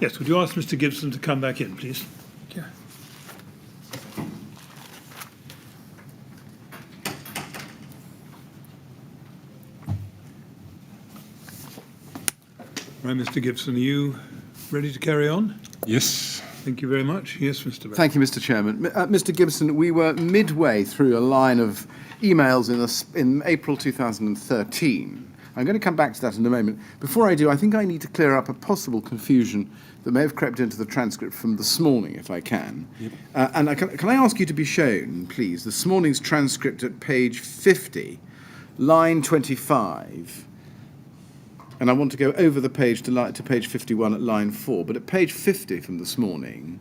Yes, would you ask Mr. Gibson to come back in, please? Yeah. Right, Mr. Gibson, are you ready to carry on? Yes. Thank you very much. Yes, Mr. Beck. Thank you, Mr. Chairman. Mr. Gibson, we were midway through a line of emails in April 2013. I'm going to come back to that in a moment. Before I do, I think I need to clear up a possible confusion that may have crept into the transcript from this morning, if I can. Yep. Can I ask you to be shown, please, this morning's transcript at page 50, line 25. And I want to go over the page to page 51 at line 4. But at page 50 from this morning,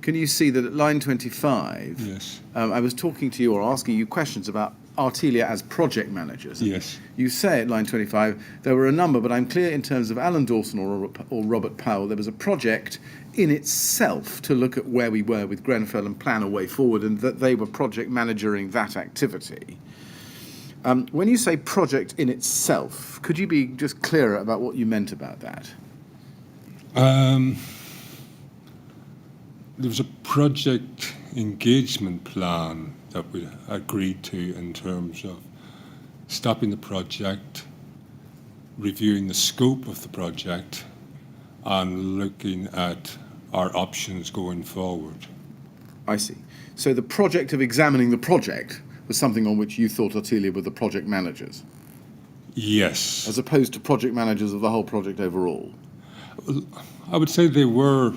can you see that at line 25, Yes. I was talking to you or asking you questions about Artelia as project managers. Yes. You say at line 25, there were a number, but I'm clear in terms of Alan Dawson or Robert Powell, there was a project in itself to look at where we were with Grenfell and plan a way forward, and that they were project managering that activity. When you say project in itself, could you be just clearer about what you meant about that? There was a project engagement plan that we agreed to in terms of stopping the project, reviewing the scope of the project, and looking at our options going forward. I see. So the project of examining the project was something on which you thought Artelia were the project managers, Yes. as opposed to project managers of the whole project overall. I would say they weren't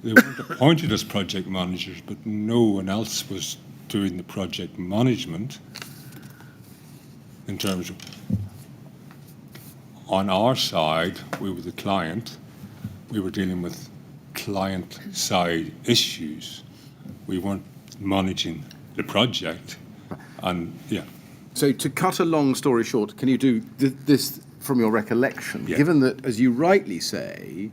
appointed as project managers, but no one else was doing the project management in terms of, on our side, we were the client. We were dealing with client-side issues. We weren't managing the project, and yeah. So to cut a long story short, can you do this from your recollection? Yeah. Given that, as you rightly say,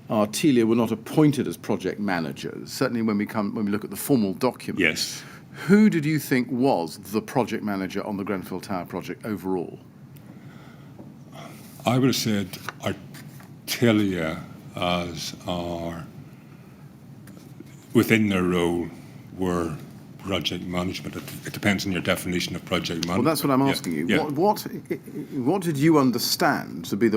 Artelia were not appointed as project managers, certainly when we look at the formal document. Yes. Who did you think was the project manager on the Grenfell Tower project overall? I would have said Artelia as our, within their role, were project management. It depends on your definition of project management. Well, that's what I'm asking you. Yeah. What did you understand to be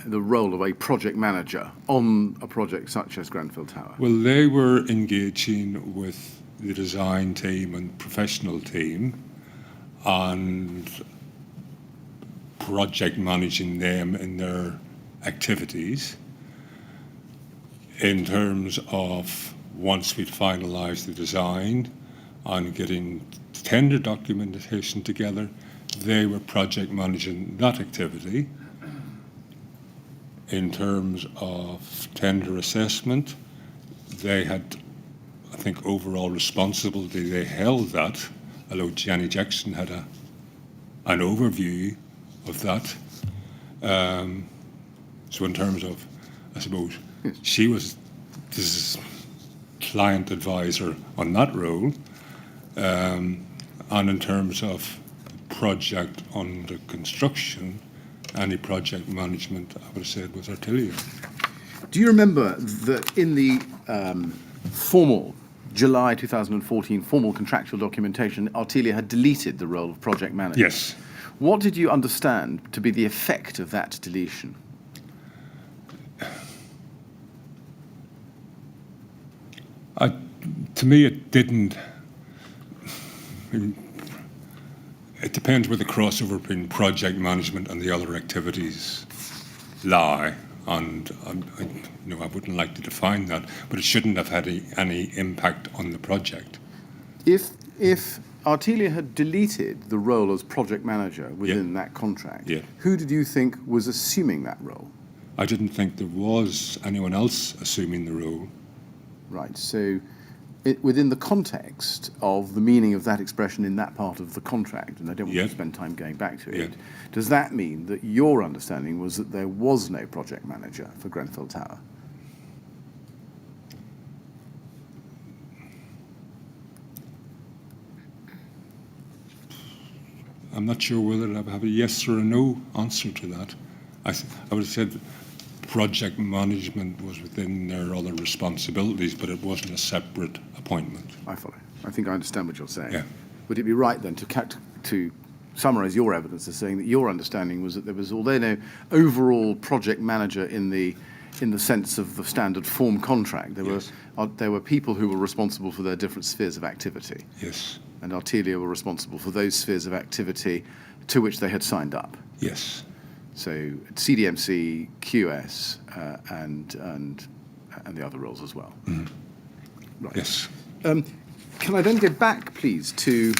the role of a project manager on a project such as Grenfell Tower? Well, they were engaging with the design team and professional team and project managing them in their activities in terms of once we'd finalised the design and getting tender documentation together, they were project managing that activity. In terms of tender assessment, they had, I think, overall responsibility. They held that, although Jenny Jackson had an overview of that. So in terms of, I suppose, she was this client advisor on that role. And in terms of project under construction, any project management, I would have said, was Artelia. Do you remember that in the formal July 2014 formal contractual documentation, Artelia had deleted the role of project manager? Yes. What did you understand to be the effect of that deletion? To me, it didn't. It depends where the crossover between project management and the other activities lie, and I wouldn't like to define that, but it shouldn't have had any impact on the project. If Artelia had deleted the role as project manager within that contract, who did you think was assuming that role? I didn't think there was anyone else assuming the role. Right, so within the context of the meaning of that expression in that part of the contract, and I don't want to spend time going back to it, does that mean that your understanding was that there was no project manager for Grenfell Tower? I'm not sure whether I have a yes or a no answer to that. I would have said project management was within their other responsibilities, but it wasn't a separate appointment. I follow. I think I understand what you're saying. Yeah. Would it be right then to summarise your evidence as saying that your understanding was that there was, although no overall project manager in the sense of the standard form contract, there were people who were responsible for their different spheres of activity. Yes. And Artelia were responsible for those spheres of activity to which they had signed up. Yes. So CDMC, QS, and the other roles as well. Right. Yes. Can I then go back, please, to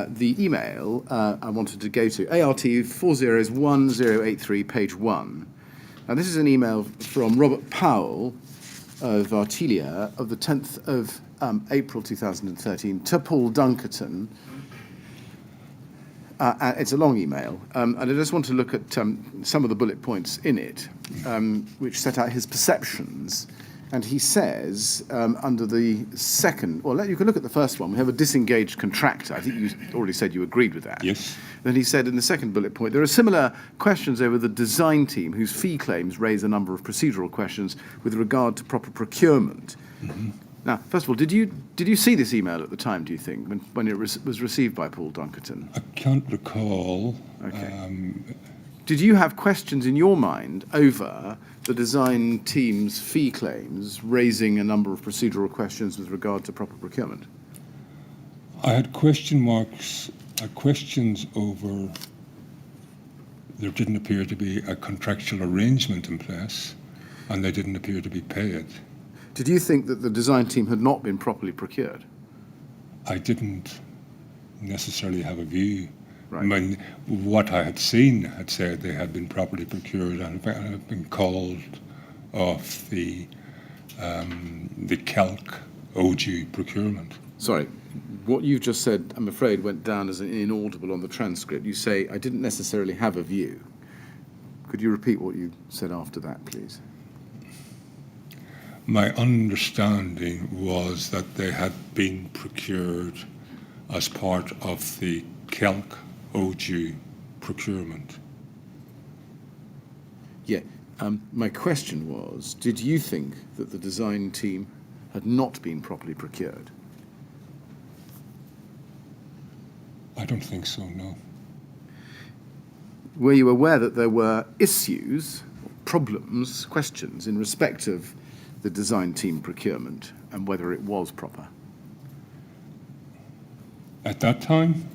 the email I wanted to go to, ART 401083, page 1. Now, this is an email from Robert Powell of Artelia of the 10th of April 2013 to Paul Dunkerton. It's a long email, and I just want to look at some of the bullet points in it, which set out his perceptions. And he says, under the second, well, you can look at the first one. We have a disengaged contractor. I think you already said you agreed with that. Yes. Then he said in the second bullet point, there are similar questions over the design team whose fee claims raise a number of procedural questions with regard to proper procurement. Mm-hmm. Now, first of all, did you see this email at the time, do you think, when it was received by Paul Dunkerton? I can't recall. Okay. Did you have questions in your mind over the design team's fee claims, raising a number of procedural questions with regard to proper procurement? I had question marks, questions over there didn't appear to be a contractual arrangement in place, and they didn't appear to be paid. Did you think that the design team had not been properly procured? I didn't necessarily have a view. Right. I mean, what I had seen had said they had been properly procured and had been called off the Calc OG procurement. Sorry, what you just said, I'm afraid, went down as an inaudible on the transcript. You say, I didn't necessarily have a view. Could you repeat what you said after that, please? My understanding was that they had been procured as part of the Calc OG procurement. Yeah. My question was, did you think that the design team had not been properly procured? I don't think so, no. Were you aware that there were issues, problems, questions in respect of the design team procurement and whether it was proper? At that time?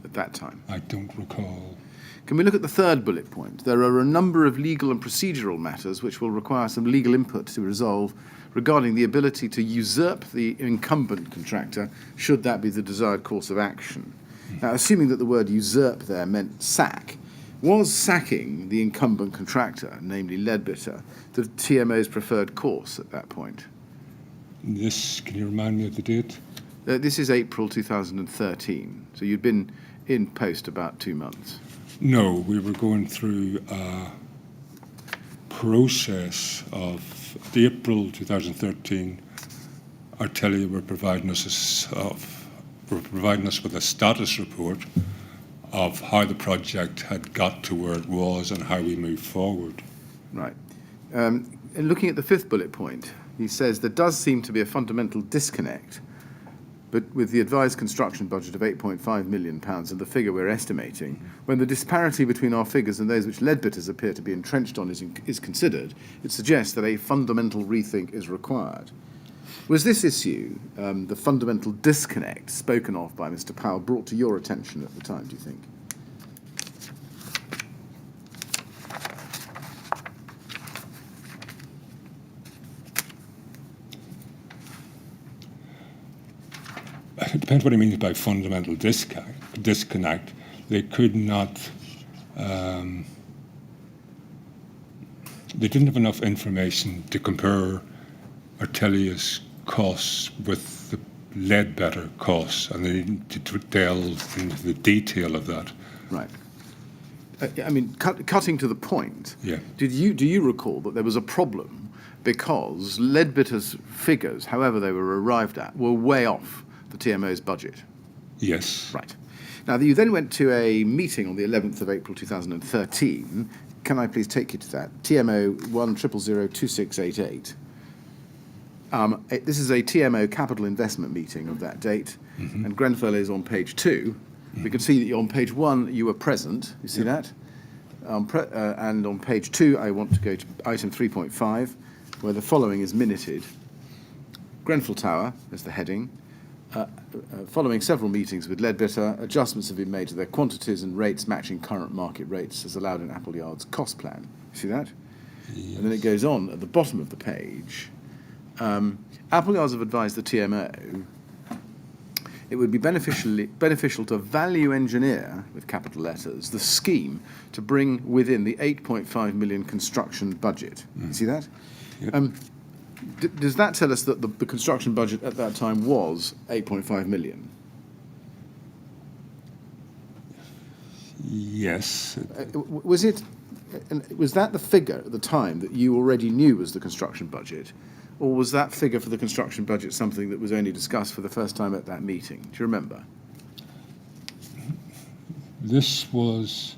At that time. I don't recall. Can we look at the third bullet point? There are a number of legal and procedural matters which will require some legal input to resolve regarding the ability to usurp the incumbent contractor, should that be the desired course of action. Now, assuming that the word usurp there meant sack, was sacking the incumbent contractor, namely Leadbitter, the TMO's preferred course at that point? Can you remind me of the date? This is April 2013, so you'd been in post about 2 months. No, we were going through a process of April 2013. Artelia were providing us with a status report of how the project had got to where it was and how we moved forward. Right. And looking at the fifth bullet point, he says there does seem to be a fundamental disconnect, but with the advised construction budget of £8.5 million and the figure we're estimating, when the disparity between our figures and those which Leadbitters appear to be entrenched on is considered, it suggests that a fundamental rethink is required. Was this issue, the fundamental disconnect spoken of by Mr. Powell, brought to your attention at the time, do you think? It depends what he means by fundamental disconnect. They could not. They didn't have enough information to compare Artelia's costs with the Leadbetter costs, and they needed to delve into the detail of that. Right. I mean, cutting to the point. Yeah. Do you recall that there was a problem because Leadbitter's figures, however they were arrived at, were way off the TMO's budget? Yes. Right. Now, you then went to a meeting on the 11th of April 2013 can I please take you to that? TMO 1002688. This is a TMO capital investment meeting of that date, and Grenfell is on page 2. We can see that on page 1 you were present. You see that? And on page 2, I want to go to item 3.5, where the following is minuted. Grenfell Tower is the heading. Following several meetings with Leadbitter, adjustments have been made to their quantities and rates matching current market rates as allowed in Appleyard's cost plan. You see that? Yes. And then it goes on at the bottom of the page. Appleyards have advised the TMO it would be beneficial to value engineer, with capital letters, the scheme to bring within the 8.5 million construction budget. You see that? Yep. Does that tell us that the construction budget at that time was 8.5 million? Yes. Was that the figure at the time that you already knew was the construction budget? Or was that figure for the construction budget something that was only discussed for the first time at that meeting? Do you remember? This was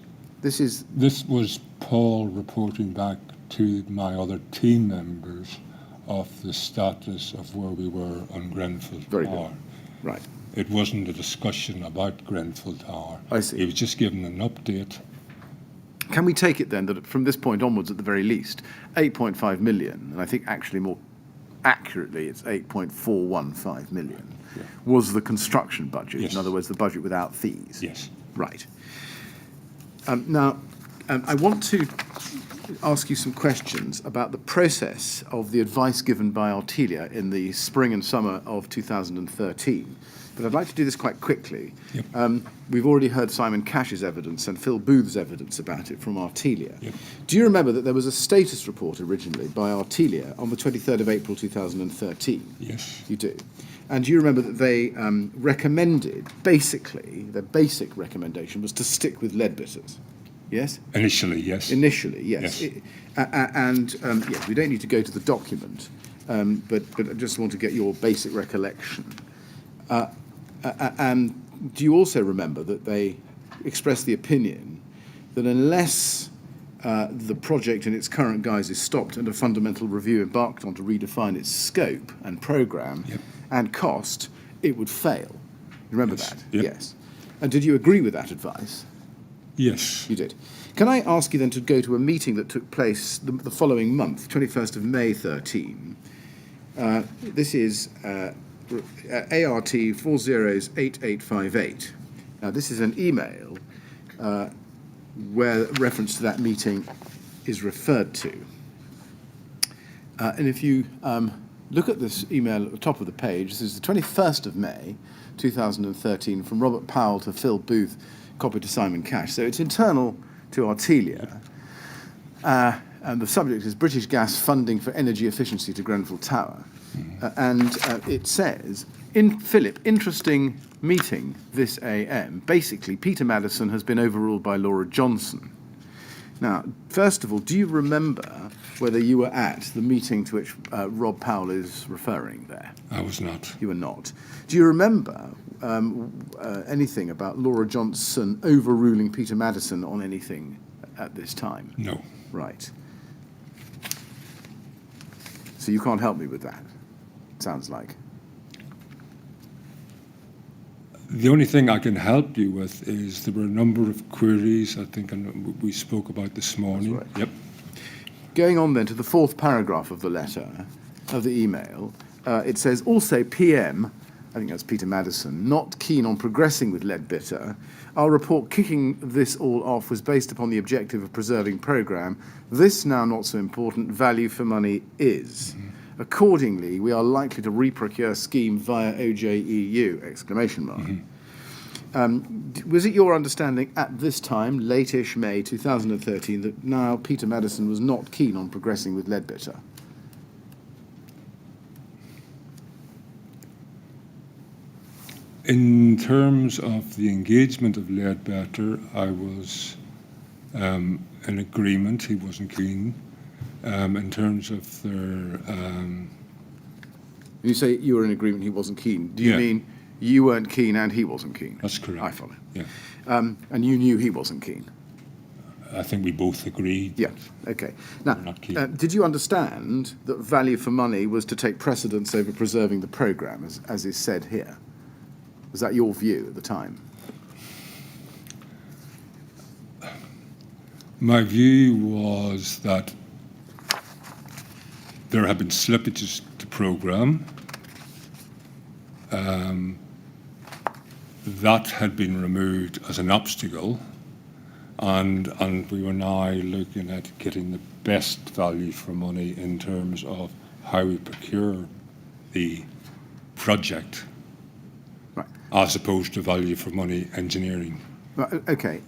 Paul reporting back to my other team members of the status of where we were on Grenfell Tower. Very good. Right. It wasn't a discussion about Grenfell Tower. I see. He was just giving an update. Can we take it then that from this point onwards, at the very least, 8.5 million, and I think actually more accurately it's 8.415 million, was the construction budget? Yes. In other words, the budget without fees? Yes. Right. Now, I want to ask you some questions about the process of the advice given by Artelia in the spring and summer of 2013. But I'd like to do this quite quickly. Yep. We've already heard Simon Cash's evidence and Phil Booth's evidence about it from Artelia. Yep. Do you remember that there was a status report originally by Artelia on the 23rd of April 2013? Yes. You do. And do you remember that they recommended, basically, their basic recommendation was to stick with Leadbitters? Yes? Initially, yes. Initially, yes. Yes. Yes, we don't need to go to the document, but I just want to get your basic recollection. And do you also remember that they expressed the opinion that unless the project in its current guise is stopped and a fundamental review embarked on to redefine its scope and programme and cost, it would fail? You remember that? Yep. Yes. And did you agree with that advice? Yes. You did. Can I ask you then to go to a meeting that took place the following month, 21st of May 13? This is ART 408858. Now, this is an email where reference to that meeting is referred to. And if you look at this email at the top of the page, this is the 21st of May 2013 from Robert Powell to Phil Booth, copied to Simon Cash. So it's internal to Artelia. And the subject is British Gas funding for energy efficiency to Grenfell Tower. And it says, Philip, interesting meeting this AM. Basically, Peter Madison has been overruled by Laura Johnson. Now, first of all, do you remember whether you were at the meeting to which Rob Powell is referring there? I was not. You were not. Do you remember anything about Laura Johnson overruling Peter Madison on anything at this time? No. Right. So you can't help me with that, it sounds like. The only thing I can help you with is there were a number of queries, I think, and we spoke about this morning. That's right. Yep. Going on then to the fourth paragraph of the letter, of the email, it says, also PM, I think that's Peter Madison, not keen on progressing with Leadbitter. Our report kicking this all off was based upon the objective of preserving programme. This now not so important, value for money is. Mm-hmm. Accordingly, we are likely to reprocure scheme via OJEU, exclamation mark. Mm-hmm. Was it your understanding at this time, late-ish May 2013, that now Peter Madison was not keen on progressing with Leadbitter? In terms of the engagement of Leadbitter, I was in agreement. He wasn't keen. In terms of their... When you say you were in agreement, he wasn't keen, do you mean you weren't keen and he wasn't keen? That's correct. I follow. Yeah. And you knew he wasn't keen? I think we both agreed. Yeah, okay. Now, Not keen. did you understand that value for money was to take precedence over preserving the programme, as is said here? Was that your view at the time? My view was that there had been slippages to programme. That had been removed as an obstacle, and we were now looking at getting the best value for money in terms of how we procure the project, Right. as opposed to value for money engineering. Right, okay.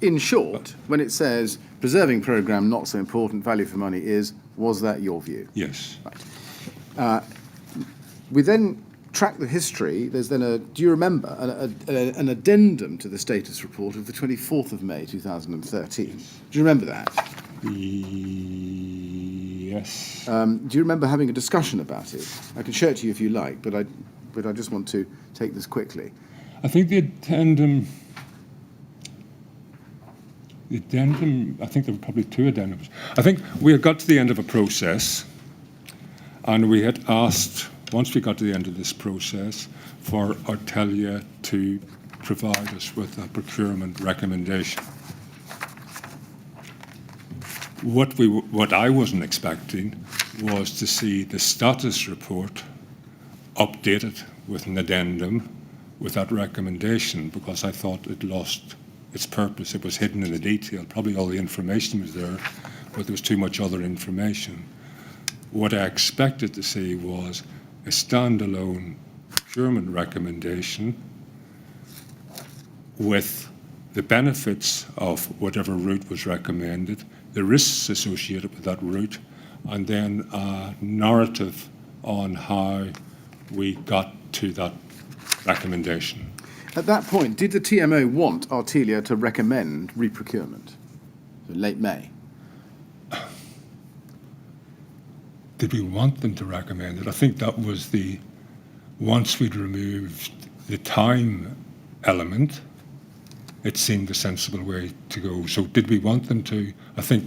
In short, when it says preserving programme not so important, value for money is, was that your view? Yes. We then track the history. There's then do you remember, an addendum to the status report of the 24th of May 2013? Do you remember that? Yes. Do you remember having a discussion about it? I can show it to you if you like, but I just want to take this quickly. I think the addendum, I think there were probably two addendums. I think we had got to the end of a process, and we had asked, once we got to the end of this process, for Artelia to provide us with a procurement recommendation. What I wasn't expecting was to see the status report updated with an addendum with that recommendation, because I thought it lost its purpose. It was hidden in the detail. Probably all the information was there, but there was too much other information. What I expected to see was a standalone procurement recommendation with the benefits of whatever route was recommended, the risks associated with that route, and then a narrative on how we got to that recommendation. At that point, did the TMO want Artelia to recommend reprocurement? So late May. Did we want them to recommend it? I think that was once we'd removed the time element, it seemed a sensible way to go. So did we want them to? I think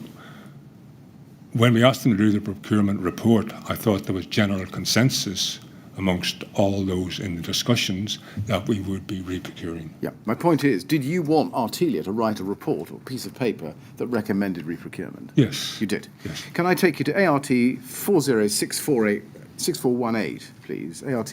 when we asked them to do the procurement report, I thought there was general consensus amongst all those in the discussions that we would be reprocuring. Yeah. My point is, did you want Artelia to write a report or piece of paper that recommended reprocurement? Yes. You did? Yes. Can I take you to ART 406418, please? ART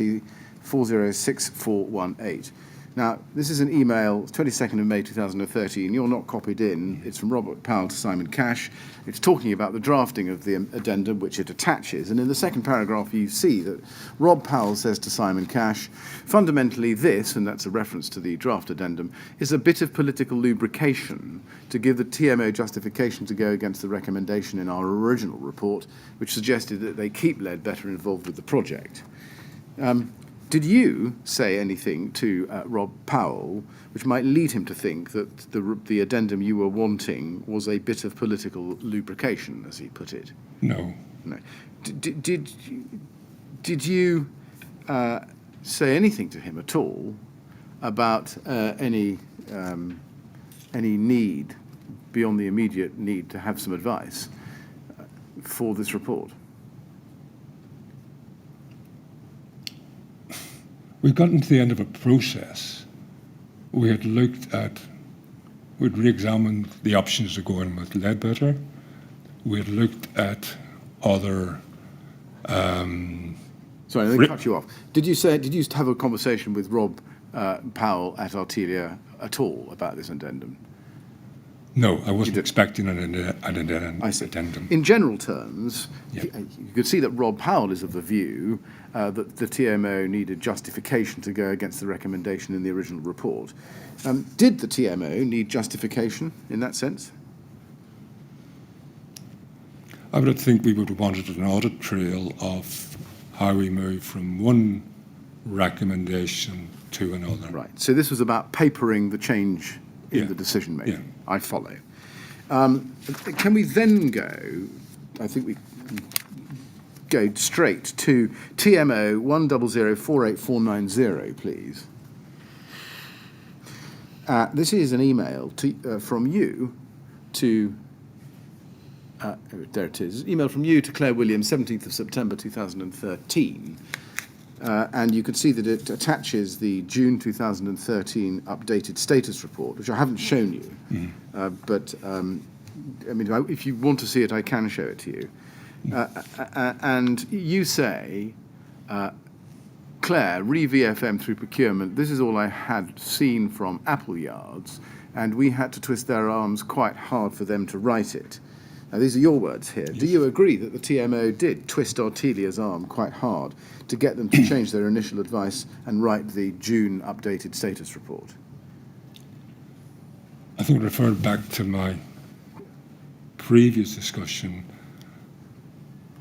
406418. Now, this is an email, 22nd of May 2013. You're not copied in. It's from Robert Powell to Simon Cash. It's talking about the drafting of the addendum, which it attaches. And in the second paragraph, you see that Rob Powell says to Simon Cash, fundamentally this, and that's a reference to the draft addendum, is a bit of political lubrication to give the TMO justification to go against the recommendation in our original report, which suggested that they keep Ledbetter involved with the project. Did you say anything to Rob Powell which might lead him to think that the addendum you were wanting was a bit of political lubrication, as he put it? No. No. Did you say anything to him at all about any need, beyond the immediate need to have some advice, for this report? We'd gotten to the end of a process. We'd re-examined the options of going with Ledbetter. We had looked at other. Sorry, let me cut you off. Did you have a conversation with Rob Powell at Artelia at all about this addendum? No, I wasn't expecting an I see. addendum. In general terms, Yeah. you could see that Rob Powell is of the view that the TMO needed justification to go against the recommendation in the original report. Did the TMO need justification in that sense? I would think we would have wanted an audit trail of how we moved from one recommendation to another. Right. So this was about papering the change in Yeah. the decision making. Yeah. I follow. Can we then go? I think we go straight to TMO 100484990, please. This is an email from you to, there it is, email from you to Claire Williams, 17th of September 2013. And you can see that it attaches the June 2013 updated status report, which I haven't shown you. But, I mean, if you want to see it, I can show it to you. And you say, Claire, re-VFM through procurement, this is all I had seen from Appleyards, and we had to twist their arms quite hard for them to write it. Now, these are your words here. Yes. Do you agree that the TMO did twist Artelia's arm quite hard to get them to change their initial advice and write the June updated status report? I think referred back to my previous discussion,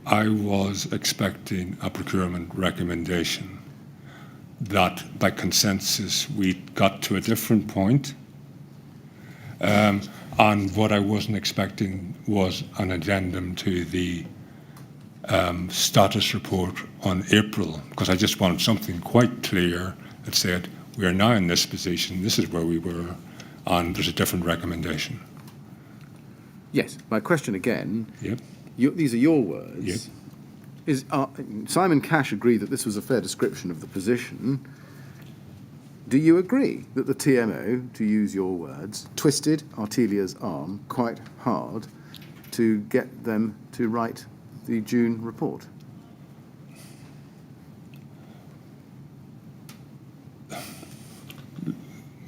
I was expecting a procurement recommendation that by consensus we got to a different point. And what I wasn't expecting was an addendum to the status report on April, because I just wanted something quite clear that said, we are now in this position, this is where we were, and there's a different recommendation. Yes, my question again, Yep. These are your words. Yep. Is Simon Cash agreed that this was a fair description of the position. Do you agree that the TMO, to use your words, twisted Artelia's arm quite hard to get them to write the June report?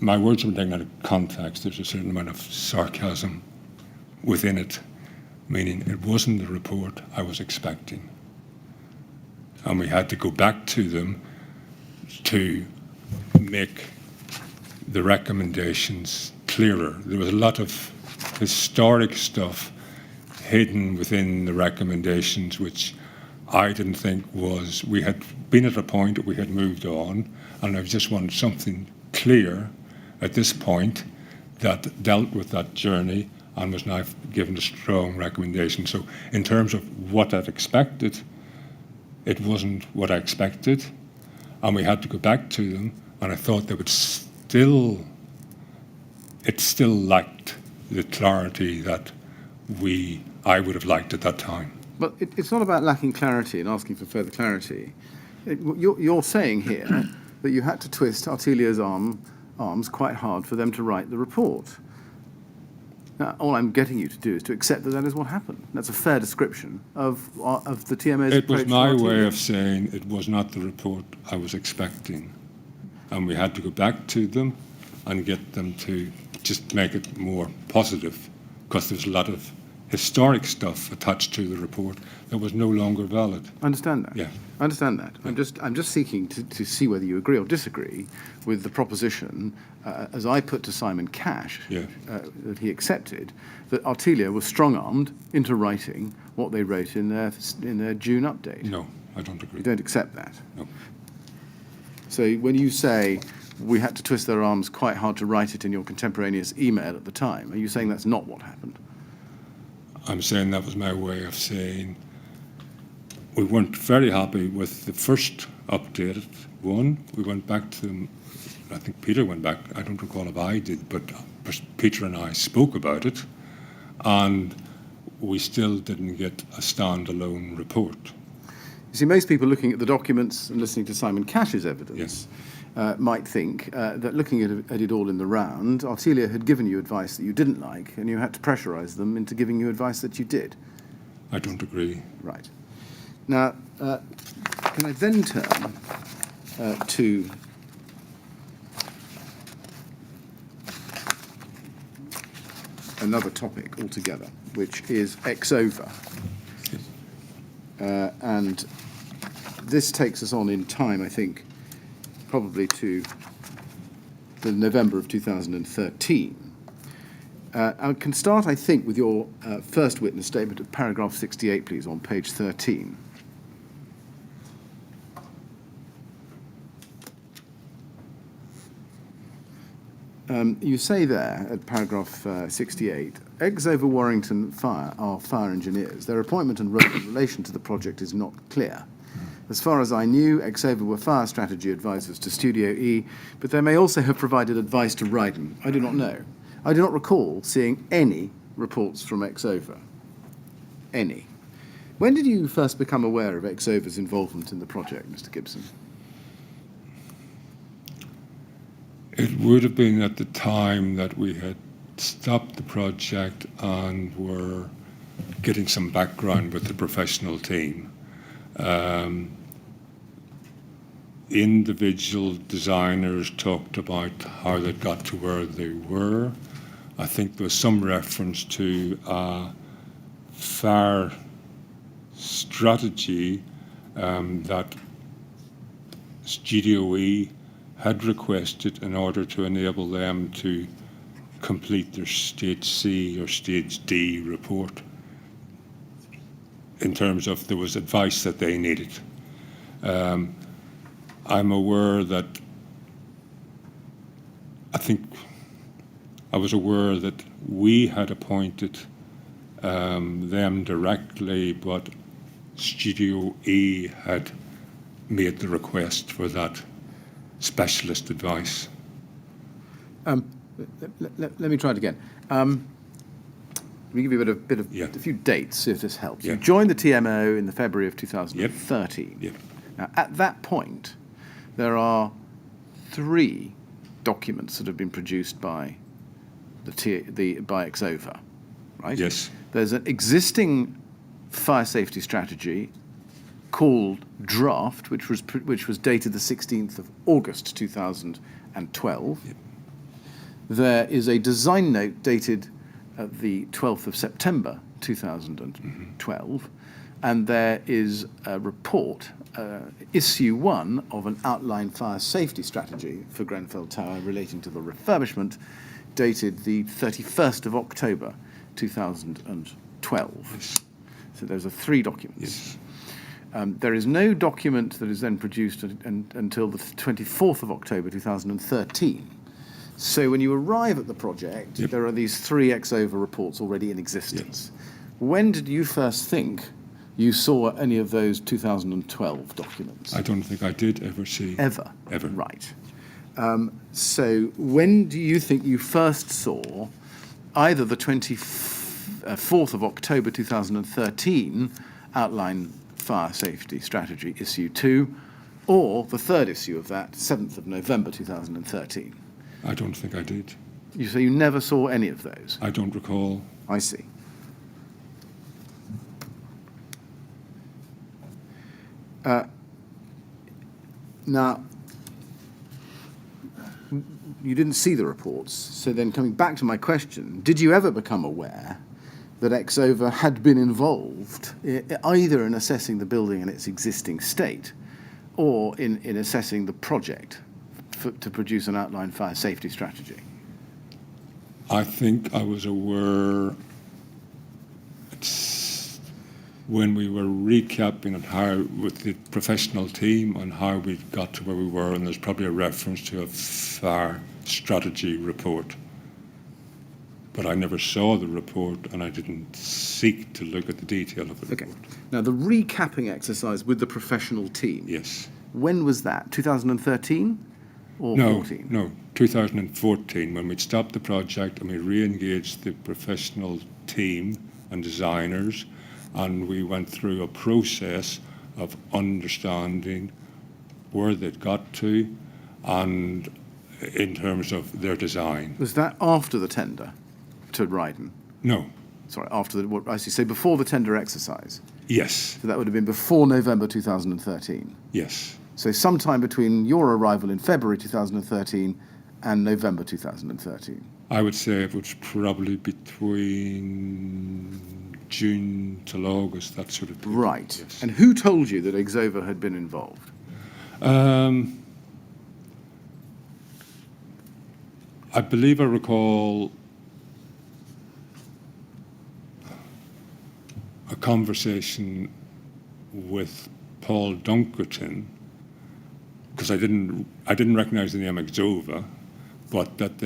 My words were taken out of context. There's a certain amount of sarcasm within it, meaning it wasn't the report I was expecting. And we had to go back to them to make the recommendations clearer. There was a lot of historic stuff hidden within the recommendations, which I didn't think was, we had been at a point that we had moved on, and I just wanted something clear at this point that dealt with that journey and was now given a strong recommendation. So in terms of what I'd expected, it wasn't what I expected, and we had to go back to them, and I thought they would it still lacked the clarity that I would have liked at that time. But it's not about lacking clarity and asking for further clarity. You're saying here that you had to twist Artelia's arms quite hard for them to write the report. Now, all I'm getting you to do is to accept that that is what happened. That's a fair description of the TMO's approach. It was my way of saying it was not the report I was expecting. And we had to go back to them and get them to just make it more positive, because there's a lot of historic stuff attached to the report that was no longer valid. I understand that. Yeah. I understand that. Yeah. I'm just seeking to see whether you agree or disagree with the proposition, as I put to Simon Cash, Yeah. that he accepted, that Artelia was strong-armed into writing what they wrote in their June update. No, I don't agree. You don't accept that? No. So when you say we had to twist their arms quite hard to write it in your contemporaneous email at the time, are you saying that's not what happened? I'm saying that was my way of saying we weren't very happy with the first updated one. We went back to them. I think Peter went back. I don't recall if I did, but Peter and I spoke about it, and we still didn't get a standalone report. You see, most people looking at the documents and listening to Simon Cash's evidence Yes. Might think that looking at it all in the round, Artelia had given you advice that you didn't like, and you had to pressurise them into giving you advice that you did. I don't agree. Right. Now, can I then turn to another topic altogether, which is ex-over. And this takes us on in time, I think, probably to the November of 2013. I can start, I think, with your first witness statement of paragraph 68, please, on page 13. You say there, at paragraph 68, ex-over Warrington Fire are fire engineers. Their appointment and role in relation to the project is not clear. As far as I knew, ex-over were fire strategy advisors to Studio E, but they may also have provided advice to Ryden. I do not know. I do not recall seeing any reports from Exova? Any. When did you first become aware of Exova's involvement in the project, Mr. Gibson? It would have been at the time that we had stopped the project and were getting some background with the professional team. Individual designers talked about how they got to where they were. I think there was some reference to a fair strategy that Studio E had requested in order to enable them to complete their Stage C or Stage D report, in terms of there was advice that they needed. I'm aware that, I was aware that we had appointed them directly, but Studio E had made the request for that specialist advice. Let me try it again. Let me give you a few dates, see if this helps. Yeah. You joined the TMO in the February of 2013. Yep. Now, at that point, there are 3 documents that have been produced by by Exova, right? Yes. There's an existing fire safety strategy called Draft, which was dated the 16th of August 2012. Yep. There is a design note dated the 12th of September 2012, and there is a report, issue 1 of an outline fire safety strategy for Grenfell Tower relating to the refurbishment, dated the 31st of October 2012. Yes. So those are 3 documents. Yes. There is no document that is then produced until the 24th of October 2013. So when you arrive at the project, Yep. there are these 3 Exova reports already in existence. When did you first think you saw any of those 2012 documents? I don't think I did ever see. Ever? Ever. Right. So when do you think you first saw either the 24th of October 2013 outline fire safety strategy issue 2, or the 3rd issue of that, 7th of November 2013? I don't think I did. You say you never saw any of those? I don't recall. I see. Now, you didn't see the reports, so then coming back to my question, did you ever become aware that Exova had been involved either in assessing the building in its existing state or in assessing the project to produce an outline fire safety strategy? I think I was aware when we were recapping on how, with the professional team, on how we got to where we were, and there's probably a reference to a fire strategy report. But I never saw the report, and I didn't seek to look at the detail of the Okay. report. Now, the recapping exercise with the professional team, Yes. when was that? 2013 or No, 14? no, 2014, when we'd stopped the project and we re-engaged the professional team and designers, and we went through a process of understanding where they'd got to and in terms of their design. Was that after the tender to Ryden? No. Sorry, after the, what I see, say before the tender exercise. Yes. So that would have been before November 2013. Yes. So sometime between your arrival in February 2013 and November 2013. I would say it was probably between June till August, that sort of period. Right. Yes. And who told you that Exova had been involved? I believe I recall a conversation with Paul Dunkerton, because I didn't recognise the name Exova, but that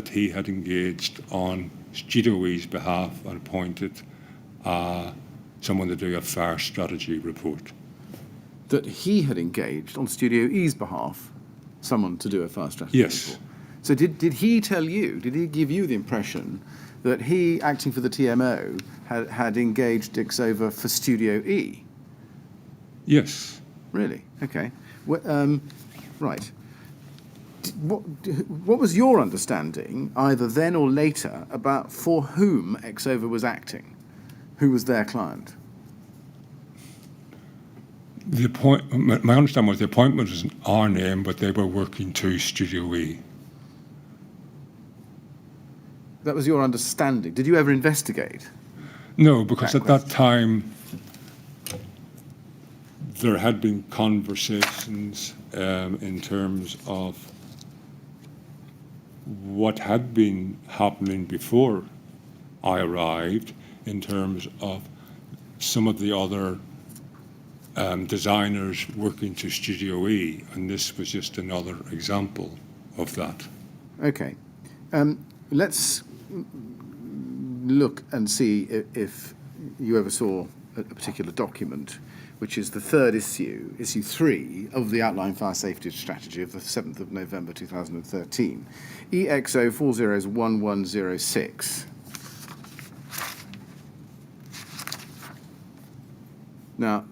he had engaged on Studio E's behalf and appointed someone to do a fire strategy report. That he had engaged on Studio E's behalf someone to do a fire strategy Yes. report. So did he tell you, did he give you the impression that he, acting for the TMO, had engaged Dixover for Studio E. Yes. Really? Okay. Right. What was your understanding, either then or later, about for whom Exover was acting? Who was their client? My understanding was the appointment was in our name, but they were working to Studio E. That was your understanding. Did you ever investigate? No, because at that time there had been conversations in terms of what had been happening before I arrived, in terms of some of the other designers working to Studio E, and this was just another example of that. Okay. Let's look and see if you ever saw a particular document, which is the third issue 3 of the Outline Fire Safety Strategy of the 7th of November 2013, EXO 401106. Now,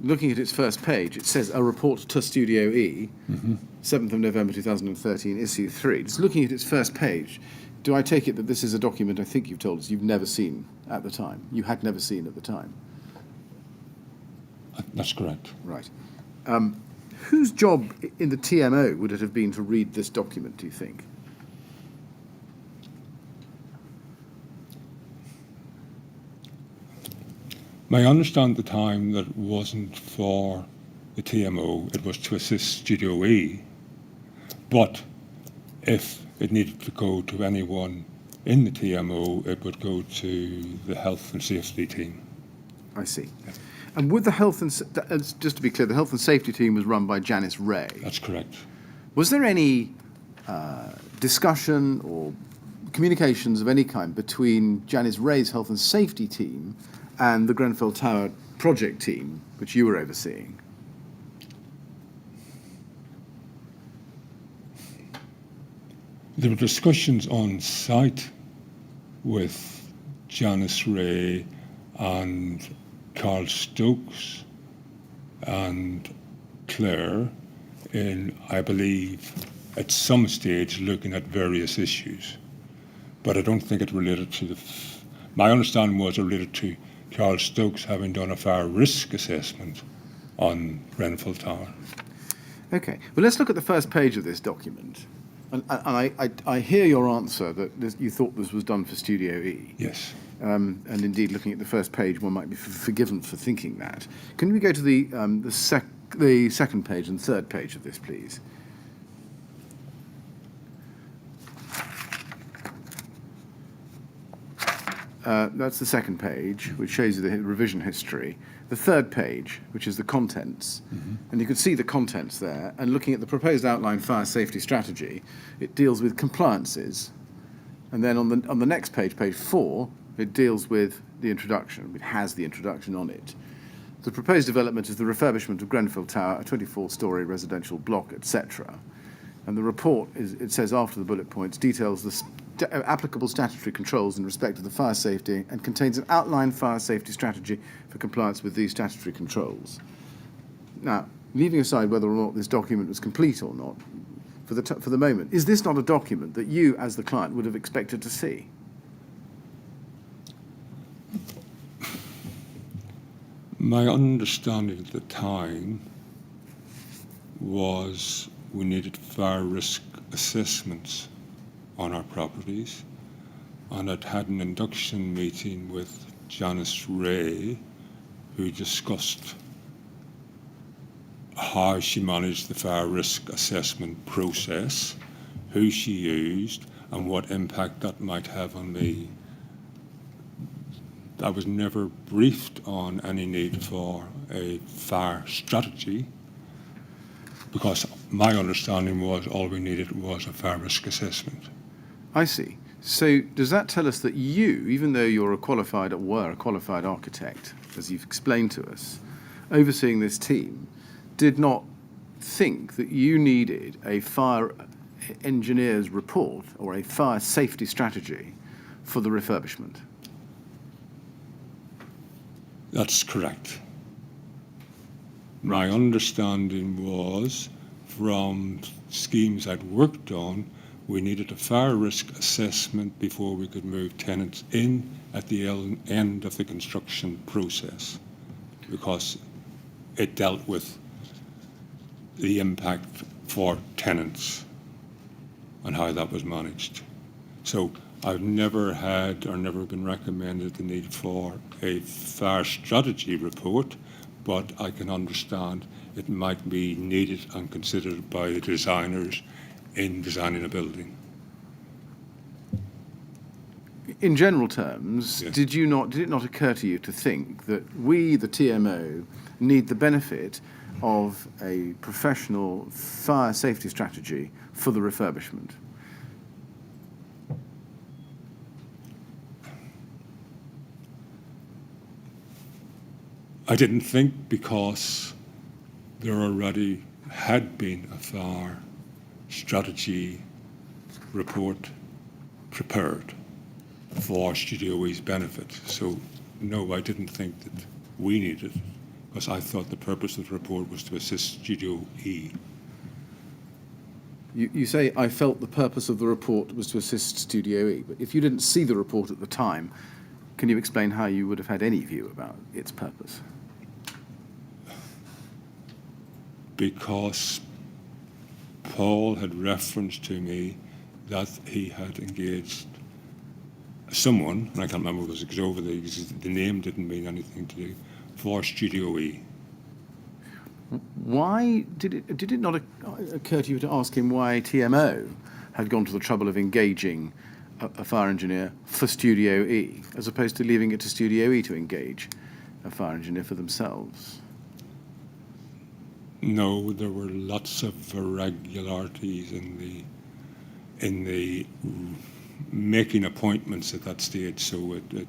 looking at its first page, it says a report to Studio E, 7th of November 2013, issue 3. Just looking at its first page, do I take it that this is a document I think you've told us you've never seen at the time? You had never seen at the time? That's correct. Right. Whose job in the TMO would it have been to read this document, do you think? My understanding at the time that it wasn't for the TMO, it was to assist Studio E, but if it needed to go to anyone in the TMO, it would go to the health and safety team. I see. Yeah. And with the health and, just to be clear, the health and safety team was run by Janice Ray. That's correct. Was there any discussion or communications of any kind between Janice Ray's health and safety team and the Grenfell Tower project team, which you were overseeing? There were discussions on site with Janice Ray and Carl Stokes and Claire in, I believe, at some stage looking at various issues. But I don't think it related to my understanding was it related to Carl Stokes having done a fire risk assessment on Grenfell Tower. Okay, well, let's look at the first page of this document. And I hear your answer that you thought this was done for Studio E. Yes. And indeed, looking at the first page, one might be forgiven for thinking that. Can we go to the second page and third page of this, please? That's the second page, which shows you the revision history. The third page, which is the contents, and you can see the contents there. And looking at the proposed outline fire safety strategy, it deals with compliances, and then on the next page, page 4, it deals with the introduction. It has the introduction on it. The proposed development is the refurbishment of Grenfell Tower, a 24-storey residential block, etc. And the report, it says after the bullet points, details the applicable statutory controls in respect of the fire safety and contains an outlined fire safety strategy for compliance with these statutory controls. Now, leaving aside whether or not this document was complete or not, for the moment, is this not a document that you, as the client, would have expected to see? My understanding at the time was we needed fire risk assessments on our properties, and I'd had an induction meeting with Janice Ray, who discussed how she managed the fire risk assessment process, who she used, and what impact that might have on me. I was never briefed on any need for a fire strategy, because my understanding was all we needed was a fire risk assessment. I see. So does that tell us that you, even though you're a qualified architect, as you've explained to us, overseeing this team, did not think that you needed a fire engineer's report or a fire safety strategy for the refurbishment? That's correct. My understanding was, from schemes I'd worked on, we needed a fire risk assessment before we could move tenants in at the end of the construction process, because it dealt with the impact for tenants and how that was managed. So I've never had or never been recommended the need for a fire strategy report, but I can understand it might be needed and considered by the designers in designing a building. In general terms, Yes. did it not occur to you to think that we, the TMO, need the benefit of a professional fire safety strategy for the refurbishment? I didn't think, because there already had been a fire strategy report prepared for Studio E's benefit. So no, I didn't think that we needed it, because I thought the purpose of the report was to assist Studio E. You say, I felt the purpose of the report was to assist Studio E, but if you didn't see the report at the time, can you explain how you would have had any view about its purpose? Because Paul had referenced to me that he had engaged someone, and I can't remember what it was over the name didn't mean anything to do, for Studio E. Why did it not occur to you to ask him why TMO had gone to the trouble of engaging a fire engineer for Studio E, as opposed to leaving it to Studio E to engage a fire engineer for themselves? No, there were lots of irregularities in the making appointments at that stage, so it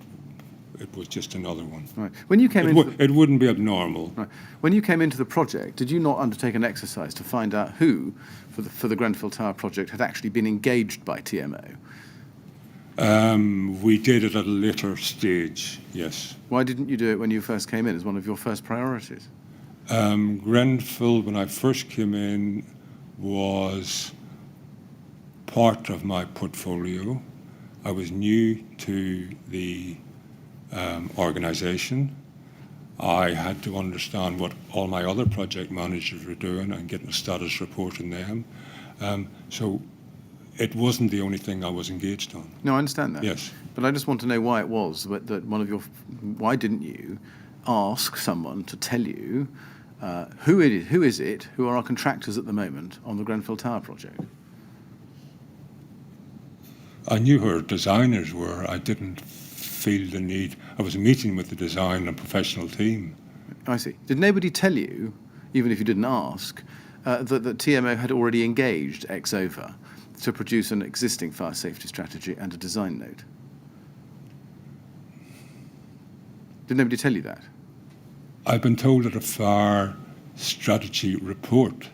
was just another one. Right. When you came It wouldn't be abnormal. Right. When you came into the project, did you not undertake an exercise to find out who, for the Grenfell Tower project, had actually been engaged by TMO? We did it at a later stage, yes. Why didn't you do it when you first came in as one of your first priorities? Grenfell, when I first came in, was part of my portfolio. I was new to the organisation. I had to understand what all my other project managers were doing and getting a status report on them. So it wasn't the only thing I was engaged on. No, I understand that. Yes. But I just want to know why it was that why didn't you ask someone to tell you who are our contractors at the moment on the Grenfell Tower project? I knew who our designers were. I didn't feel the need. I was meeting with the design and professional team. I see. Did nobody tell you, even if you didn't ask, that TMO had already engaged Exova to produce an existing fire safety strategy and a design note? Did nobody tell you that? I've been told that a fire strategy report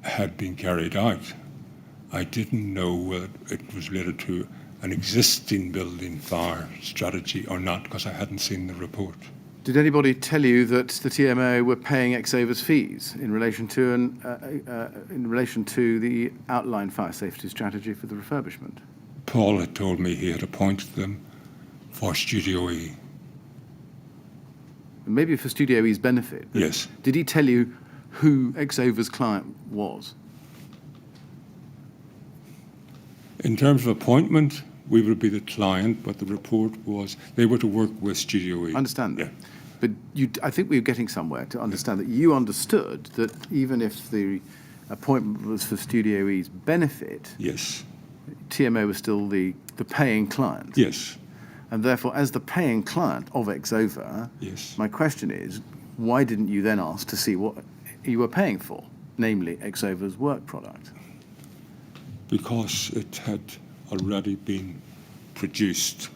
had been carried out. I didn't know whether it was related to an existing building fire strategy or not, because I hadn't seen the report. Did anybody tell you that the TMO were paying Exova's fees in relation to the outline fire safety strategy for the refurbishment? Paul had told me he had appointed them for Studio E. Maybe for Studio E's benefit. Yes. Did he tell you who Exova's client was? In terms of appointment, we would be the client, but the report was they were to work with Studio E. I understand that. Yeah. But I think we were getting somewhere to understand that you understood that even if the appointment was for Studio E's benefit, Yes. TMO was still the paying client. Yes. And therefore, as the paying client of Exova, Yes. my question is, why didn't you then ask to see what you were paying for, namely Exova's work product? Because it had already been produced,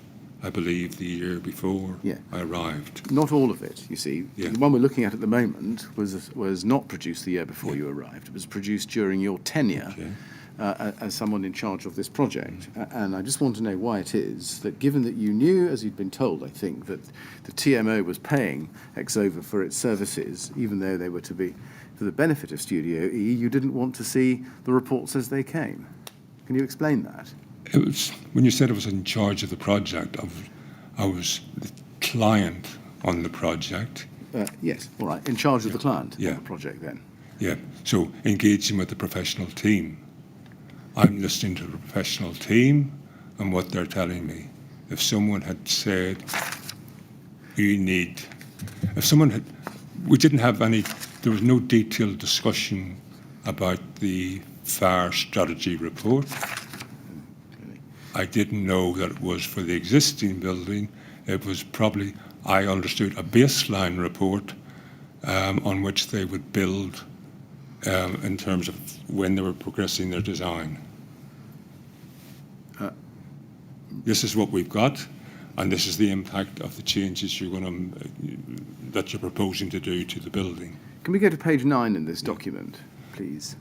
I believe, the year before Yeah. I arrived. Not all of it, you see. Yeah. The one we're looking at the moment was not produced the year before you arrived. It was produced during your tenure. Okay. as someone in charge of this project. And I just want to know why it is that, given that you knew, as you'd been told, I think, that the TMO was paying Exova for its services, even though they were to be for the benefit of Studio E, you didn't want to see the reports as they came. Can you explain that? It was, when you said I was in charge of the project, I was the client on the project. Yes, all right, in charge of the client Yeah. on the project then. Yeah, so engaging with the professional team. I'm listening to the professional team and what they're telling me. If someone had said, we didn't have any, there was no detailed discussion about the fire strategy report. I didn't know that it was for the existing building. It was probably, I understood, a baseline report on which they would build in terms of when they were progressing their design. This is what we've got, and this is the impact of the changes that you're proposing to do to the building. Can we go to page 9 in this document, please?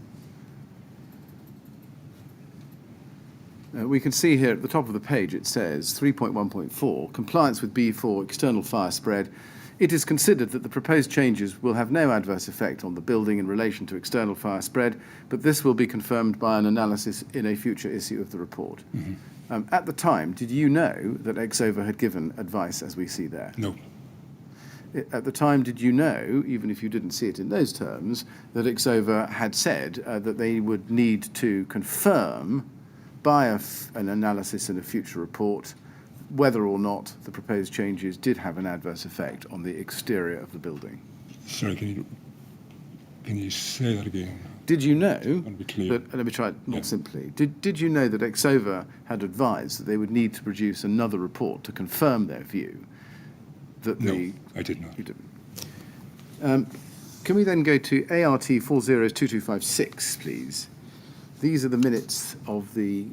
We can see here at the top of the page it says 3.1.4, compliance with B4 external fire spread. It is considered that the proposed changes will have no adverse effect on the building in relation to external fire spread, but this will be confirmed by an analysis in a future issue of the report. Mm-hmm. At the time, did you know that Exova had given advice as we see there? No. At the time, did you know, even if you didn't see it in those terms, that Exova had said that they would need to confirm by an analysis in a future report whether or not the proposed changes did have an adverse effect on the exterior of the building? Sorry, can you say that again? Did you know Be clear. that, let me try it more simply, did you know that Exova had advised that they would need to produce another report to confirm their view? That No, I did not. You didn't. Can we then go to ART 402256, please? These are the minutes of the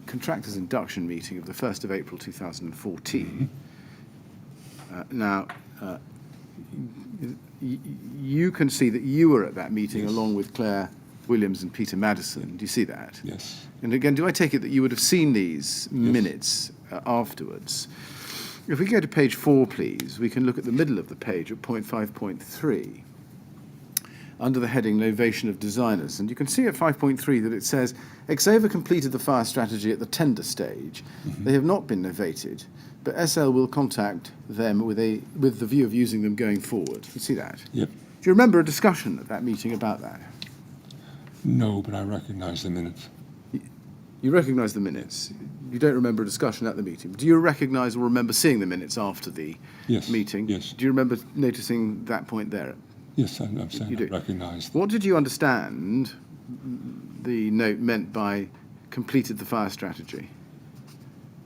contractors' induction meeting of the 1st of April 2014. Now, you can see that you were at that meeting along with Claire Williams and Peter Madison. Do you see that? Yes. And again, do I take it that you would have seen these minutes afterwards? If we go to page 4, please, we can look at the middle of the page at point 5.3. Under the heading Novation of Designers. And you can see at 5.3 that it says, Exova completed the fire strategy at the tender stage. Mm-hmm. They have not been novated, but SL will contact them with the view of using them going forward. You see that? Yep. Do you remember a discussion at that meeting about that? No, but I recognise the minutes. You recognise the minutes. You don't remember a discussion at the meeting. Do you recognise or remember seeing the minutes after the meeting? Yes. Do you remember noticing that point there? Yes, I'm saying I recognise. What did you understand the note meant by completed the fire strategy?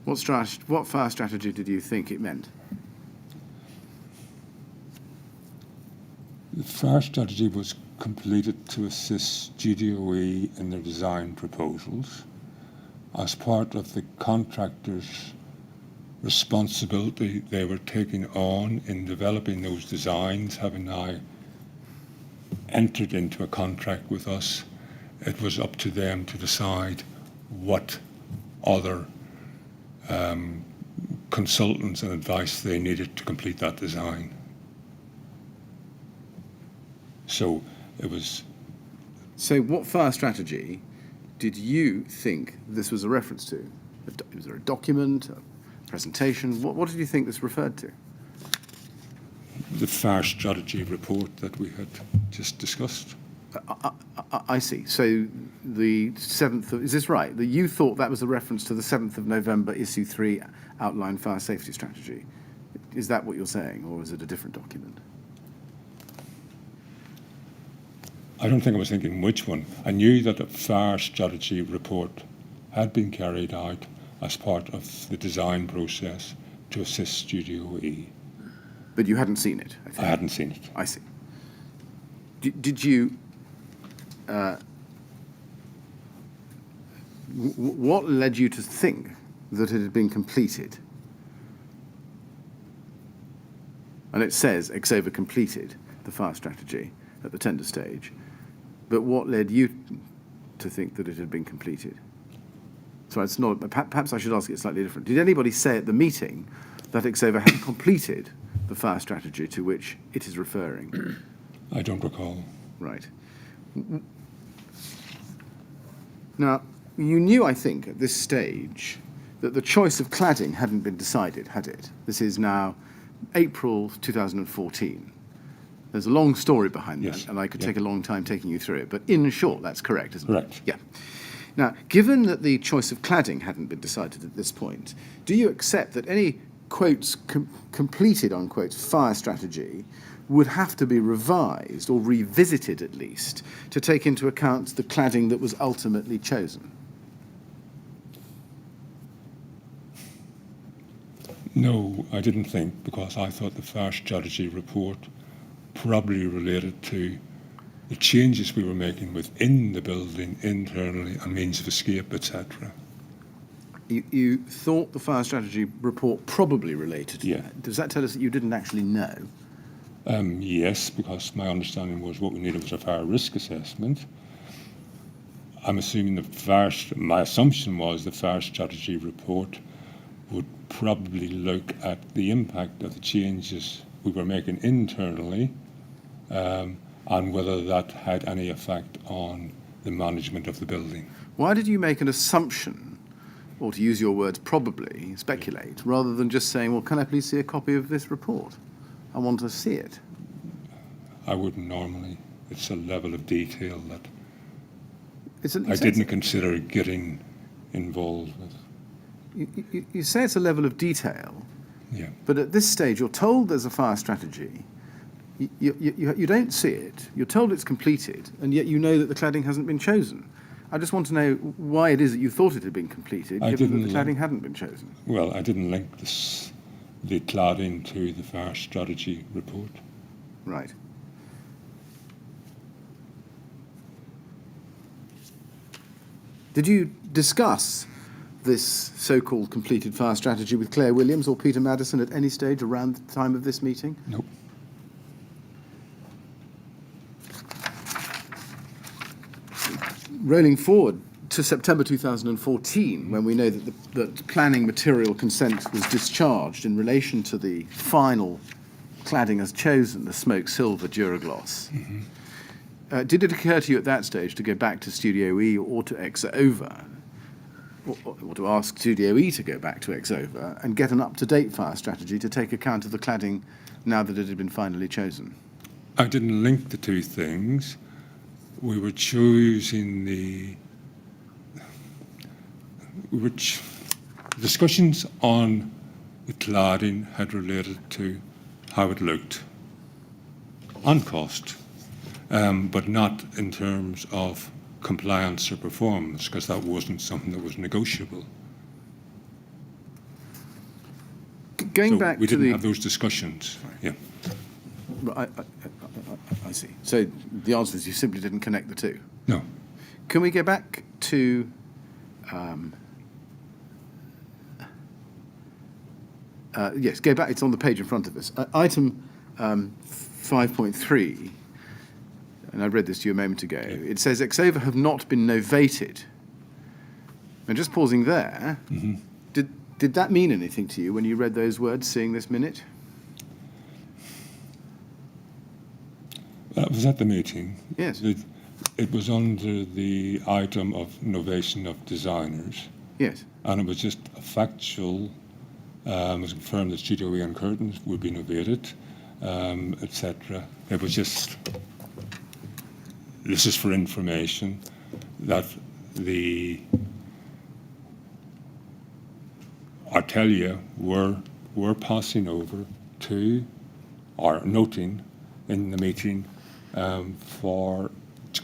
What fire strategy did you think it meant? The fire strategy was completed to assist Studio E in their design proposals as part of the contractor's responsibility they were taking on in developing those designs, having now entered into a contract with us. It was up to them to decide what other consultants and advice they needed to complete that design. So it was... So what fire strategy did you think this was a reference to? Was there a document, a presentation? What did you think this referred to? The fire strategy report that we had just discussed. I see. So the 7th of, is this right? That you thought that was a reference to the 7th of November issue 3 outline fire safety strategy. Is that what you're saying, or is it a different document? I don't think I was thinking which one. I knew that a fire strategy report had been carried out as part of the design process to assist Studio E. But you hadn't seen it, I think. I hadn't seen it. I see. Did you... what led you to think that it had been completed? And it says Exova completed the fire strategy at the tender stage. But what led you to to think that it had been completed? So it's not. Perhaps I should ask it slightly different. Did anybody say at the meeting that Exova had completed the fire strategy to which it is referring? I don't recall. Right. Now, you knew, I think, at this stage that the choice of cladding hadn't been decided, had it? This is now April 2014. There's a long story behind Yes. that, and I could take a long time taking you through it, but in short, that's correct, isn't it? Correct. Yeah. Now, given that the choice of cladding hadn't been decided at this point, do you accept that any, quotes, completed, unquote, fire strategy would have to be revised, or revisited at least, to take into account the cladding that was ultimately chosen? No, I didn't think, because I thought the fire strategy report probably related to the changes we were making within the building internally and means of escape, etc. You thought the fire strategy report probably related to Yeah. that. Does that tell us that you didn't actually know? Yes, because my understanding was what we needed was a fire risk assessment. I'm assuming my assumption was the fire strategy report would probably look at the impact of the changes we were making internally, and whether that had any effect on the management of the building. Why did you make an assumption, or to use your words, probably, speculate, rather than just saying, well, can I please see a copy of this report? I want to see it. I wouldn't normally. It's a level of detail that You I say didn't consider getting involved with. You say it's a level of detail, Yeah. but at this stage you're told there's a fire strategy. You don't see it. You're told it's completed, and yet you know that the cladding hasn't been chosen. I just want to know why it is that you thought it had been completed, given that the cladding hadn't been chosen. Well, I didn't link the cladding to the fire strategy report. Right. Did you discuss this so-called completed fire strategy with Claire Williams or Peter Maddison at any stage around the time of this meeting? Nope. Rolling forward to September 2014, when we know that the planning material consent was discharged in relation to the final cladding as chosen, the smoke silver Duragloss. Mm-hmm. Did it occur to you at that stage to go back to Studio E or to Exova, or to ask Studio E to go back to Exova and get an up-to-date fire strategy to take account of the cladding now that it had been finally chosen? I didn't link the two things. We were choosing discussions on the cladding had related to how it looked on cost, but not in terms of compliance or performance, because that wasn't something that was negotiable. Going back we to didn't have those discussions. Yeah. I see. So the answer is you simply didn't connect the two. No. Can we go back to yes, go back. It's on the page in front of us. Item 5.3, and I read this to you a moment ago. Yeah. It says Exova have not been novated. And just pausing there, did that mean anything to you when you read those words, seeing this minute? That was at the meeting. Yes. It was under the item of novation of designers. Yes. And it was just a factual, it was confirmed that Studio E and curtains would be novated, etc. It was just, this is for information, that the Artelia were passing over to, or noting in the meeting, for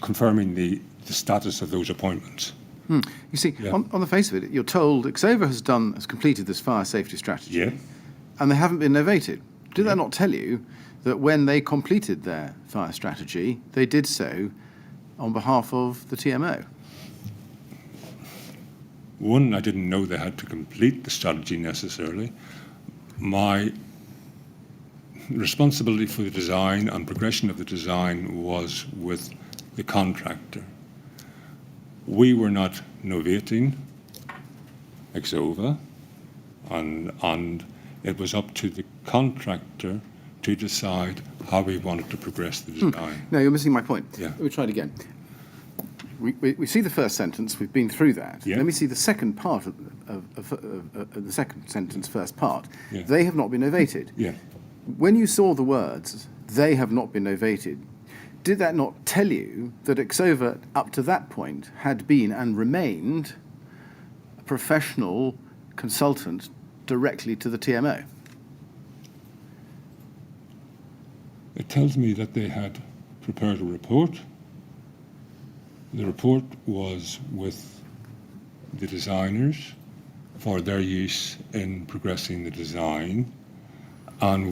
confirming the status of those appointments. You see, on the face of it, you're told Exova has completed this fire safety strategy, Yeah. and they haven't been novated. Did that not tell you that when they completed their fire strategy, they did so on behalf of the TMO? One, I didn't know they had to complete the strategy necessarily. My responsibility for the design and progression of the design was with the contractor. we were not novating Exova, and it was up to the contractor to decide how we wanted to progress the design. No, you're missing my point. Yeah. Let me try it again. We see the first sentence, we've been through that. Yeah. Let me see the second part of the second sentence, first part. Yeah. They have not been novated. Yeah. When you saw the words, they have not been novated, did that not tell you that Exova up to that point had been and remained a professional consultant directly to the TMO? It tells me that they had prepared a report. The report was with the designers for their use in progressing the design, and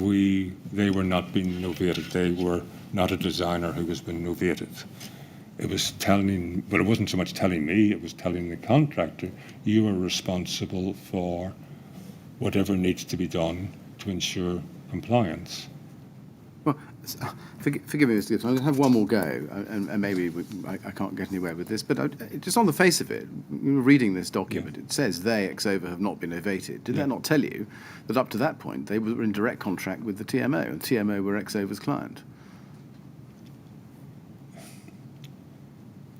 they were not being novated. They were not a designer who was being novated. It was telling, but it wasn't so much telling me, it was telling the contractor, you are responsible for whatever needs to be done to ensure compliance. Well, forgive me, Mr. Gibson, I'm going to have one more go, and maybe I can't get anywhere with this, but just on the face of it, reading this document, It says they, Exova, have not been novated. Did that not tell you that up to that point they were in direct contract with the TMO, and TMO were Exova's client?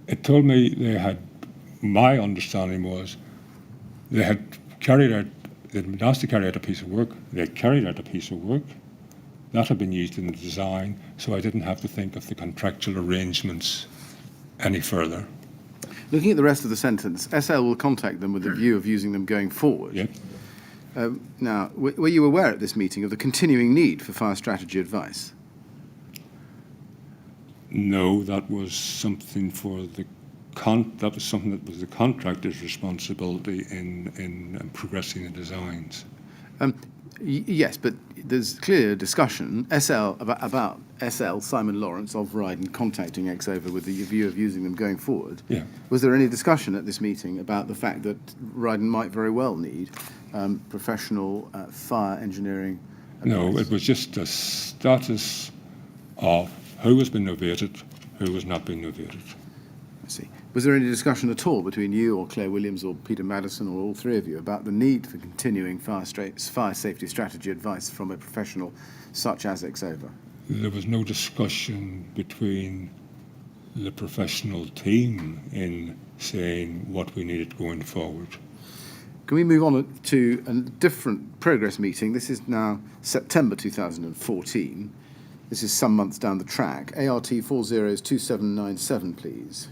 It told me my understanding was they had carried out, they'd been asked to carry out a piece of work, they had carried out a piece of work, that had been used in the design, so I didn't have to think of the contractual arrangements any further. Looking at the rest of the sentence, SL will contact them with a view of using them going forward. Yep. Now, were you aware at this meeting of the continuing need for fire strategy advice? No, that was something for that was something that was the contractor's responsibility in progressing the designs. Yes, but there's clear discussion about SL, Simon Lawrence of Ryden, contacting Exova with the view of using them going forward. Yeah. Was there any discussion at this meeting about the fact that Ryden might very well need professional fire engineering advice? No, it was just a status of who was being novated, who was not being novated. I see. Was there any discussion at all between you or Claire Williams or Peter Madison or all three of you about the need for continuing fire safety strategy advice from a professional such as Exova? There was no discussion between the professional team in saying what we needed going forward. Can we move on to a different progress meeting? This is now September 2014. This is some months down the track. ART 402797, please.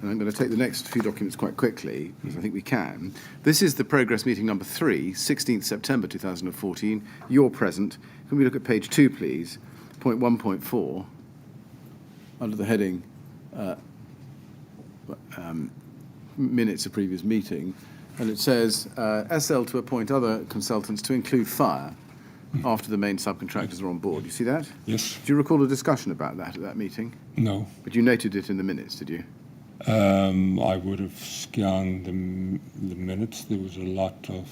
And I'm going to take the next few documents quite quickly, because I think we can. This is the progress meeting number 3, 16th September 2014. You're present. Can we look at page 2, please? Point 1.4, under the heading minutes of previous meeting. And it says, SL to appoint other consultants to include fire after the main subcontractors are on board. You see that? Yes. Do you recall a discussion about that at that meeting? No. But you noted it in the minutes, did you? I would have scanned the minutes. There was a lot of...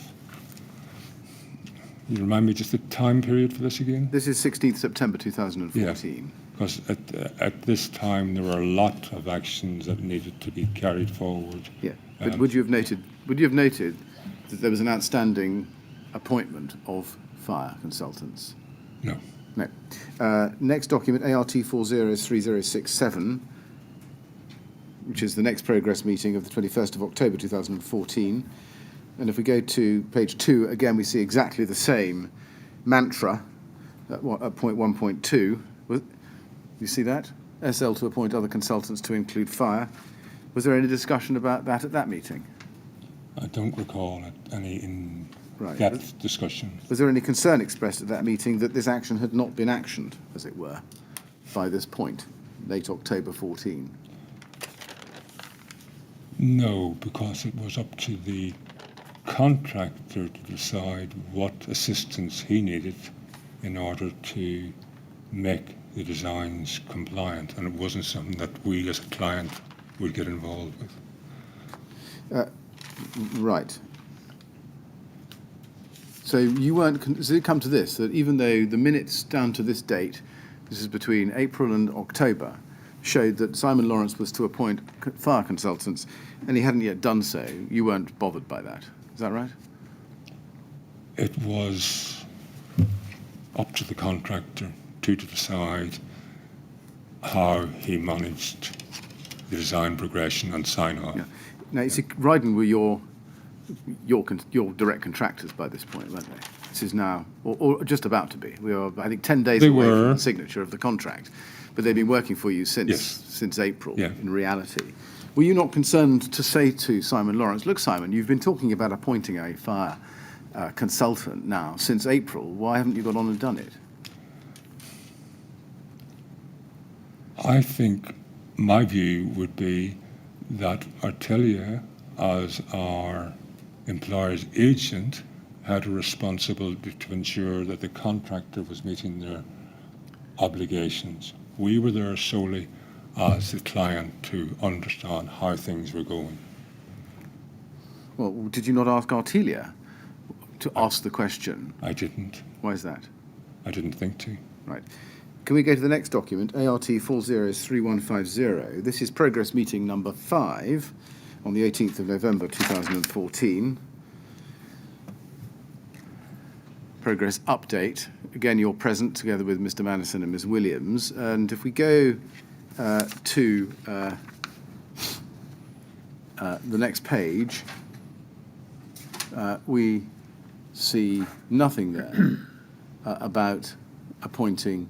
You remind me just the time period for this again? This is 16th September 2014. Because at this time there were a lot of actions that needed to be carried forward. Yeah, but would you have noted that there was an outstanding appointment of fire consultants? No. No. Next document, ART 403067, which is the next progress meeting of the 21st of October 2014. And if we go to page 2, again we see exactly the same mantra at point 1.2. You see that? SL to appoint other consultants to include fire. Was there any discussion about that at that meeting? I don't recall any in-depth discussion. Was there any concern expressed at that meeting that this action had not been actioned, as it were, by this point, late October 14? No, because it was up to the contractor to decide what assistance he needed in order to make the designs compliant, and it wasn't something that we as a client would get involved with. Right. So you weren't. So it come to this, that even though the minutes down to this date, this is between April and October, showed that Simon Lawrence was to appoint fire consultants, and he hadn't yet done so, you weren't bothered by that. Is that right? It was up to the contractor to decide how he managed the design progression and sign off. Yeah. Now, you see, Ryden were your direct contractors by this point, weren't they? This is now, or just about to be. We are, I think, 10 days away from the signature of the contract. But they've been working for you since April, in reality. Were you not concerned to say to Simon Lawrence, look, Simon, you've been talking about appointing a fire consultant now since April. Why haven't you got on and done it? I think my view would be that Artelia, as our employer's agent, had a responsibility to ensure that the contractor was meeting their obligations. We were there solely as the client to understand how things were going. Well, did you not ask Artelia to ask the question? I didn't. Why is that? I didn't think to. Right. Can we go to the next document, ART 403150? This is progress meeting number 5 on the 18th of November 2014. Progress update. Again, you're present together with Mr. Madison and Ms. Williams. And if we go to the next page, we see nothing there about appointing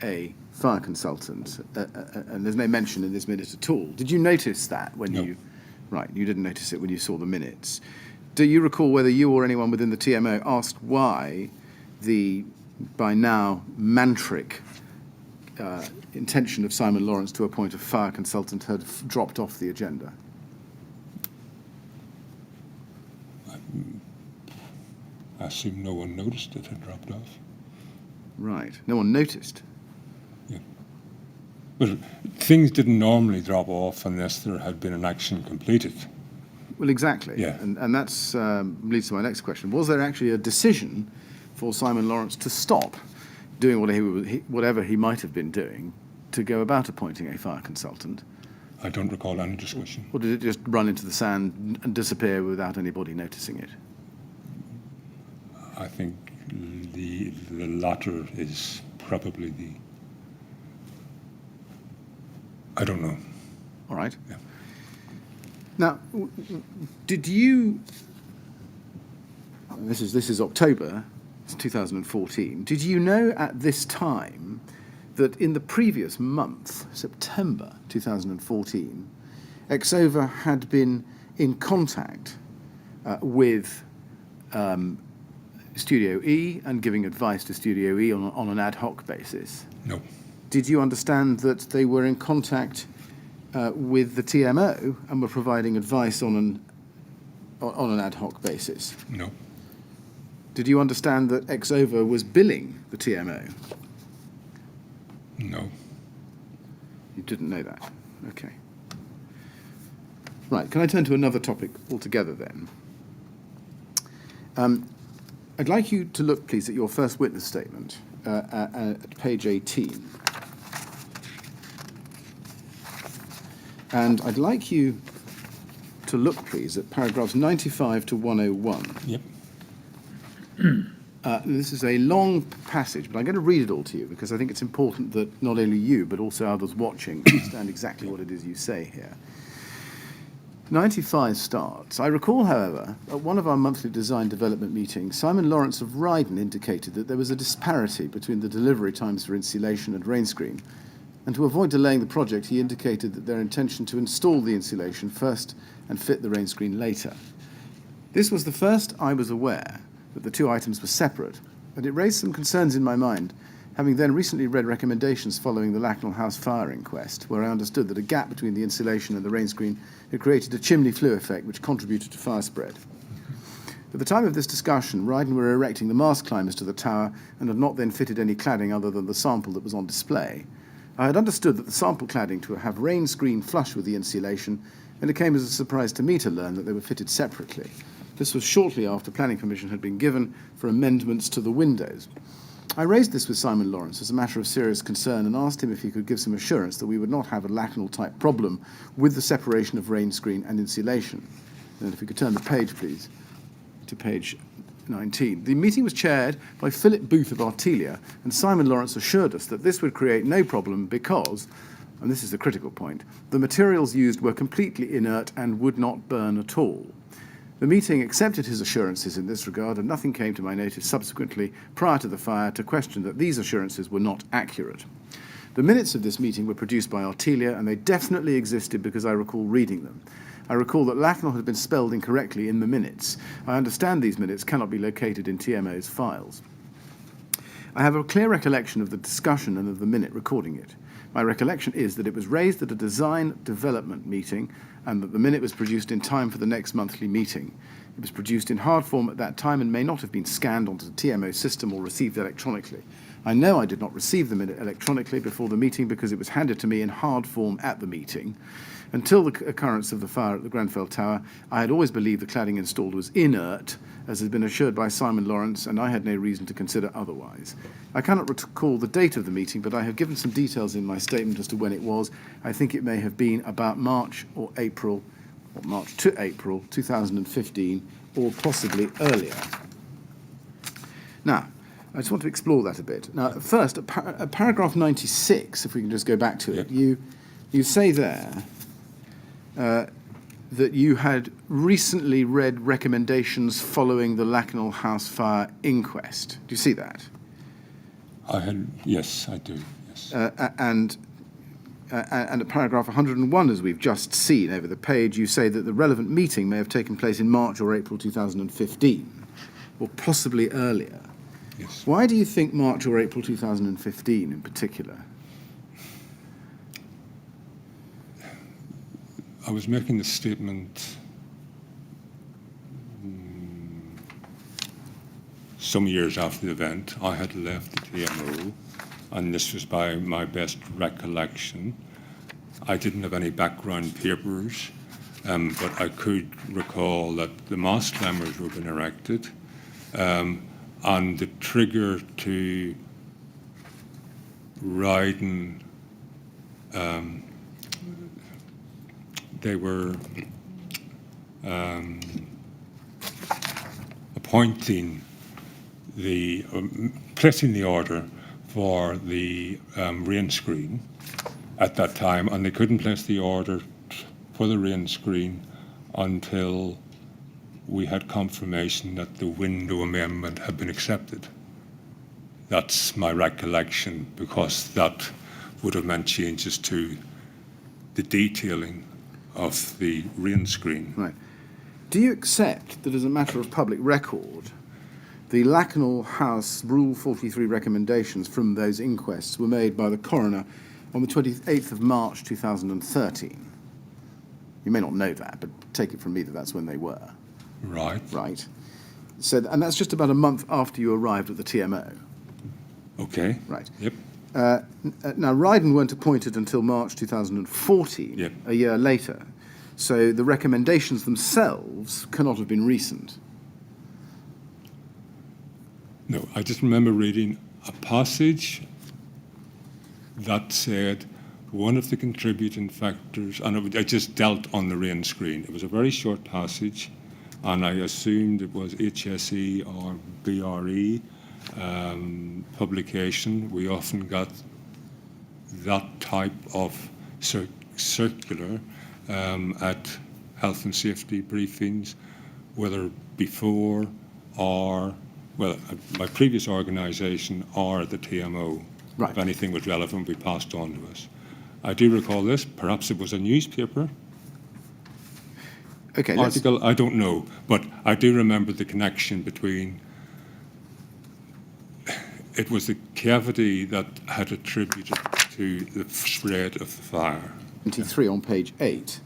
a fire consultant, and there's no mention in this minute at all. Did you notice that when you... Right, you didn't notice it when you saw the minutes. Do you recall whether you or anyone within the TMO asked why the, by now, mantric intention of Simon Lawrence to appoint a fire consultant had dropped off the agenda? I assume no one noticed it had dropped off. Right, no one noticed. Yeah. But things didn't normally drop off unless there had been an action completed. Well, exactly. Yeah. And that's leads to my next question. Was there actually a decision for Simon Lawrence to stop doing whatever he might have been doing to go about appointing a fire consultant? I don't recall any discussion. Or did it just run into the sand and disappear without anybody noticing it? I think the latter is probably the... I don't know. All right. Yeah. Now, did you... This is October 2014. Did you know at this time that in the previous month, September 2014, Exova had been in contact with Studio E and giving advice to Studio E on an ad hoc basis? No. Did you understand that they were in contact with the TMO and were providing advice on an ad hoc basis? No. Did you understand that Exova was billing the TMO? No. You didn't know that. Okay. Right. Can I turn to another topic altogether then? I'd like you to look, please, at your first witness statement at page 18. And I'd like you to look, please, at paragraphs 95 to 101. Yep. This is a long passage, but I'm going to read it all to you because I think it's important that not only you, but also others watching understand exactly what it is you say here. 95 starts. I recall, however, at one of our monthly design development meetings, Simon Lawrence of Ryden indicated that there was a disparity between the delivery times for insulation and rain screen, and to avoid delaying the project, he indicated that their intention to install the insulation first and fit the rain screen later. This was the first I was aware that the two items were separate, but it raised some concerns in my mind, having then recently read recommendations following the Lakanal House fire inquest, where I understood that a gap between the insulation and the rain screen had created a chimney flue effect which contributed to fire spread. At the time of this discussion, Ryden were erecting the mast climbers to the tower and had not then fitted any cladding other than the sample that was on display. I had understood that the sample cladding to have rain screen flush with the insulation, and it came as a surprise to me to learn that they were fitted separately. This was shortly after planning permission had been given for amendments to the windows. I raised this with Simon Lawrence as a matter of serious concern and asked him if he could give some assurance that we would not have a Lakanal-type problem with the separation of rain screen and insulation. And if we could turn the page, please, to page 19. The meeting was chaired by Philip Booth of Artelia, and Simon Lawrence assured us that this would create no problem because, and this is the critical point, the materials used were completely inert and would not burn at all. The meeting accepted his assurances in this regard, and nothing came to my notice subsequently prior to the fire to question that these assurances were not accurate. The minutes of this meeting were produced by Artelia, and they definitely existed because I recall reading them. I recall that Lakanal had been spelled incorrectly in the minutes. I understand these minutes cannot be located in TMO's files. I have a clear recollection of the discussion and of the minute recording it. My recollection is that it was raised at a design development meeting and that the minute was produced in time for the next monthly meeting. It was produced in hard form at that time and may not have been scanned onto the TMO system or received electronically. I know I did not receive the minute electronically before the meeting because it was handed to me in hard form at the meeting. Until the occurrence of the fire at the Grenfell Tower, I had always believed the cladding installed was inert, as had been assured by Simon Lawrence, and I had no reason to consider otherwise. I cannot recall the date of the meeting, but I have given some details in my statement as to when it was. I think it may have been about March or March to April 2015, or possibly earlier. Now, I just want to explore that a bit. Now, first, at paragraph 96, if we can just go back to it, you say there that you had recently read recommendations following the Lakanal House fire inquest. Do you see that? Yes, I do, yes. And at paragraph 101, as we've just seen over the page, you say that the relevant meeting may have taken place in March or April 2015, or possibly earlier. Yes. Why do you think March or April 2015 in particular? I was making the statement some years after the event. I had left the TMO, and this was by my best recollection. I didn't have any background papers, but I could recall that the moss climbers were being erected, and the trigger to riding. They were appointing placing the order for the rain screen at that time, and they couldn't place the order for the rain screen until we had confirmation that the window amendment had been accepted. That's my recollection, because that would have meant changes to the detailing of the rain screen. Right. Do you accept that as a matter of public record, the Lakanal House Rule 43 recommendations from those inquests were made by the coroner on the 28th of March 2013? You may not know that, but take it from me that that's when they were. Right. Right. So, and that's just about a month after you arrived at the TMO. Okay. Right. Yep. Now, Ryden weren't appointed until March 2014, Yep. a year later. So the recommendations themselves cannot have been recent. No, I just remember reading a passage that said one of the contributing factors, and I just dealt on the rain screen. It was a very short passage, and I assumed it was HSE or BRE publication. We often got that type of circular at health and safety briefings, whether before or, well, my previous organisation or the TMO. Right. If anything was relevant, we passed on to us. I do recall this. Perhaps it was a newspaper article. I don't know, but I do remember the connection between. It was the cavity that had attributed to the spread of the fire. 23 on page 8,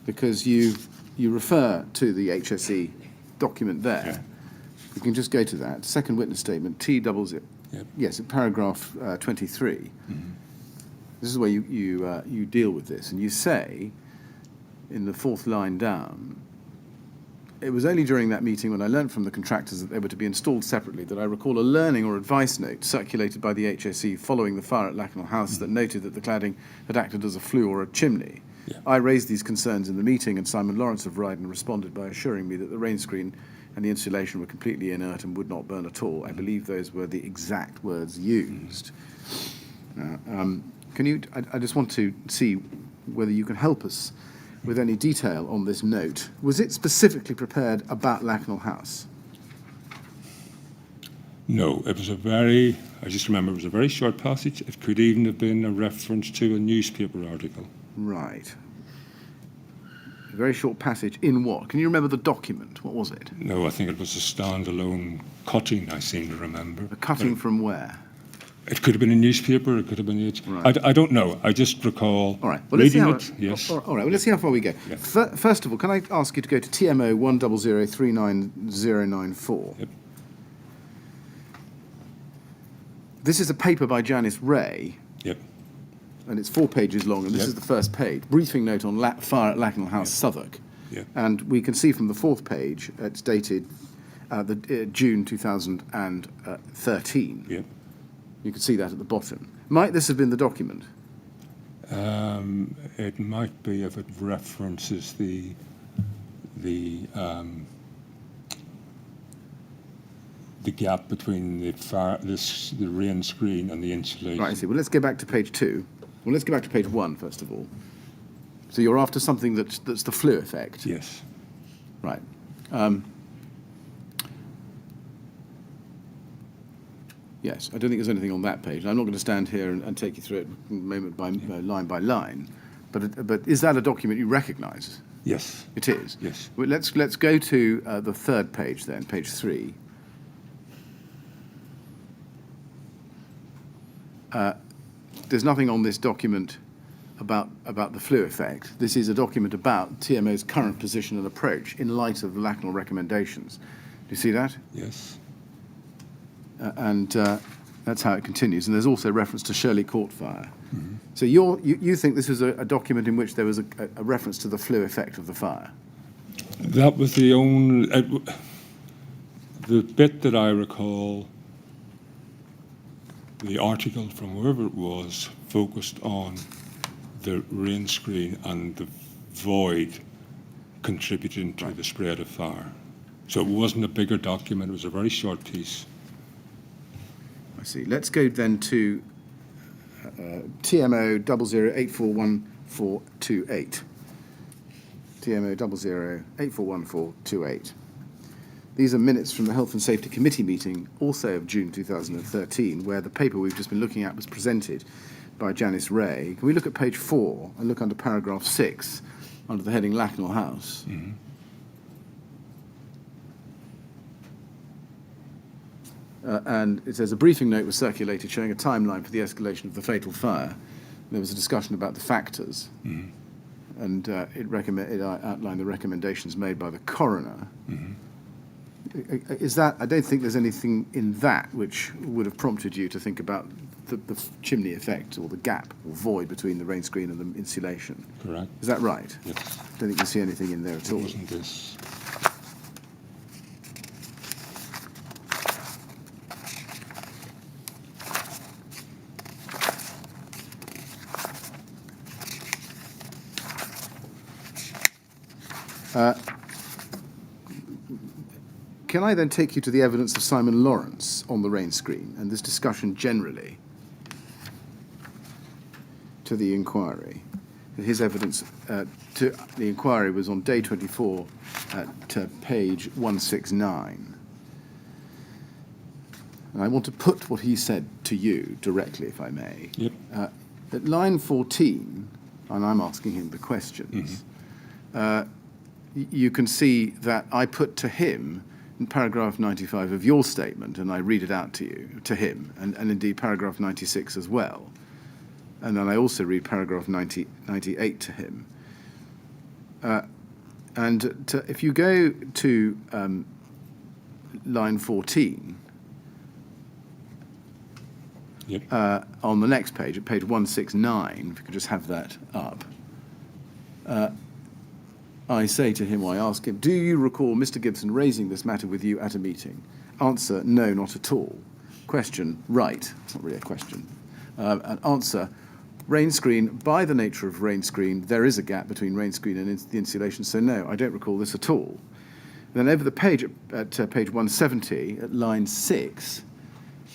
because you refer to the HSE document there. Yeah. You can just go to that. Second witness statement, T-double-zip. Yep. Yes, in paragraph 23. Mm-hmm. This is where you deal with this, and you say, in the fourth line down, it was only during that meeting when I learnt from the contractors that they were to be installed separately that I recall a learning or advice note circulated by the HSE following the fire at Lakanal House that noted that the cladding had acted as a flue or a chimney. Yeah. I raised these concerns in the meeting, and Simon Lawrence of Ryden responded by assuring me that the rain screen and the insulation were completely inert and would not burn at all. I believe those were the exact words used. I just want to see whether you can help us with any detail on this note. Was it specifically prepared about Lakanal House? No, it was I just remember it was a very short passage. It could even have been a reference to a newspaper article. Right. A very short passage in what? Can you remember the document? What was it? No, I think it was a standalone cutting, I seem to remember. A cutting from where? It could have been a newspaper, it could have been it. Right. I don't know. I just recall All right. Well, let's see reading how, it. Yes. All right. Well, let's see how far we go. Yeah. First of all, can I ask you to go to TMO 1003994? Yep. This is a paper by Janice Ray, Yep. and it's 4 pages long, and this Yep. is the first page. Briefing note on fire at Lakanal House, Southwark. Yep. And we can see from the 4th page, it's dated June 2013. Yep. You can see that at the bottom. Might this have been the document? It might be if it references the gap between the rain screen and the insulation. Right, I see. Well, let's go back to page 2. Well, let's go back to page 1, first of all. So you're after something that's the flue effect? Yes. Right. Yes, I don't think there's anything on that page. I'm not going to stand here and take you through it moment by line by line. But is that a document you recognise? Yes. It is? Yes. Well, let's go to the 3rd page then, page 3. There's nothing on this document about the flue effect. This is a document about TMO's current position and approach in light of the Lakanal recommendations. Do you see that? Yes. And that's how it continues. And there's also reference to Shirley Court fire. Mm-hmm. So you think this was a document in which there was a reference to the flue effect of the fire? That was the only... the bit that I recall, the article from wherever it was, focused on the rain screen and the void contributing to the spread of fire. So it wasn't a bigger document, it was a very short piece. I see. Let's go then to TMO 00841428. TMO 00841428. These are minutes from the Health and Safety Committee meeting, also of June 2013, where the paper we've just been looking at was presented by Janice Ray. Can we look at page 4 and look under paragraph 6 under the heading Lakanal House? Mm-hmm. And it says a briefing note was circulated showing a timeline for the escalation of the fatal fire. There was a discussion about the factors, and it outlined the recommendations made by the coroner. Is that? I don't think there's anything in that which would have prompted you to think about the chimney effect or the gap or void between the rain screen and the insulation. Correct. Is that right? Yes. I don't think you see anything in there at all. Wasn't this? Can I then take you to the evidence of Simon Lawrence on the rain screen and this discussion generally to the inquiry? His evidence to the inquiry was on day 24 at page 169. And I want to put what he said to you directly, if I may. Yep. At line 14, and I'm asking him the questions, you can see that I put to him in paragraph 95 of your statement, and I read it out to him, and indeed paragraph 96 as well. And then I also read paragraph 98 to him. If you go to line 14, Yep. on the next page, at page 169, if you could just have that up, I say to him, or I ask him, do you recall Mr. Gibson raising this matter with you at a meeting? Answer, no, not at all. Question, right. It's not really a question. An answer, rain screen, by the nature of rain screen, there is a gap between rain screen and the insulation, so no, I don't recall this at all. Then over the page, at page 170, at line 6,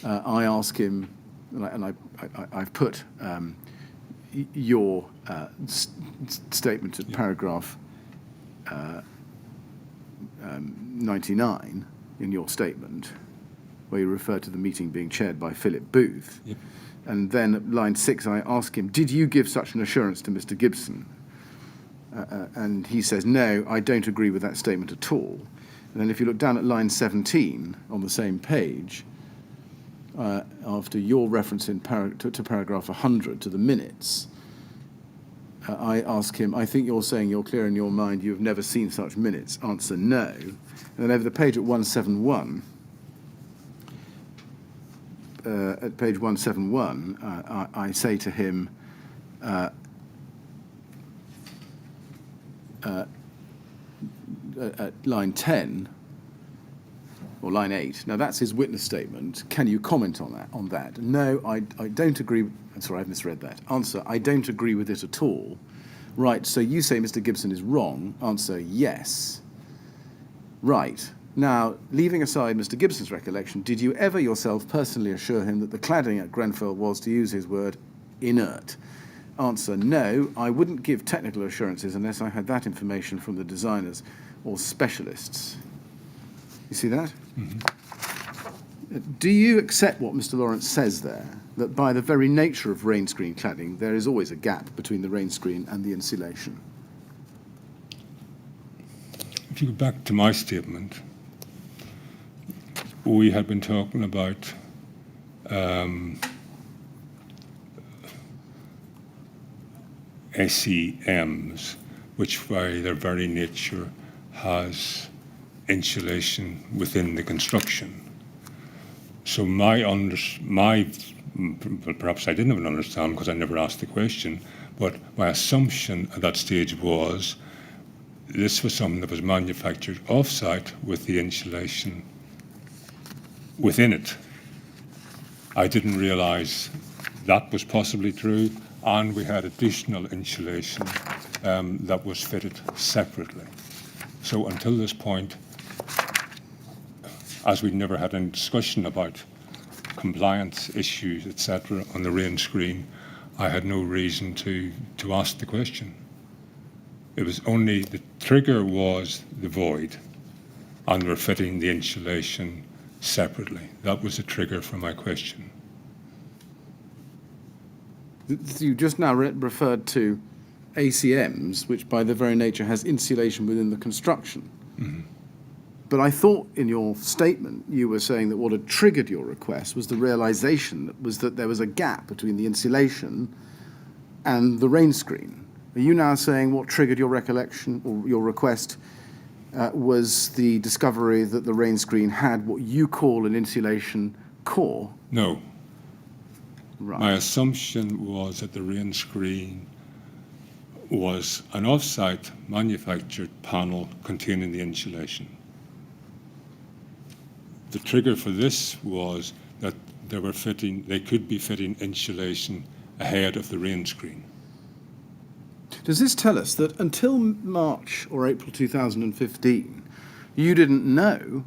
I ask him, and I've put your statement at paragraph 99 in your statement, where you refer to the meeting being chaired by Philip Booth. Yep. And then at line 6, I ask him, did you give such an assurance to Mr. Gibson? And he says, no, I don't agree with that statement at all. And then if you look down at line 17 on the same page, after your reference in to paragraph 100 to the minutes, I ask him, I think you're saying you're clear in your mind you've never seen such minutes. Answer, no. And then over the page at 171, at page 171, I say to him, at line 10, or line 8, now that's his witness statement. Can you comment on that? No, I don't agree. I'm sorry, I've misread that. Answer, I don't agree with it at all. Right, so you say Mr. Gibson is wrong. Answer, yes. Right. Now, leaving aside Mr. Gibson's recollection, did you ever yourself personally assure him that the cladding at Grenfell was, to use his word, inert? Answer, no, I wouldn't give technical assurances unless I had that information from the designers or specialists. You see that? Mm-hmm. Do you accept what Mr. Lawrence says there, that by the very nature of rain screen cladding, there is always a gap between the rain screen and the insulation? If you go back to my statement, we had been talking about SEMs, which by their very nature has insulation within the construction. So perhaps I didn't even understand because I never asked the question, but my assumption at that stage was this was something that was manufactured off-site with the insulation within it. I didn't realise that was possibly true, and we had additional insulation that was fitted separately. So until this point, as we'd never had any discussion about compliance issues, etc., on the rain screen, I had no reason to ask the question. It was only the trigger was the void, and we're fitting the insulation separately. That was the trigger for my question. You just now referred to ACMs, which by their very nature has insulation within the construction. Mm-hmm. But I thought in your statement you were saying that what had triggered your request was the realization that there was a gap between the insulation and the rain screen. Are you now saying what triggered your recollection or your request was the discovery that the rain screen had what you call an insulation core? No. Right. My assumption was that the rain screen was an off-site manufactured panel containing the insulation. The trigger for this was that they could be fitting insulation ahead of the rain screen. Does this tell us that until March or April 2015, you didn't know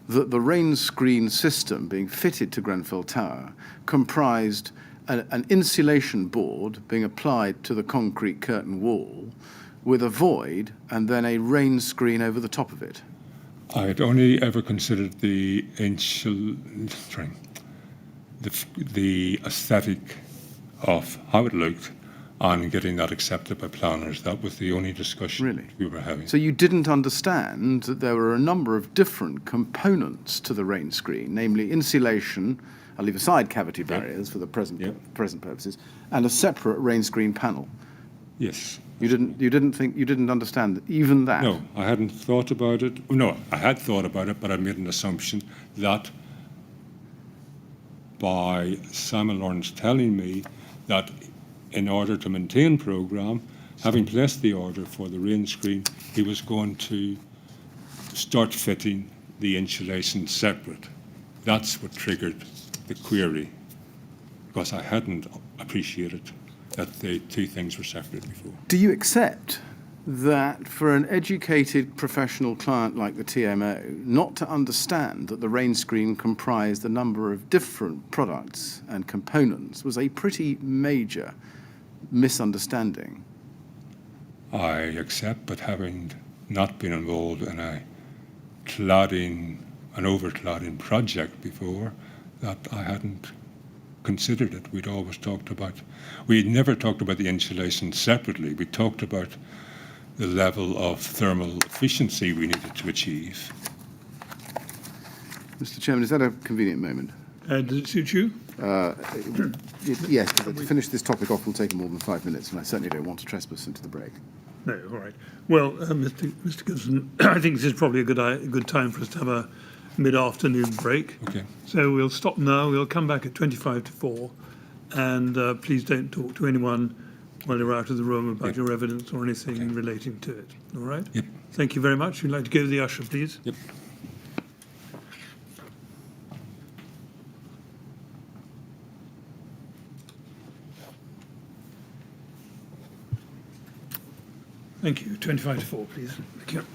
that the rain screen system being fitted to Grenfell Tower comprised an insulation board being applied to the concrete curtain wall with a void and then a rain screen over the top of it? I had only ever considered the aesthetic of how it looked and getting that accepted by planners. That was the only discussion we were having. So you didn't understand that there were a number of different components to the rain screen, namely insulation, I'll leave aside cavity barriers for the present purposes, and a separate rain screen panel. Yes. You didn't understand even that? No, I hadn't thought about it. No, I had thought about it, but I made an assumption that by Simon Lawrence telling me that in order to maintain programme, having placed the order for the rain screen, he was going to start fitting the insulation separate. That's what triggered the query, because I hadn't appreciated that the two things were separate before. Do you accept that for an educated professional client like the TMO, not to understand that the rain screen comprised a number of different products and components was a pretty major misunderstanding? I accept, but having not been involved in an over-cladding project before, that I hadn't considered it. We'd never talked about the insulation separately. We talked about the level of thermal efficiency we needed to achieve. Mr. Chairman, is that a convenient moment? Does it suit you? Yes, but to finish this topic off will take more than 5 minutes, and I certainly don't want to trespass into the break. No, all right. Well, Mr. Gibson, I think this is probably a good time for us to have a mid-afternoon break. Okay. So we'll stop now. We'll come back at 25 to 4, and please don't talk to anyone while you're out of the room about your evidence or anything relating to it. All right? Yep. Thank you very much. We'd like to go to the usher, please. Yep. Thank you. 25 to 4, please. Thank you.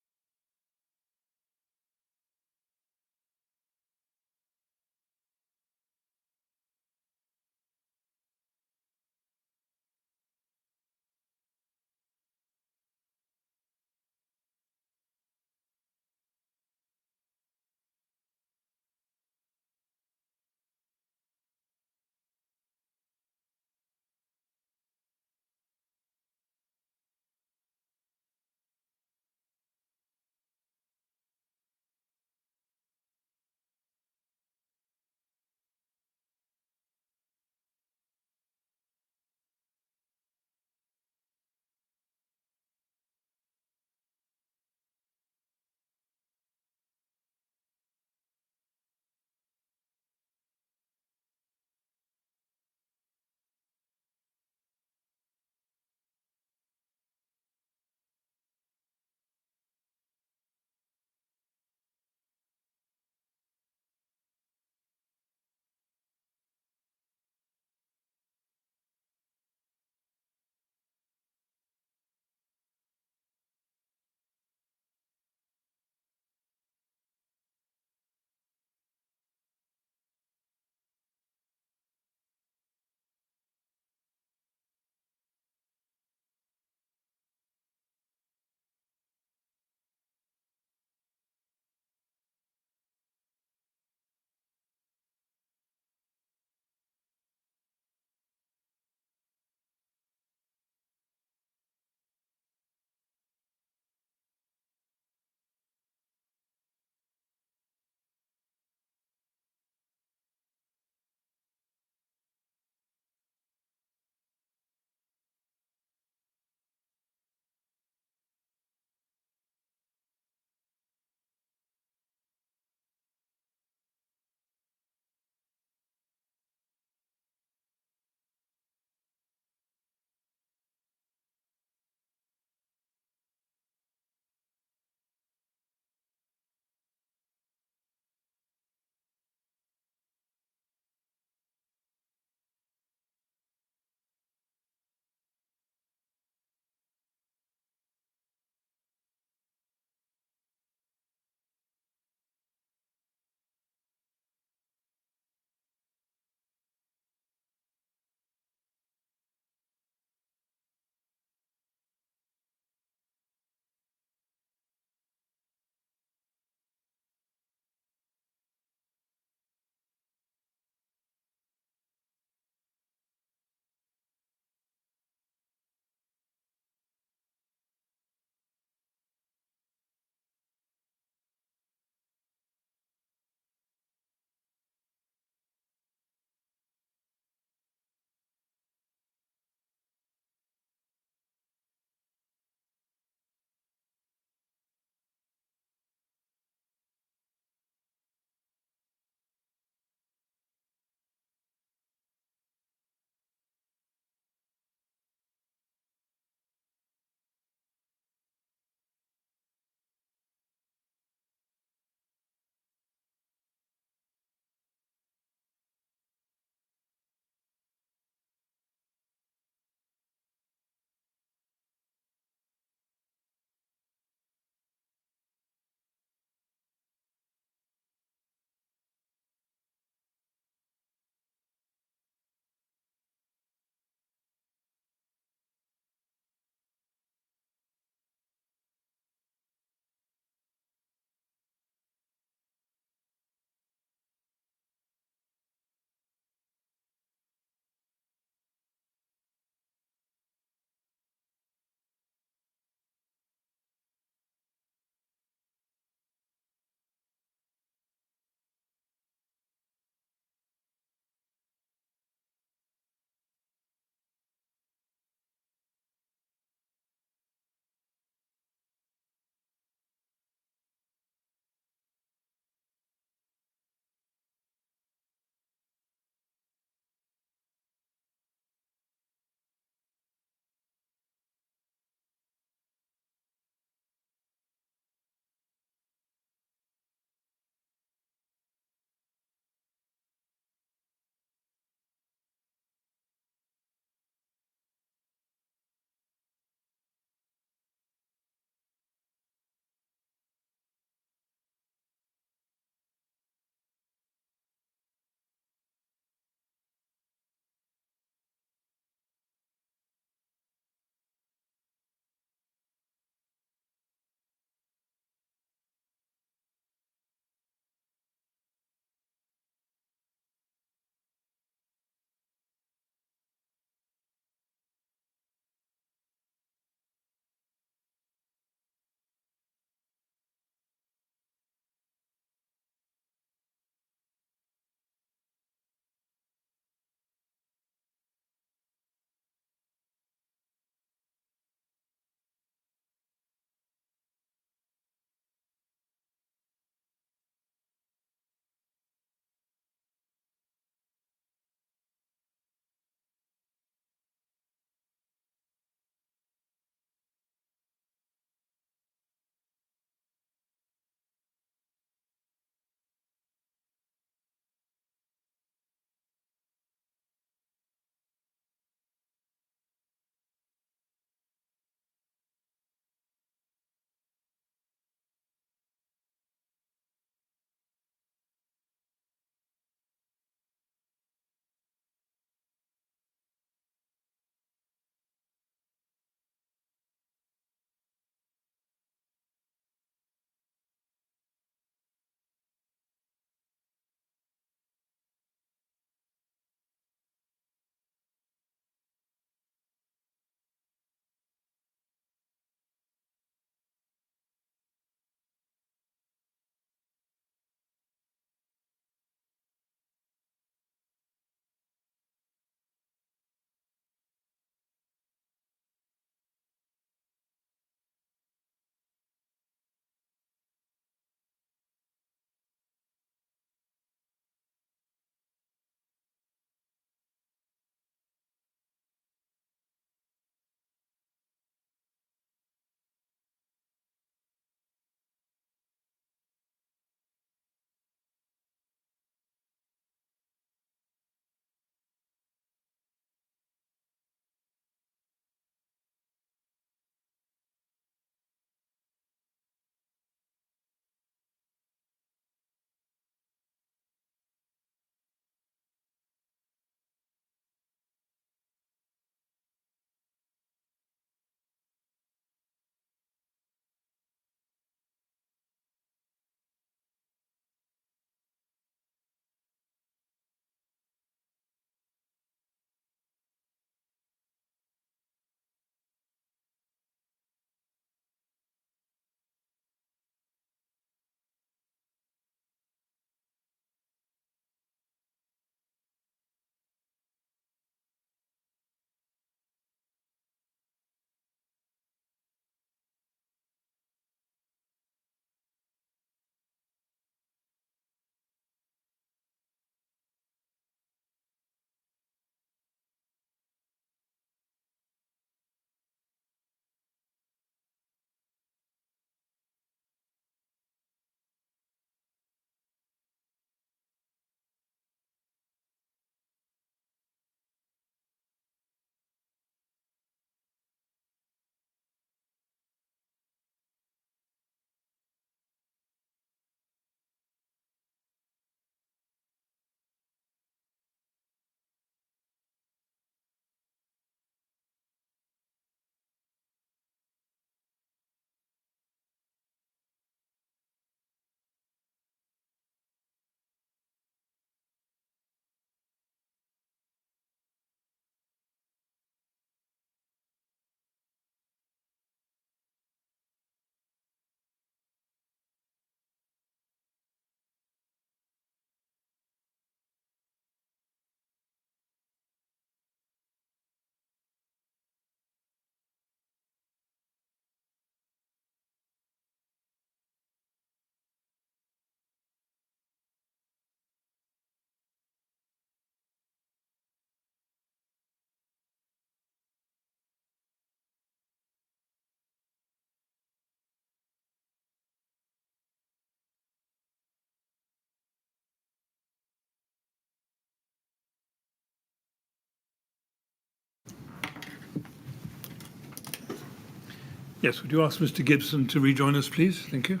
Yes, would you ask Mr. Gibson to rejoin us, please? Thank you.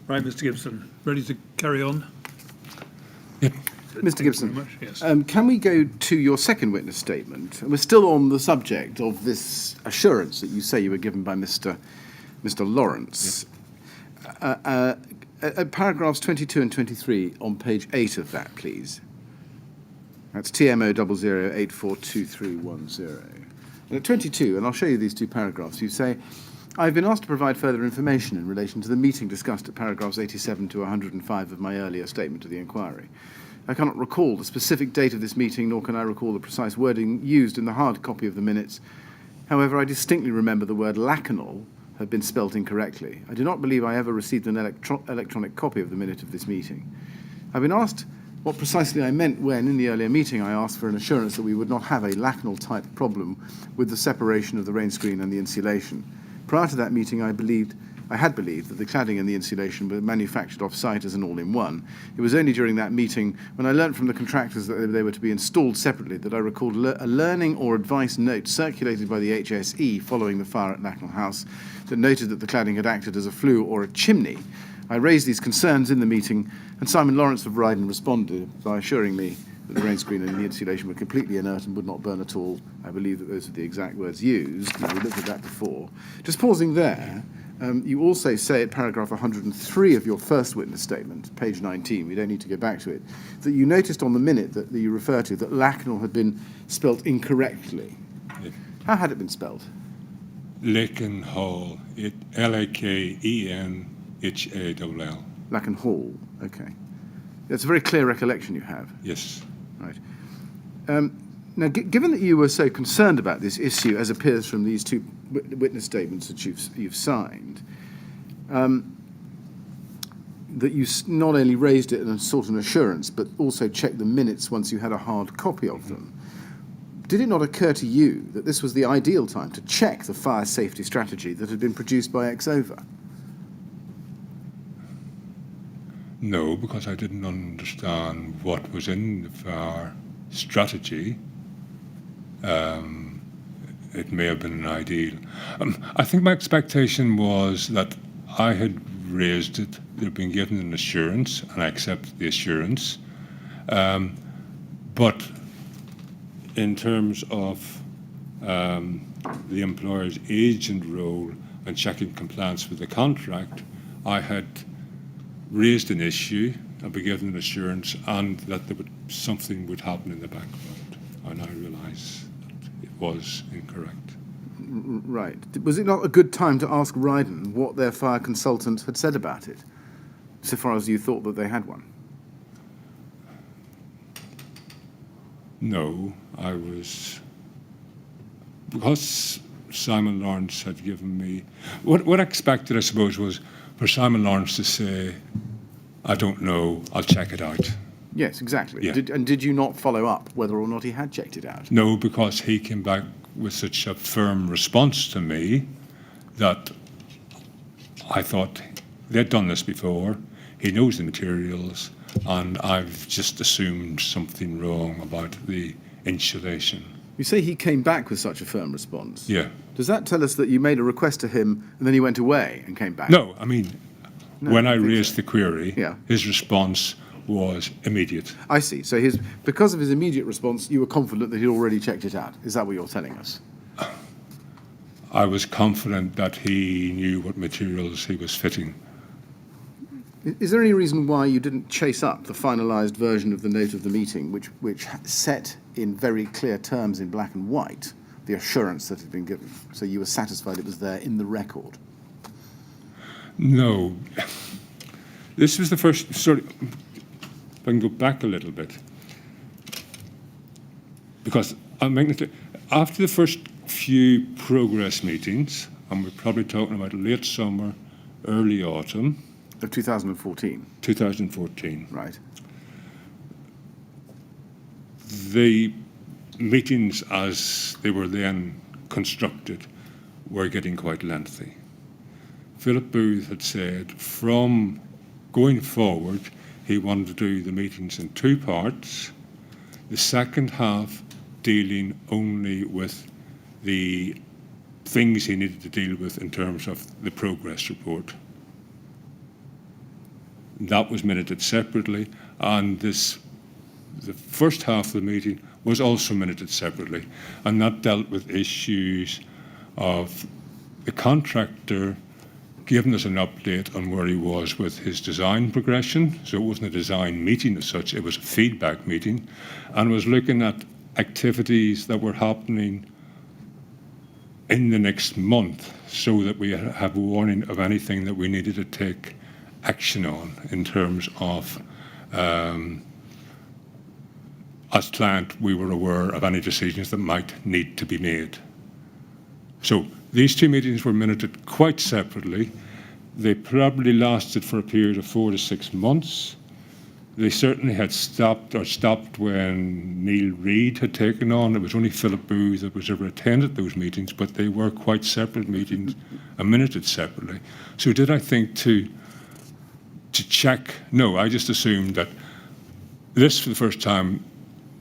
Right, Mr. Gibson, ready to carry on? Yep. Mr. Gibson, Very much, yes. can we go to your second witness statement? And we're still on the subject of this assurance that you say you were given by Mr. Lawrence. At paragraphs 22 and 23 on page 8 of that, please. That's TMO 00842310. And at 22, and I'll show you these two paragraphs, you say, I've been asked to provide further information in relation to the meeting discussed at paragraphs 87 to 105 of my earlier statement of the inquiry. I cannot recall the specific date of this meeting, nor can I recall the precise wording used in the hard copy of the minutes. However, I distinctly remember the word Lakanal had been spelt incorrectly. I do not believe I ever received an electronic copy of the minute of this meeting. I've been asked what precisely I meant when, in the earlier meeting, I asked for an assurance that we would not have a Lakanal-type problem with the separation of the rain screen and the insulation. Prior to that meeting, I had believed that the cladding and the insulation were manufactured off-site as an all-in-one. It was only during that meeting, when I learnt from the contractors that they were to be installed separately, that I recalled a learning or advice note circulated by the HSE following the fire at Lakanal House that noted that the cladding had acted as a flue or a chimney. I raised these concerns in the meeting, and Simon Lawrence of Ryden responded by assuring me that the rain screen and the insulation were completely inert and would not burn at all. I believe that those are the exact words used. We looked at that before. Just pausing there, you also say at paragraph 103 of your first witness statement, page 19, we don't need to go back to it, that you noticed on the minute that you refer to that Lakanal had been spelt incorrectly. Yeah. How had it been spelled? Lakanal, Lakenhall. Lakanal, okay. That's a very clear recollection you have. Yes. Right. Now, given that you were so concerned about this issue, as appears from these two witness statements that you've signed, that you not only raised it and sought an assurance, but also checked the minutes once you had a hard copy of them, did it not occur to you that this was the ideal time to check the fire safety strategy that had been produced by Exova? No, because I didn't understand what was in the fire strategy. It may have been an ideal. I think my expectation was that I had raised it, they'd been given an assurance, and I accepted the assurance. But in terms of the employer's agent role and checking compliance with the contract, I had raised an issue and been given an assurance, and that something would happen in the background, and I realised that it was incorrect. Right. Was it not a good time to ask Ryden what their fire consultant had said about it, so far as you thought that they had one? No, because Simon Lawrence had given me, what I expected, I suppose, was for Simon Lawrence to say, I don't know, I'll check it out. Yes, exactly. Yeah. Did you not follow up whether or not he had checked it out? No, because he came back with such a firm response to me that I thought they'd done this before, he knows the materials, and I've just assumed something wrong about the insulation. You say he came back with such a firm response. Yeah. Does that tell us that you made a request to him and then he went away and came back? No, I mean, when I don't think raised so. the query, Yeah. his response was immediate. I see. So because of his immediate response, you were confident that he'd already checked it out. Is that what you're telling us? I was confident that he knew what materials he was fitting. Is there any reason why you didn't chase up the finalised version of the note of the meeting, which set in very clear terms in black and white the assurance that had been given, so you were satisfied it was there in the record? No. This was the first, sorry, if I can go back a little bit. Because I'm making it clear, after the first few progress meetings, and we're probably talking about late summer, early autumn, Of 2014, 2014, right? the meetings as they were then constructed were getting quite lengthy. Philip Booth had said from going forward, he wanted to do the meetings in two parts, the second half dealing only with the things he needed to deal with in terms of the progress report. That was minuted separately, and the first half of the meeting was also minuted separately, and that dealt with issues of the contractor giving us an update on where he was with his design progression. So it wasn't a design meeting as such, it was a feedback meeting, and was looking at activities that were happening in the next month so that we have a warning of anything that we needed to take action on in terms of, as client, we were aware of any decisions that might need to be made. So these two meetings were minuted quite separately. They probably lasted for a period of 4 to 6 months. They certainly had stopped when Neil Reid had taken on. It was only Philip Booth that was ever attended those meetings, but they were quite separate meetings and minuted separately. So did I think to check? No, I just assumed that this, for the first time,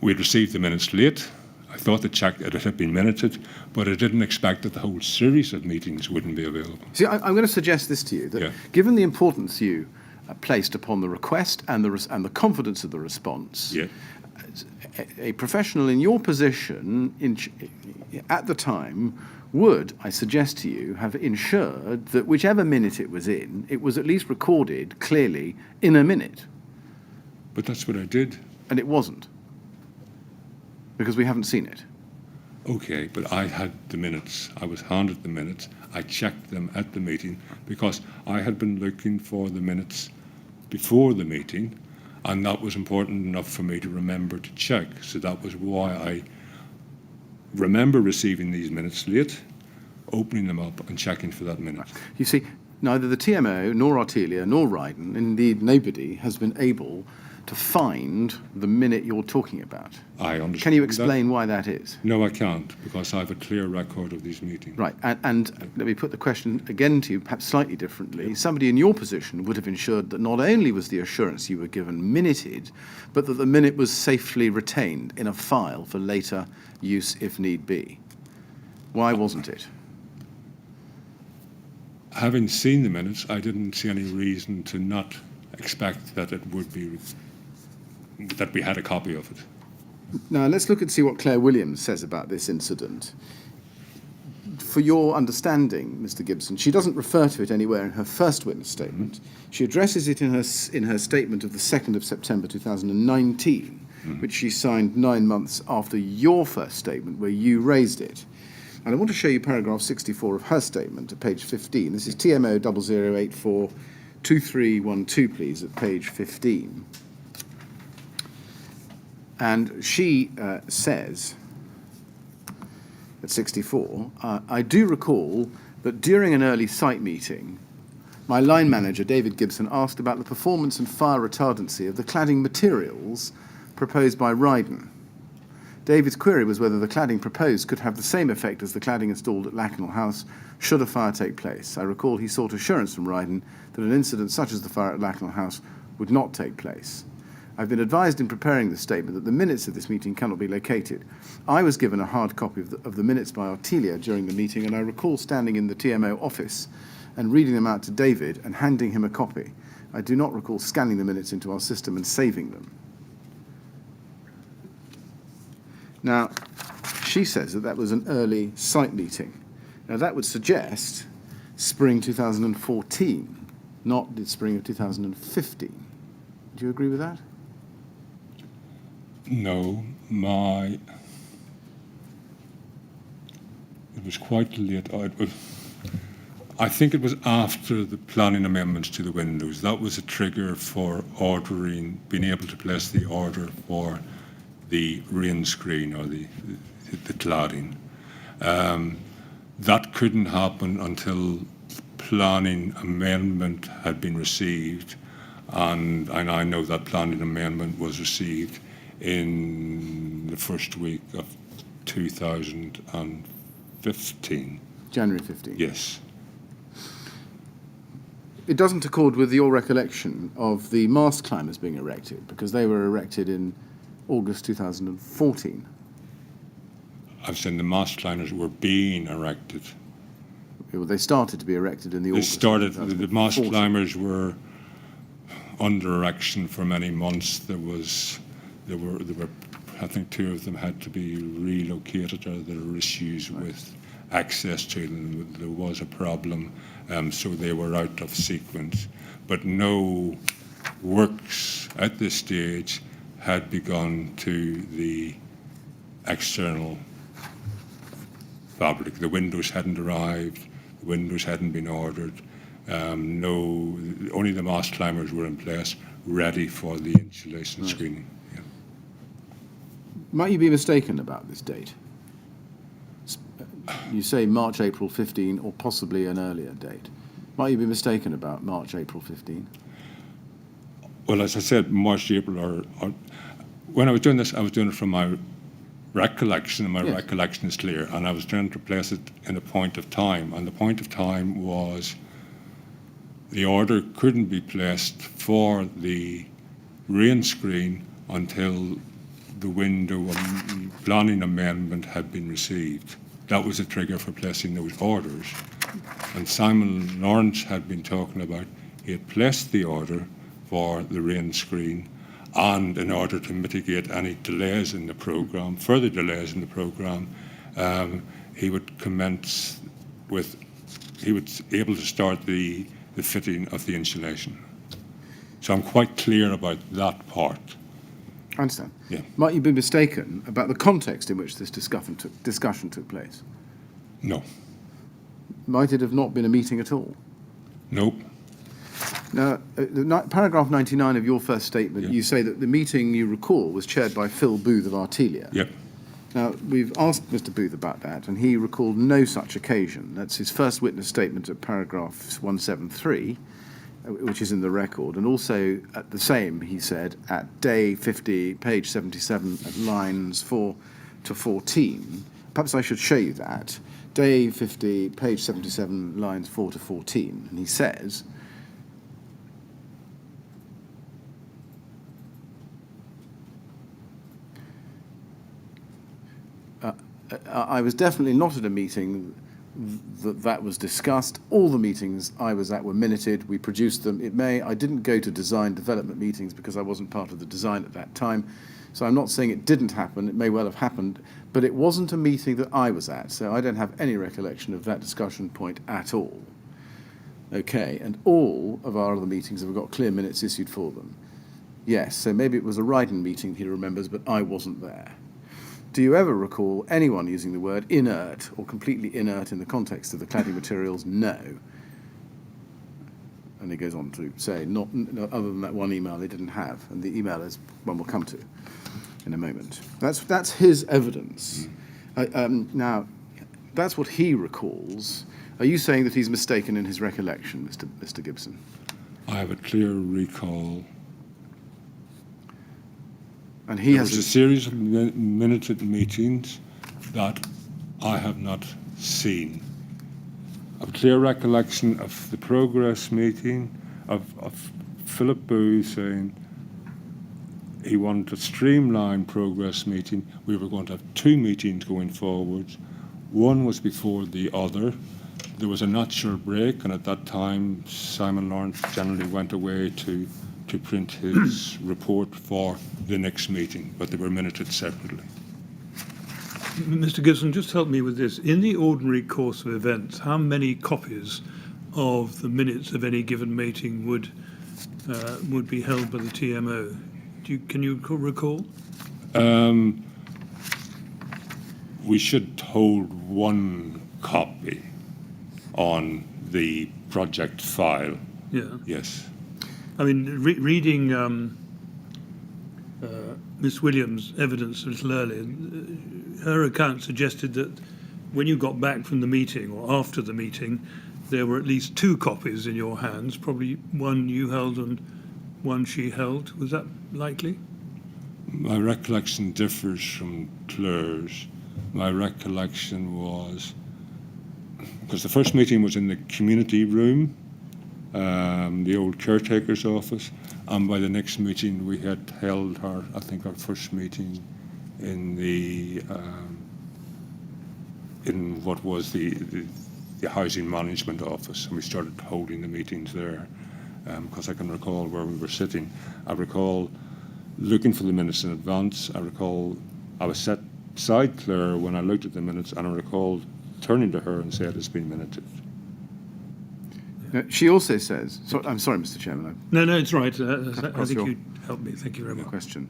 we'd received the minutes late. I thought that it had been minuted, but I didn't expect that the whole series of meetings wouldn't be available. See, I'm going to suggest this to you, that given the importance you placed upon the request and the confidence of the response, a professional in your position at the time would, I suggest to you, have ensured that whichever minute it was in, it was at least recorded clearly in a minute. But that's what I did. And it wasn't, because we haven't seen it. Okay, but I had the minutes. I was handed the minutes. I checked them at the meeting because I had been looking for the minutes before the meeting, and that was important enough for me to remember to check. So that was why I remember receiving these minutes late, opening them up and checking for that minute. You see, neither the TMO, nor Artelia, nor Ryden, indeed nobody, has been able to find the minute you're talking about. I understand. Can you explain why that is? No, I can't, because I have a clear record of these meetings. Right, and let me put the question again to you, perhaps slightly differently. Somebody in your position would have ensured that not only was the assurance you were given minuted, but that the minute was safely retained in a file for later use if need be. Why wasn't it? Having seen the minutes, I didn't see any reason to not expect that it would be, that we had a copy of it. Now, let's look and see what Claire Williams says about this incident. For your understanding, Mr. Gibson, she doesn't refer to it anywhere in her first witness statement. She addresses it in her statement of the 2nd of September 2019, which she signed 9 months after your first statement, where you raised it. And I want to show you paragraph 64 of her statement at page 15. This is TMO 00842312, please, at page 15. And she says, at 64, I do recall that during an early site meeting, my line manager, David Gibson, asked about the performance and fire retardancy of the cladding materials proposed by Ryden. David's query was whether the cladding proposed could have the same effect as the cladding installed at Lakanal House should a fire take place. I recall he sought assurance from Ryden that an incident such as the fire at Lakanal House would not take place. I've been advised in preparing this statement that the minutes of this meeting cannot be located. I was given a hard copy of the minutes by Artelia during the meeting, and I recall standing in the TMO office and reading them out to David and handing him a copy. I do not recall scanning the minutes into our system and saving them. Now, she says that that was an early site meeting. Now, that would suggest spring 2014, not the spring of 2015. Do you agree with that? No, it was quite late. I think it was after the planning amendments to the windows. That was a trigger for being able to place the order for the rain screen or the cladding. That couldn't happen until planning amendment had been received, and I know that planning amendment was received in the first week of 2015. January 15. Yes. it doesn't accord with your recollection of the mast climbers being erected, because they were erected in August 2014. I've said the mast climbers were being erected. Well, they started to be erected in the August. The mast climbers were under erection for many months. There were, I think 2 of them had to be relocated, or there were issues with access to them. There was a problem, so they were out of sequence. But no works at this stage had begun to the external fabric. The windows hadn't arrived, the windows hadn't been ordered. Only the mast climbers were in place, ready for the insulation screening. Yeah. Might you be mistaken about this date? You say March, April 15, or possibly an earlier date. Might you be mistaken about March, April 15? Well, as I said, March, April, or when I was doing this, I was doing it from my recollection, and my recollection is clear, and I was trying to place it in a point of time, and the point of time was the order couldn't be placed for the rain screen until the window planning amendment had been received. That was a trigger for placing those orders. And Simon Lawrence had been talking about, he had placed the order for the rain screen, and in order to mitigate any delays in the programme, further delays in the programme, he would commence with, he was able to start the fitting of the insulation. So I'm quite clear about that part. I understand. Yeah. Might you be mistaken about the context in which this discussion took place? No. Might it have not been a meeting at all? Nope. Now, paragraph 99 of your first statement, you say that the meeting you recall was chaired by Phil Booth of Artelia. Yep. Now, we've asked Mr. Booth about that, and he recalled no such occasion. That's his first witness statement at paragraph 173, which is in the record, and also at the same, he said, at day 50, page 77, at lines 4 to 14. Perhaps I should show you that. Day 50, page 77, lines 4 to 14. And he says, I was definitely not at a meeting that was discussed. All the meetings I was at were minuted. We produced them. I didn't go to design development meetings because I wasn't part of the design at that time. So I'm not saying it didn't happen. It may well have happened, but it wasn't a meeting that I was at. So I don't have any recollection of that discussion point at all. Okay, and all of our other meetings have got clear minutes issued for them. Yes, so maybe it was a Ryden meeting he remembers, but I wasn't there. Do you ever recall anyone using the word inert or completely inert in the context of the cladding materials? No. And he goes on to say, not other than that one email they didn't have, and the email is one we'll come to in a moment. That's his evidence. Now, that's what he recalls. Are you saying that he's mistaken in his recollection, Mr. Gibson? I have a clear recall. And he There has was a series of minuted meetings that I have not seen. I have a clear recollection of the progress meeting, of Philip Booth saying he wanted a streamlined progress meeting. We were going to have 2 meetings going forward. One was before the other. There was a natural break, and at that time, Simon Lawrence generally went away to print his report for the next meeting, but they were minuted separately. Mr. Gibson, just help me with this. In the ordinary course of events, how many copies of the minutes of any given meeting would be held by the TMO? Can you recall? We should hold 1 copy on the project file. Yeah. Yes. I mean, reading Miss Williams' evidence a little earlier, her account suggested that when you got back from the meeting or after the meeting, there were at least 2 copies in your hands, probably one you held and one she held. Was that likely? My recollection differs from Claire's. My recollection was, because the first meeting was in the community room, the old caretaker's office, and by the next meeting we had held our first meeting in in what was the housing management office, and we started holding the meetings there, because I can recall where we were sitting. I recall looking for the minutes in advance. I recall I was sat beside Claire when I looked at the minutes, and I recall turning to her and said, "It's been minuted." She also says, I'm sorry, Mr. Chairman. No, it's right. I across think your- you helped me. Thank you very much. Question.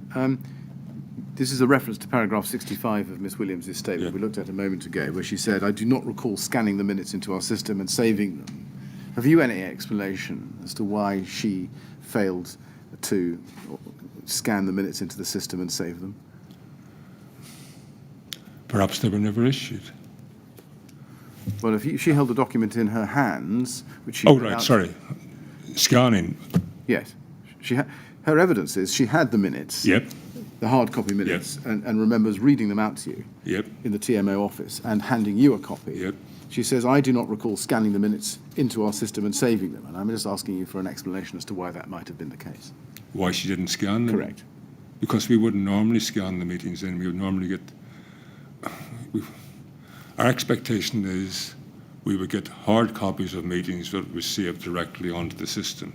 This is a reference to paragraph 65 of Miss Williams' statement Yeah. we looked at a moment ago, where she said, "I do not recall scanning the minutes into our system and saving them." Have you any explanation as to why she failed to scan the minutes into the system and save them? Perhaps they were never issued. Well, she held a document in her hands, which she... Oh, right, sorry. Scanning. Yes. Her evidence is she had the minutes, Yep, the hard copy minutes, and remembers reading them out to you yep, in the TMO office and handing you a copy. yep. She says, "I do not recall scanning the minutes into our system and saving them." And I'm just asking you for an explanation as to why that might have been the case. Why she didn't scan them? Correct. Because we wouldn't normally scan the meetings in. We would normally get... Our expectation is we would get hard copies of meetings that were saved directly onto the system.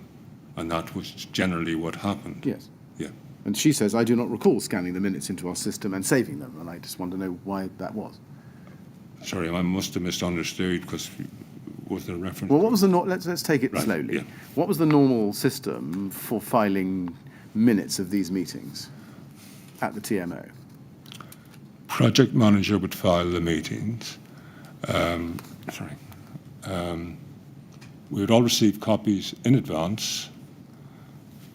And that was generally what happened. Yes. Yeah. And she says, "I do not recall scanning the minutes into our system and saving them." And I just want to know why that was. Sorry, I must have misunderstood, because was there a reference? Well, what was the... Let's take it Right, slowly. yeah. What was the normal system for filing minutes of these meetings at the TMO? Project manager would file the meetings. We would all receive copies in advance.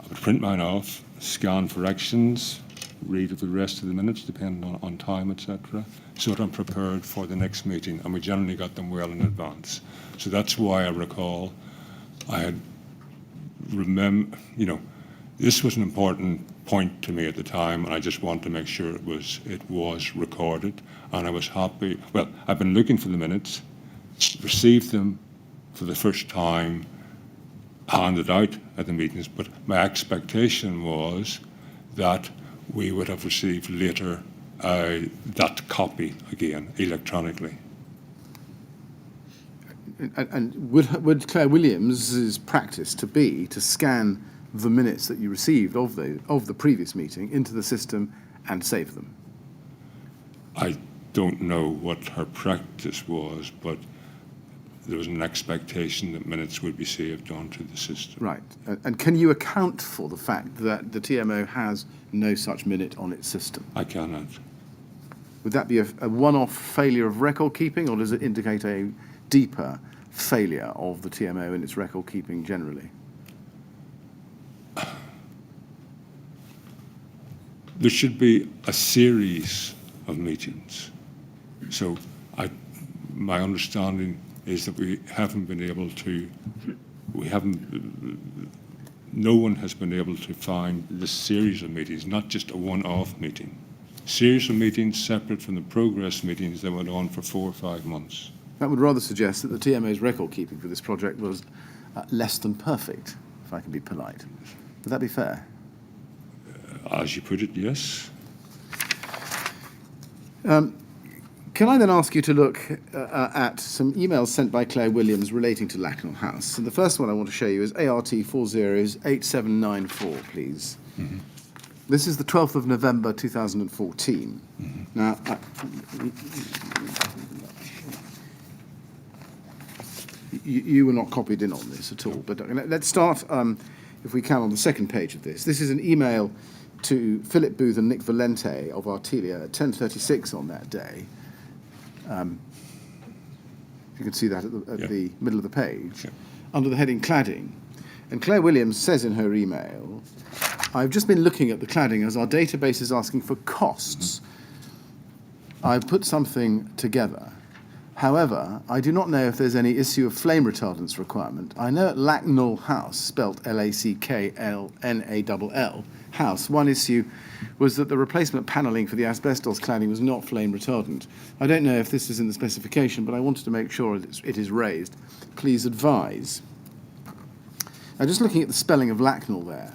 I would print mine off, scan corrections, read the rest of the minutes, depending on time, etc., so that I'm prepared for the next meeting, and we generally got them well in advance. So that's why I recall I had this was an important point to me at the time, and I just wanted to make sure it was recorded, and I was happy. Well, I've been looking for the minutes, received them for the first time, handed out at the meetings, but my expectation was that we would have received later that copy again electronically. And would Claire Williams' practice to be to scan the minutes that you received of the previous meeting into the system and save them? I don't know what her practice was, but there was an expectation that minutes would be saved onto the system. Right. And can you account for the fact that the TMO has no such minute on its system? I cannot. Would that be a one-off failure of record keeping, or does it indicate a deeper failure of the TMO in its record keeping generally? There should be a series of meetings. So my understanding is that no one has been able to find this series of meetings, not just a one-off meeting. Series of meetings separate from the progress meetings that went on for 4 or 5 months. That would rather suggest that the TMO's record keeping for this project was less than perfect, if I can be polite. Would that be fair? As you put it, yes. Can I then ask you to look at some emails sent by Claire Williams relating to Lakanal House? And the first one I want to show you is ART 408794, please. Mm-hmm. This is the 12th of November 2014. Mm-hmm. Now, you were not copied in on this at all, but let's start, if we can, on the second page of this. This is an email to Philip Booth and Nick Valente of Artelia at 10:36 on that day. You can see that at the middle of the page, under the heading Cladding. And Claire Williams says in her email, "I've just been looking at the cladding as our database is asking for costs. I've put something together. However, I do not know if there's any issue of flame retardance requirement. I know at Lakanal House, spelt Laklnall, House, one issue was that the replacement panelling for the asbestos cladding was not flame retardant. I don't know if this is in the specification, but I wanted to make sure it is raised. Please advise." Now, just looking at the spelling of Lakanal there,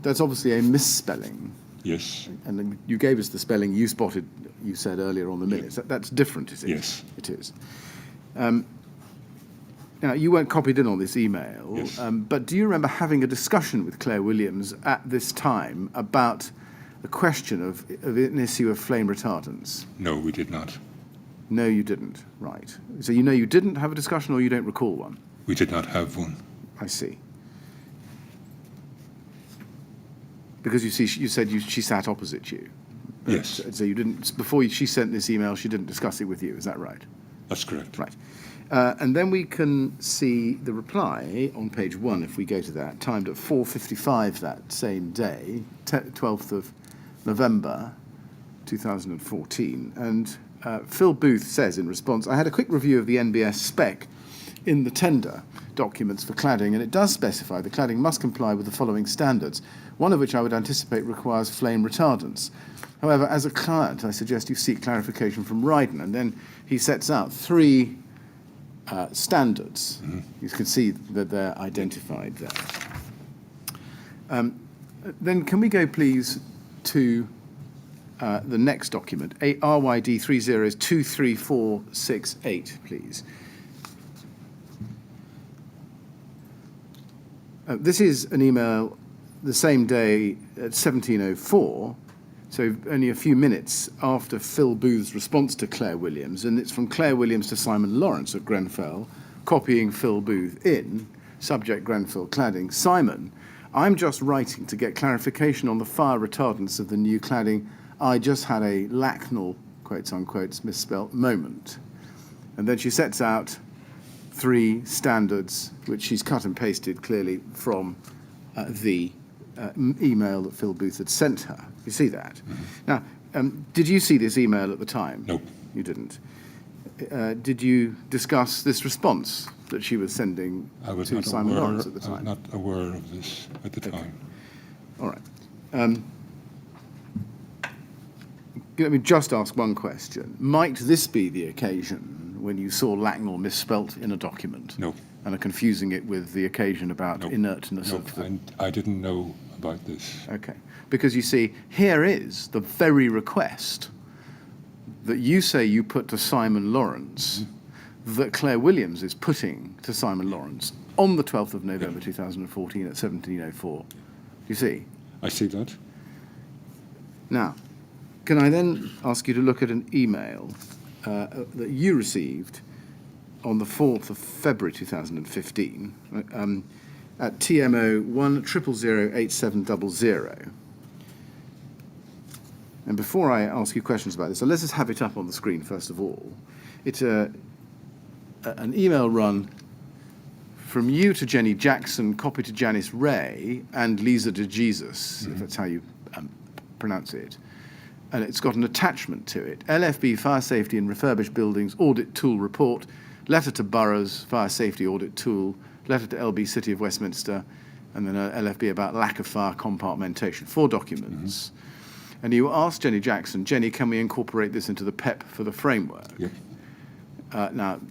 that's obviously a misspelling. Yes. And then you gave us the spelling you spotted, you said earlier on the minutes. That's different, is it? Yes. It is. Now, you weren't copied in on this email, Yes. but do you remember having a discussion with Claire Williams at this time about the question of an issue of flame retardants? No, we did not. No, you didn't. Right. So you know you didn't have a discussion, or you don't recall one? We did not have one. I see. Because you see, you said she sat opposite you. Yes. So you didn't, before she sent this email, she didn't discuss it with you, is that right? That's correct. Right. And then we can see the reply on page 1, if we go to that, timed at 4:55 that same day, 12th of November 2014. And Phil Booth says in response, I had a quick review of the NBS spec in the tender documents for cladding, and it does specify the cladding must comply with the following standards, one of which I would anticipate requires flame retardants. However, as a client, I suggest you seek clarification from Ryden, and then he sets out 3 standards. You can see that they're identified there. Then can we go, please, to the next document, RYD 23468, please. This is an email the same day at 17:04, so only a few minutes after Phil Booth's response to Claire Williams, and it's from Claire Williams to Simon Lawrence at Grenfell, copying Phil Booth in, subject Grenfell cladding. Simon, I'm just writing to get clarification on the fire retardants of the new cladding. I just had a Lakanal, quotes unquotes, misspelt moment. And then she sets out 3 standards, which she's cut and pasted clearly from the email that Phil Booth had sent her. You see that? Now, did you see this email at the time? No. You didn't. Did you discuss this response that she was sending to Simon Lawrence at the time? I was not aware of this at the time. All right. Let me just ask one question. Might this be the occasion when you saw Lakanal misspelt in a document? No. And are confusing it with the occasion about No. inertness No, of the... I didn't know about this. Okay. Because you see, here is the very request that you say you put to Simon Lawrence that Claire Williams is putting to Simon Lawrence on the 12th of November 2014 at 17:04. Do you see? I see that. Now, can I then ask you to look at an email that you received on the 4th of February 2015 at TMO 1008700. And before I ask you questions about this, so let's just have it up on the screen first of all. It's an email run from you to Jenny Jackson, copy to Janice Ray and Lisa de Jesus, if that's how you pronounce it. And it's got an attachment to it. LFB Fire Safety in Refurbished Buildings Audit Tool Report, letter to Boroughs Fire Safety Audit Tool, letter to LB City of Westminster, and then LFB about lack of fire compartmentation. 4 documents. And you asked Jenny Jackson, Jenny, can we incorporate this into the PEP for the framework? Yeah. Now,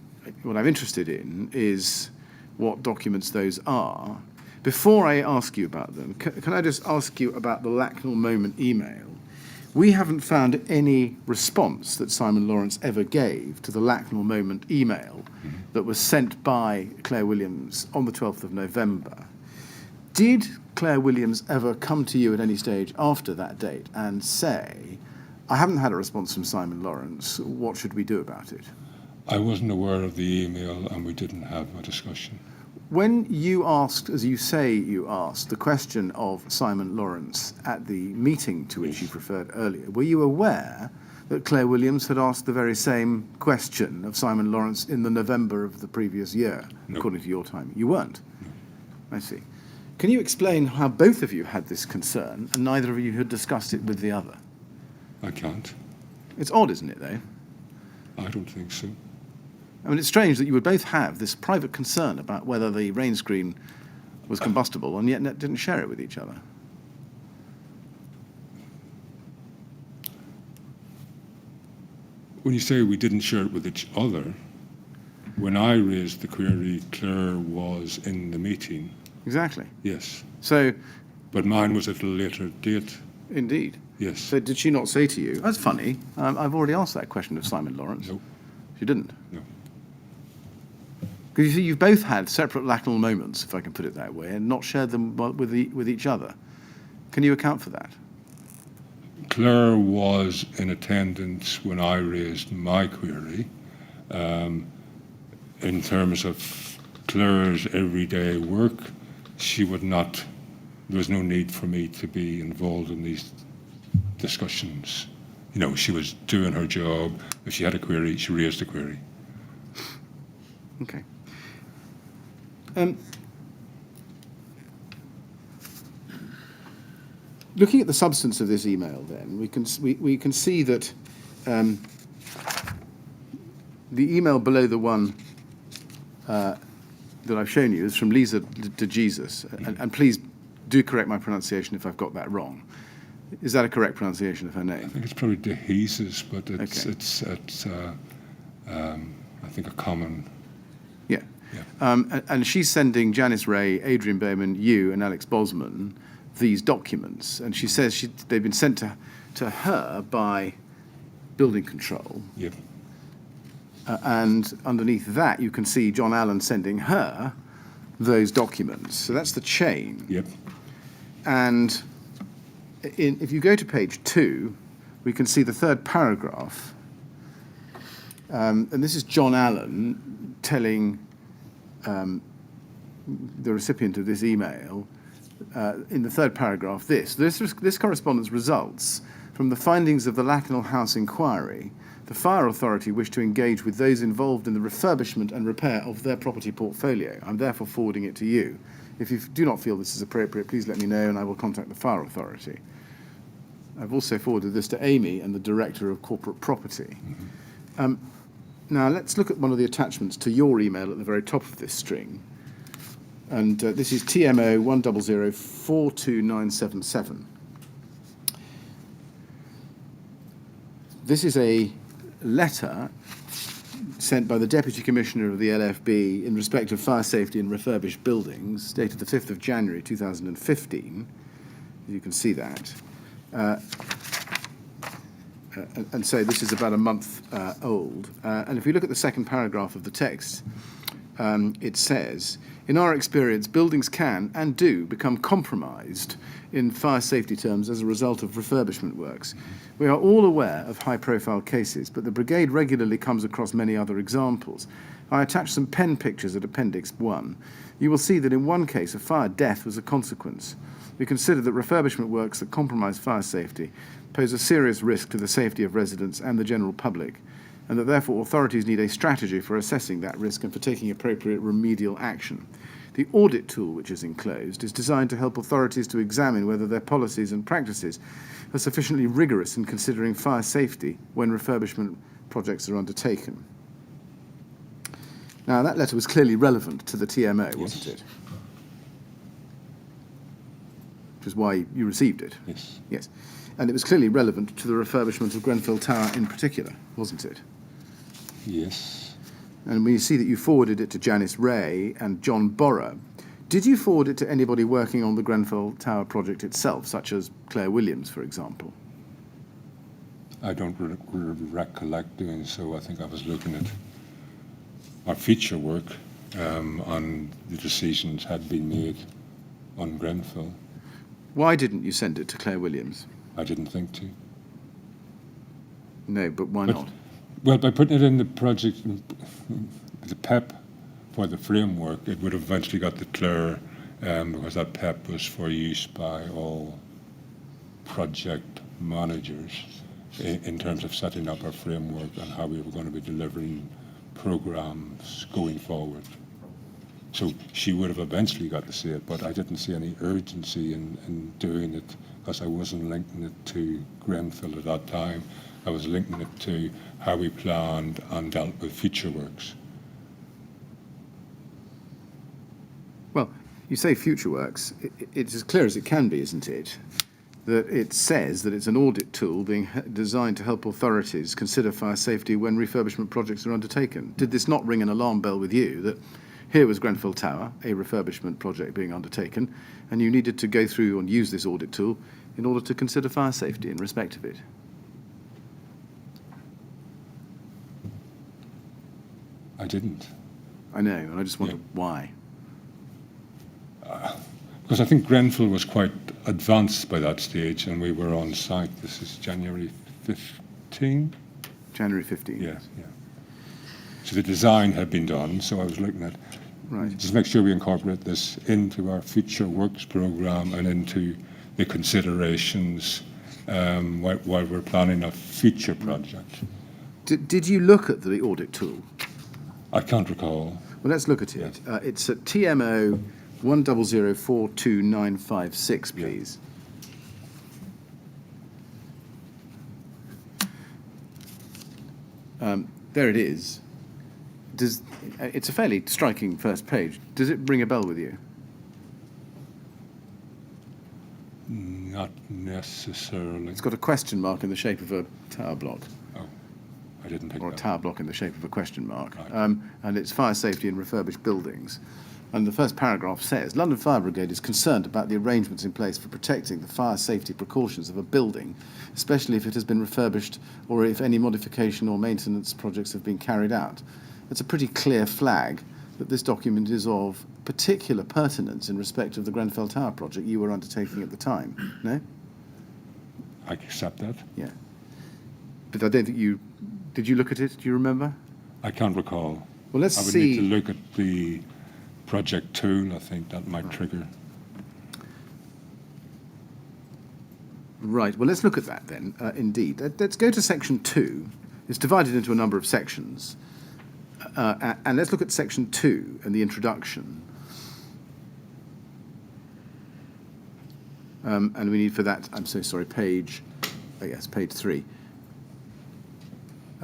what I'm interested in is what documents those are. Before I ask you about them, can I just ask you about the Lakanal moment email? We haven't found any response that Simon Lawrence ever gave to the Lakanal moment email that was sent by Claire Williams on the 12th of November. Did Claire Williams ever come to you at any stage after that date and say, I haven't had a response from Simon Lawrence, what should we do about it? I wasn't aware of the email and we didn't have a discussion. When you asked, as you say you asked, the question of Simon Lawrence at the meeting to which you referred earlier, were you aware that Claire Williams had asked the very same question of Simon Lawrence in the November of the previous year, No. according to your time? You weren't? No. I see. Can you explain how both of you had this concern and neither of you had discussed it with the other? I can't. It's odd, isn't it, though? I don't think so. I mean, it's strange that you would both have this private concern about whether the rain screen was combustible and yet didn't share it with each other. When you say we didn't share it with each other, when I raised the query, Claire was in the meeting Exactly. Yes. So, But mine was at a later date. indeed. Yes. So did she not say to you, that's funny, I've already asked that question of Simon Lawrence. No. She didn't. No. Because you see, you've both had separate Lakanal moments, if I can put it that way, and not shared them with each other. Can you account for that? Claire was in attendance when I raised my query. In terms of Claire's everyday work, there was no need for me to be involved in these discussions. You know, she was doing her job. If she had a query, she raised a query. Okay. Looking at the substance of this email, then we can see that the email below the one that I've shown you is from Lisa to Jesus, and please do correct my pronunciation if I've got that wrong. Is that a correct pronunciation of her name? I think it's probably Dehesus, but it's Okay. I think a common. Yeah. Yeah. And she's sending Janice Ray, Adrian Bowman, you, and Alex Bosman these documents, and she says they've been sent to her by building control. Yep. And underneath that, you can see John Allen sending her those documents. So that's the chain. Yep. And if you go to page 2, we can see the third paragraph. And this is John Allen telling the recipient of this email, in the third paragraph, this correspondence results from the findings of the Lakanal House Inquiry. The fire authority wished to engage with those involved in the refurbishment and repair of their property portfolio. I'm therefore forwarding it to you. If you do not feel this is appropriate, please let me know and I will contact the fire authority. I've also forwarded this to Amy and the Director of Corporate Property. Mm-hmm. Now, let's look at one of the attachments to your email at the very top of this string. And this is TMO 100-42977. This is a letter sent by the Deputy Commissioner of the LFB in respect of fire safety in refurbished buildings, dated the 5th of January 2015. You can see that. And so this is about a month old. And if we look at the second paragraph of the text, it says, in our experience, buildings can and do become compromised in fire safety terms as a result of refurbishment works. We are all aware of high-profile cases, but the brigade regularly comes across many other examples. I attach some pen pictures at Appendix 1. You will see that in one case, a fire death was a consequence. We consider that refurbishment works that compromise fire safety pose a serious risk to the safety of residents and the general public, and that therefore authorities need a strategy for assessing that risk and for taking appropriate remedial action. The audit tool, which is enclosed, is designed to help authorities to examine whether their policies and practices are sufficiently rigorous in considering fire safety when refurbishment projects are undertaken. Now, that letter was clearly relevant to the TMO, wasn't it? Which is why you received it. Yes. Yes. And it was clearly relevant to the refurbishment of Grenfell Tower in particular, wasn't it? Yes. And we see that you forwarded it to Janice Ray and John Borrow. Did you forward it to anybody working on the Grenfell Tower project itself, such as Claire Williams, for example? I don't recollect doing so. I think I was looking at our feature work on the decisions had been made on Grenfell. Why didn't you send it to Claire Williams? I didn't think to. No, but why not? Well, by putting it in the project, the PEP for the framework, it would have eventually got to Claire, because that PEP was for use by all project managers in terms of setting up our framework and how we were going to be delivering programs going forward. So she would have eventually got to see it, but I didn't see any urgency in doing it because I wasn't linking it to Grenfell at that time. I was linking it to how we planned and dealt with future works. Well, you say future works. It's as clear as it can be, isn't it? That it says that it's an audit tool being designed to help authorities consider fire safety when refurbishment projects are undertaken. Did this not ring an alarm bell with you that Here was Grenfell Tower, a refurbishment project being undertaken, and you needed to go through and use this audit tool in order to consider fire safety in respect of it. I didn't. I know, and I just wonder why. Because I think Grenfell was quite advanced by that stage, and we were on site. This is January 15? January 15th. Yeah, yeah. So the design had been done, so I was looking at Right. just make sure we incorporate this into our future works programme and into the considerations while we're planning a future project. Did you look at the audit tool? I can't recall. Well, let's look at it. It's at TMO 1004296, please. There it is. It's a fairly striking first page. Does it ring a bell with you? Not necessarily. It's got a question mark in the shape of a tower block, Oh, I didn't pick or a that. tower block in the shape of a question mark. Right. And it's fire safety in refurbished buildings. And the first paragraph says, London Fire Brigade is concerned about the arrangements in place for protecting the fire safety precautions of a building, especially if it has been refurbished or if any modification or maintenance projects have been carried out. It's a pretty clear flag that this document is of particular pertinence in respect of the Grenfell Tower project you were undertaking at the time, no? I accept that. Yeah. But I don't think you... Did you look at it? Do you remember? I can't recall. Well, let's I would see... need to look at the project tool. I think that might trigger. Right, well, let's look at that then, indeed. Let's go to section 2. It's divided into a number of sections. And let's look at section 2 and the introduction. And we need for that, I'm so sorry, page 3.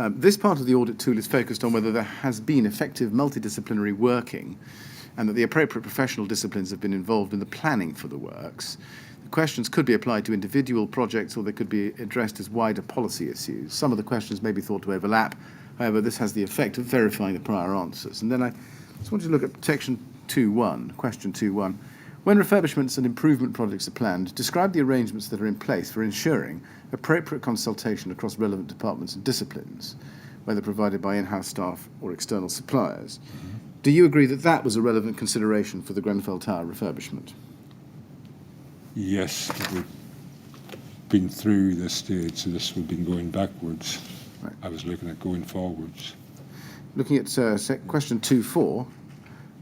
This part of the audit tool is focused on whether there has been effective multidisciplinary working and that the appropriate professional disciplines have been involved in the planning for the works. The questions could be applied to individual projects or they could be addressed as wider policy issues. Some of the questions may be thought to overlap. However, this has the effect of verifying the prior answers. And then I just wanted to look at section 2.1, question 2.1. When refurbishments and improvement projects are planned, describe the arrangements that are in place for ensuring appropriate consultation across relevant departments and disciplines, whether provided by in-house staff or external suppliers. Do you agree that that was a relevant consideration for the Grenfell Tower refurbishment? Yes, but we've been through this stage, so this would have been going backwards. Right. I was looking at going forwards. Looking at question 2.4,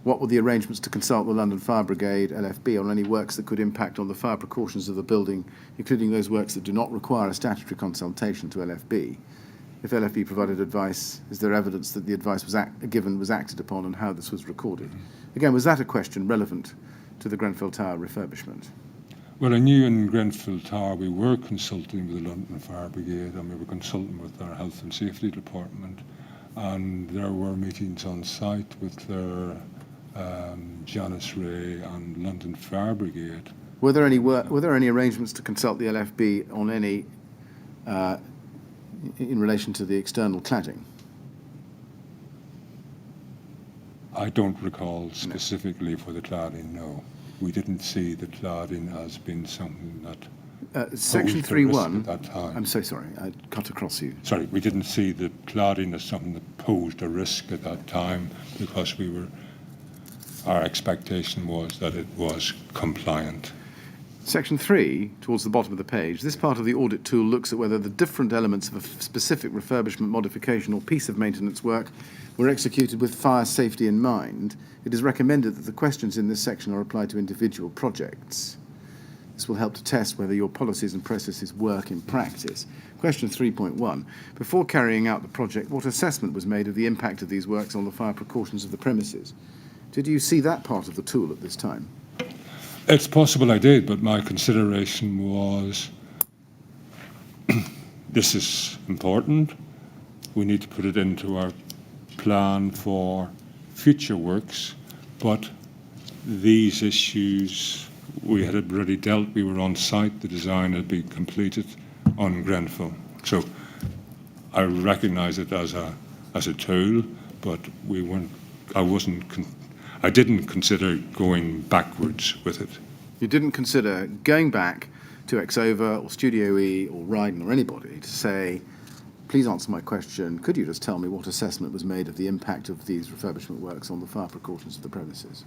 what were the arrangements to consult the London Fire Brigade, LFB, on any works that could impact on the fire precautions of the building, including those works that do not require a statutory consultation to LFB? If LFB provided advice, is there evidence that the advice was acted upon and how this was recorded? Again, was that a question relevant to the Grenfell Tower refurbishment? Well, I knew in Grenfell Tower we were consulting with the London Fire Brigade and we were consulting with our Health and Safety Department, and there were meetings on site with their Janice Ray and London Fire Brigade. Were there any arrangements to consult the LFB on any in relation to the external cladding? I don't recall specifically for the cladding, no. We didn't see the cladding as being something that Section posed a risk 3.1. at that time. I'm so sorry, I cut across you. Sorry, we didn't see the cladding as something that posed a risk at that time because our expectation was that it was compliant. Section 3, towards the bottom of the page, this part of the audit tool looks at whether the different elements of a specific refurbishment, modification or piece of maintenance work were executed with fire safety in mind. It is recommended that the questions in this section are applied to individual projects. This will help to test whether your policies and processes work in practice. Question 3.1. Before carrying out the project, what assessment was made of the impact of these works on the fire precautions of the premises? Did you see that part of the tool at this time? It's possible I did, but my consideration was this is important. We need to put it into our plan for future works, but these issues we had already dealt. We were on site. The design had been completed on Grenfell. So I recognise it as a tool, but we weren't. I didn't consider going backwards with it. You didn't consider going back to Exova or Studio E or Ryden or anybody to say, please answer my question, could you just tell me what assessment was made of the impact of these refurbishment works on the fire precautions of the premises?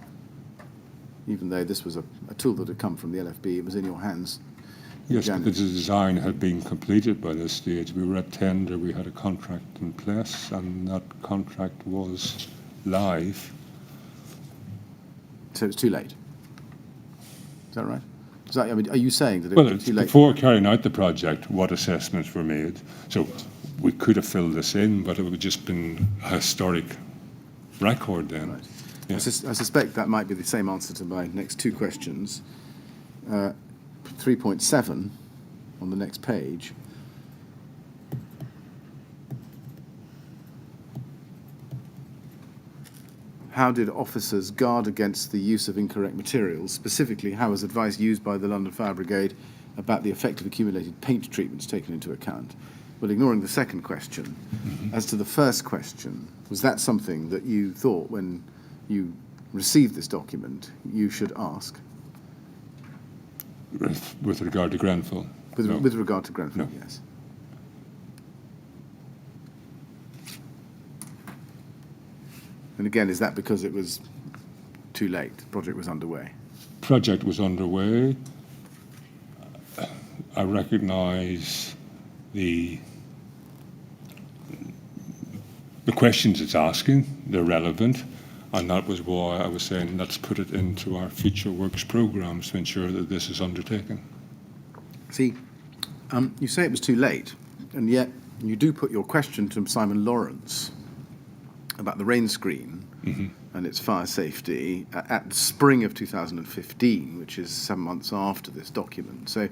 Even though this was a tool that had come from the LFB, it was in your hands. Yes, but the design had been completed by this stage. We were at tender, we had a contract in place, and that contract was live. So it's too late. Is that right? I mean, are you saying that it Well, was too late? before carrying out the project, what assessments were made? So we could have filled this in, but it would have just been a historic record then. Right. Yeah. I suspect that might be the same answer to my next two questions. 3.7 on the next page. How did officers guard against the use of incorrect materials? Specifically, how was advice used by the London Fire Brigade about the effect of accumulated paint treatments taken into account? Well, ignoring the second question, as to the first question, was that something that you thought when you received this document you should ask? With regard to Grenfell? No. With regard to Grenfell, No. yes. And again, is that because it was too late? The project was underway. Project was underway. I recognise the questions it's asking, they're relevant, and that was why I was saying let's put it into our future works programmes to ensure that this is undertaken. See, you say it was too late, and yet you do put your question to Simon Lawrence about the rain screen and its fire safety at the spring of 2015, which is 7 months after this document. So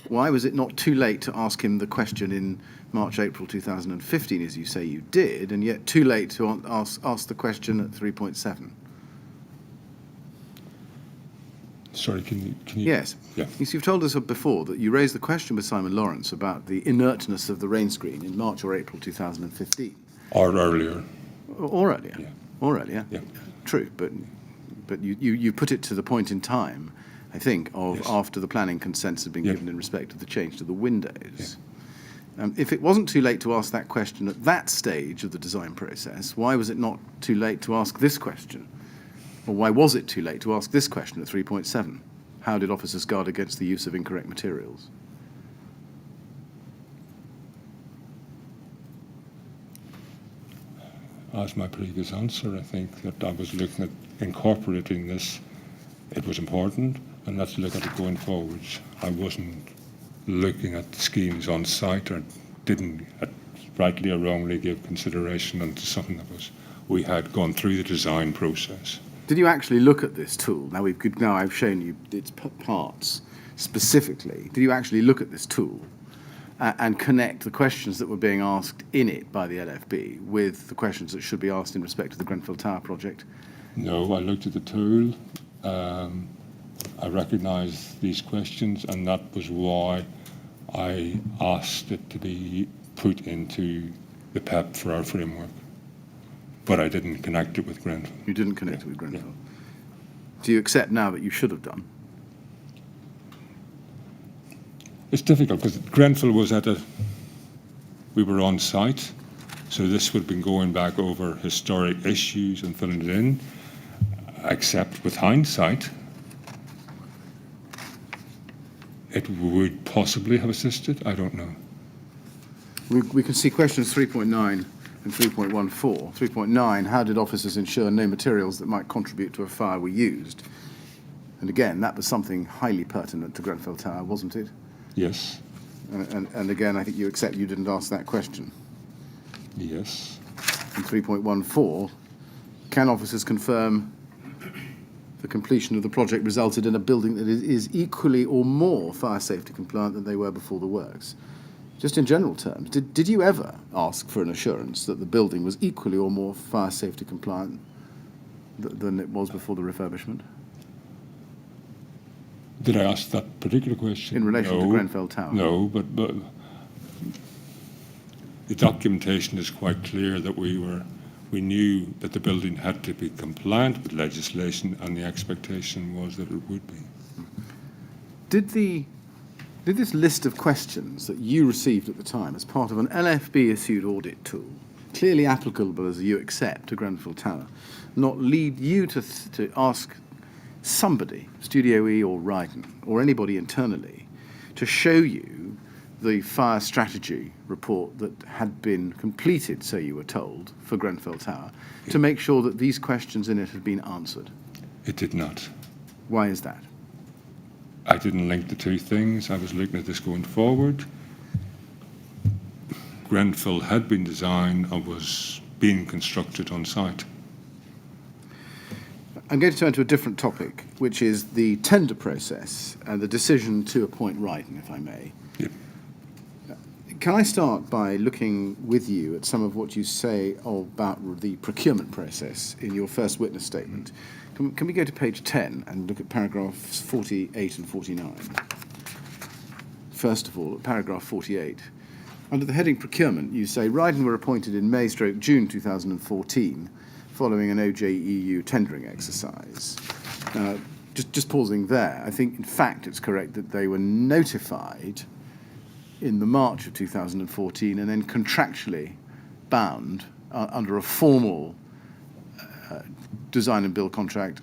why was it not too late to ask him the question in March, April 2015, as you say you did, and yet too late to ask the question at 3.7? Sorry, can you? Yes. Yeah. You've told us before that you raised the question with Simon Lawrence about the inertness of the rain screen in March or April 2015. Or earlier. Or earlier. Yeah. Or earlier. Yeah. True, but you put it to the point in time, I think, of Yes. after the planning consents had been Yeah. given in respect of the change to the windows. If it wasn't too late to ask that question at that stage of the design process, why was it not too late to ask this question? Or why was it too late to ask this question at 3.7? How did officers guard against the use of incorrect materials? As my previous answer, I think that I was looking at incorporating this. It was important, and let's look at it going forwards. I wasn't looking at schemes on site, or didn't, rightly or wrongly, give consideration into something that we had gone through the design process. Did you actually look at this tool? Now I've shown you its parts specifically. Did you actually look at this tool and connect the questions that were being asked in it by the LFB with the questions that should be asked in respect to the Grenfell Tower project? No, I looked at the tool. I recognised these questions, and that was why I asked it to be put into the PEP for our framework. But I didn't connect it with Grenfell. You didn't connect it with Grenfell. Do you accept now that you should have done? It's difficult because Grenfell was we were on site, so this would have been going back over historic issues and filling it in, except with hindsight, it would possibly have assisted. I don't know. We can see questions 3.9 and 3.14. 3.9, how did officers ensure no materials that might contribute to a fire were used? And again, that was something highly pertinent to Grenfell Tower, wasn't it? Yes. And again, I think you accept you didn't ask that question. Yes. And 3.14, can officers confirm the completion of the project resulted in a building that is equally or more fire safety compliant than they were before the works? Just in general terms, did you ever ask for an assurance that the building was equally or more fire safety compliant than it was before the refurbishment? Did I ask that particular question? In relation to Grenfell Tower? No, but the documentation is quite clear that we were We knew that the building had to be compliant with legislation, and the expectation was that it would be. Did this list of questions that you received at the time as part of an LFB-issued audit tool, clearly applicable as you accept to Grenfell Tower, not lead you to ask somebody, Studio E or Ryden, or anybody internally, to show you the fire strategy report that had been completed, so you were told, for Grenfell Tower, to make sure that these questions in it had been answered? It did not. Why is that? I didn't link the two things. I was looking at this going forward. Grenfell had been designed and was being constructed on site. I'm going to turn to a different topic, which is the tender process and the decision to appoint Ryden, if I may. Yep. Can I start by looking with you at some of what you say about the procurement process in your first witness statement? Can we go to page 10 and look at paragraphs 48 and 49? First of all, at paragraph 48. Under the heading Procurement, you say Ryden were appointed in May/June 2014 following an OJEU tendering exercise. Just pausing there, I think in fact it's correct that they were notified in the March of 2014 and then contractually bound under a formal design and build contract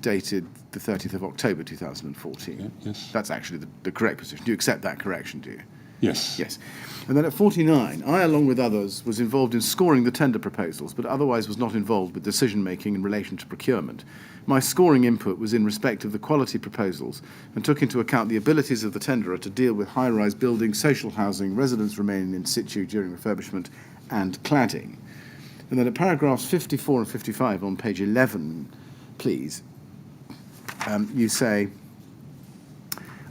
dated the 30th of October 2014. Yeah, yes. That's actually the correct position. Do you accept that correction, do you? Yes. Yes. And then at 49, I, along with others, was involved in scoring the tender proposals, but otherwise was not involved with decision-making in relation to procurement. My scoring input was in respect of the quality proposals and took into account the abilities of the tenderer to deal with high-rise buildings, social housing, residents remaining in situ during refurbishment, and cladding. And then at paragraphs 54 and 55 on page 11, please, you say,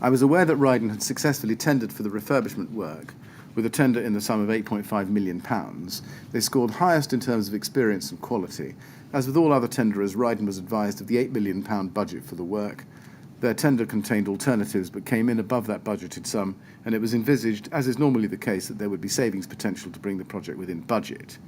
I was aware that Ryden had successfully tendered for the refurbishment work with a tender in the sum of £8.5 million. They scored highest in terms of experience and quality. As with all other tenderers, Ryden was advised of the £8 million budget for the work. Their tender contained alternatives but came in above that budgeted sum, and it was envisaged, as is normally the case, that there would be savings potential to bring the project within budget.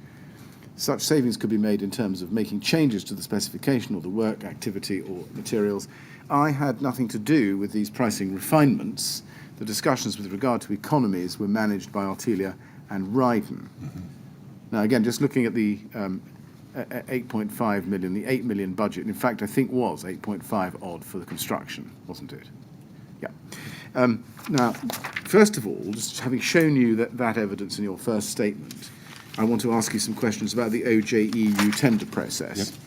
Such savings could be made in terms of making changes to the specification or the work, activity or materials. I had nothing to do with these pricing refinements. The discussions with regard to economies were managed by Artelia and Ryden. Mm-hmm. Now, again, just looking at the 8.5 million, the 8 million budget, in fact, I think was 8.5 odd for the construction, wasn't it? Yeah. Now, first of all, just having shown you that evidence in your first statement, I want to ask you some questions about the OJEU tender process.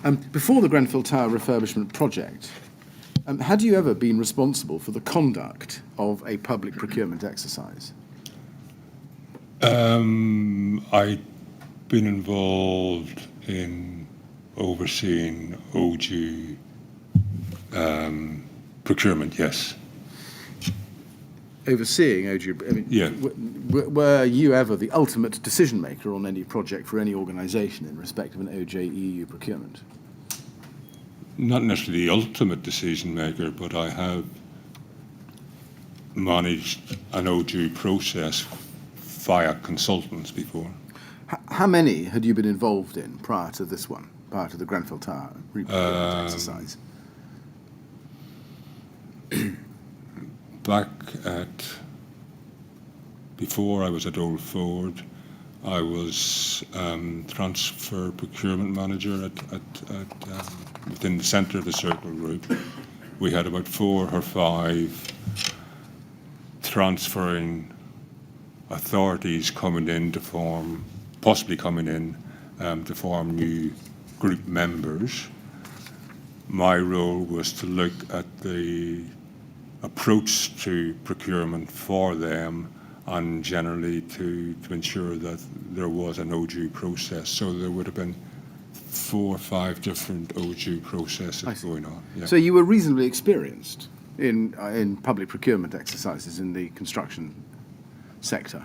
Yep. Before the Grenfell Tower refurbishment project, had you ever been responsible for the conduct of a public procurement exercise? I'd been involved in overseeing OJEU procurement, yes. Overseeing OJEU, I mean, yeah. Were you ever the ultimate decision maker on any project for any organisation in respect of an OJEU procurement? Not necessarily the ultimate decision maker, but I have managed an OJEU process via consultants before. How many had you been involved in prior to this one, prior to the Grenfell Tower reprocurement exercise? Back before I was at Old Ford, I was transfer procurement manager within the centre of the Circle Group. We had about 4 or 5 transferring authorities coming in to form, possibly coming in to form new group members. My role was to look at the approach to procurement for them and generally to ensure that there was an OJEU process. So there would have been 4 or 5 different OJEU processes going on. Yeah. So you were reasonably experienced in public procurement exercises in the construction sector?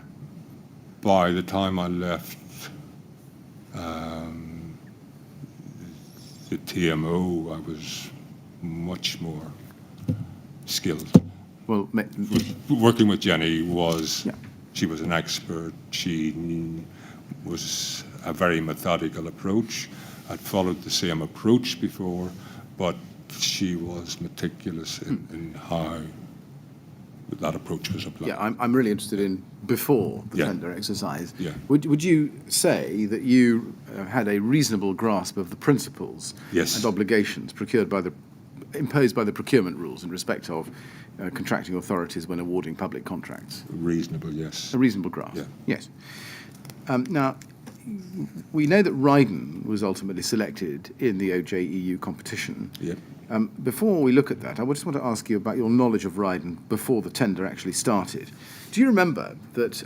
By the time I left the TMO, I was much more skilled. Well, working with Jenny was, she was an expert. She was a very methodical approach. I'd followed the same approach before, but she was meticulous in how that approach was applied. Yeah, I'm really interested in before the Yeah. tender exercise. Yeah. Would you say that you had a reasonable grasp of the principles Yes. and obligations imposed by the procurement rules in respect of contracting authorities when awarding public contracts? Reasonable, yes. A reasonable grasp. Yeah. Yes. Now, we know that Ryden was ultimately selected in the OJEU competition. Yeah. Before we look at that, I just want to ask you about your knowledge of Ryden before the tender actually started. Do you remember that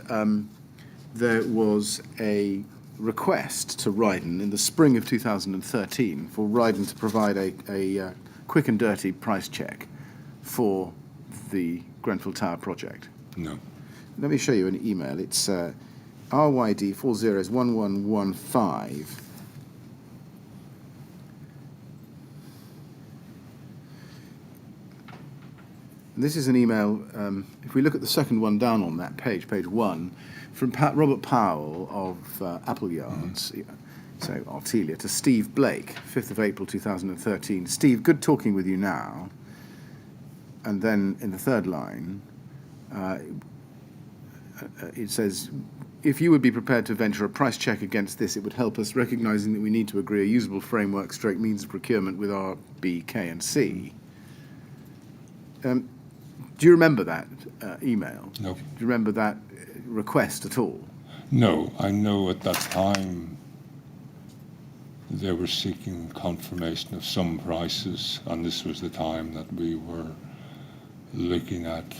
there was a request to Ryden in the spring of 2013 for Ryden to provide a quick and dirty price check for the Grenfell Tower project? No. Let me show you an email. It's RYD 401115. This is an email, if we look at the second one down on that page, page 1, from Robert Powell of Appleyards, so Artelia, to Steve Blake, 5th of April 2013. Steve, good talking with you now. And then in the third line, it says, if you would be prepared to venture a price check against this, it would help us, recognising that we need to agree a usable framework stroke means of procurement with R, B, K and C. Do you remember that email? No. Do you remember that request at all? No, I know at that time they were seeking confirmation of some prices, and this was the time that we were looking at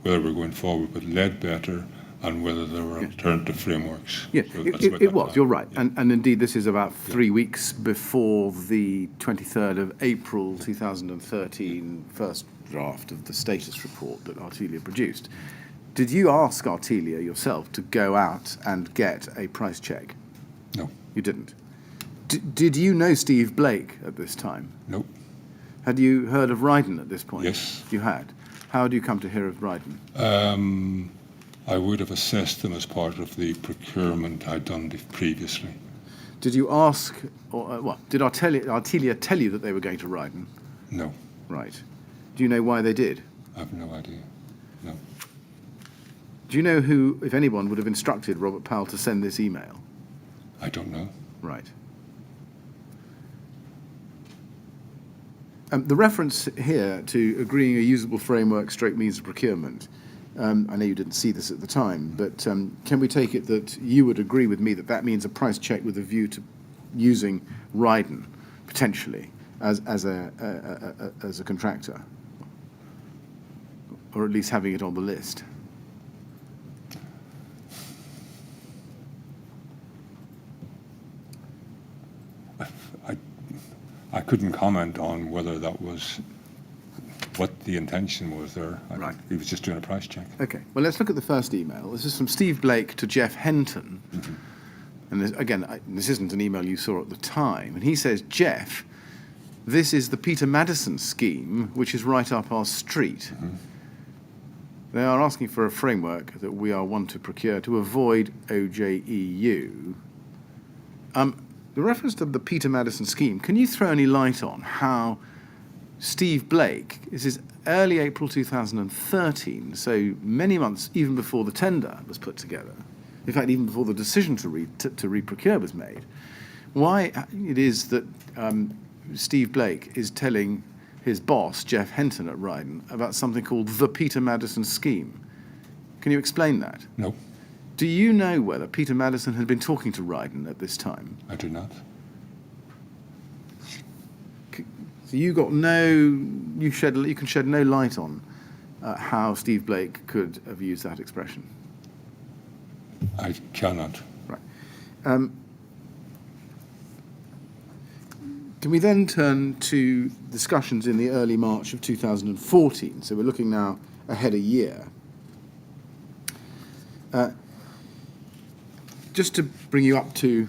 whether we're going forward with Ledbetter and whether there were alternative frameworks. Yes, So it that's what that was, was. you're right. And indeed, this is about 3 weeks before the 23rd of April 2013 first draft of the status report that Artelia produced. Did you ask Artelia yourself to go out and get a price check? No. You didn't. Did you know Steve Blake at this time? No. Had you heard of Ryden at this point? Yes. You had. How do you come to hear of Ryden? I would have assessed them as part of the procurement I'd done previously. Did you ask, or what? Did Artelia tell you that they were going to Ryden? No. Right. Do you know why they did? I have no idea. No. Do you know who, if anyone, would have instructed Robert Powell to send this email? I don't know. Right. The reference here to agreeing a usable framework stroke means of procurement, I know you didn't see this at the time, but can we take it that you would agree with me that that means a price check with a view to using Ryden, potentially, as a contractor? Or at least having it on the list? I couldn't comment on whether that was what the intention was there. Right. He was just doing a price check. Okay, well, let's look at the first email. This is from Steve Blake to Jeff Henton. And this, again, this isn't an email you saw at the time. And he says, Jeff, this is the Peter Madison scheme, which is right up our street. They are asking for a framework that we are one to procure to avoid OJEU. The reference to the Peter Madison scheme, can you throw any light on how Steve Blake, this is early April 2013, so many months even before the tender was put together, in fact, even before the decision to re-procure was made, why it is that Steve Blake is telling his boss, Jeff Henton at Ryden, about something called the Peter Madison scheme? Can you explain that? No, Do you know whether Peter Madison had been talking to Ryden at this time? I do not. So you got you can shed no light on how Steve Blake could have used that expression. I cannot. Right. Can we then turn to discussions in the early March of 2014? So we're looking now ahead a year. Just to bring you up to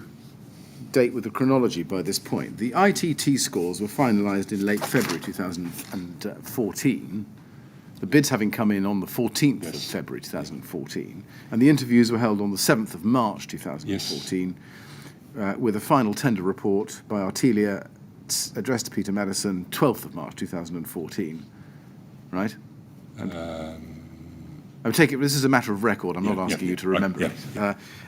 date with the chronology by this point, the ITT scores were finalised in late February 2014. the bids having come in on the 14th of February 2014, and the interviews were held on the 7th of March 2014, with a final tender report by Artelia addressed to Peter Madison 12th of March 2014, right? I would take it, this is a matter of record, I'm not asking you to remember it.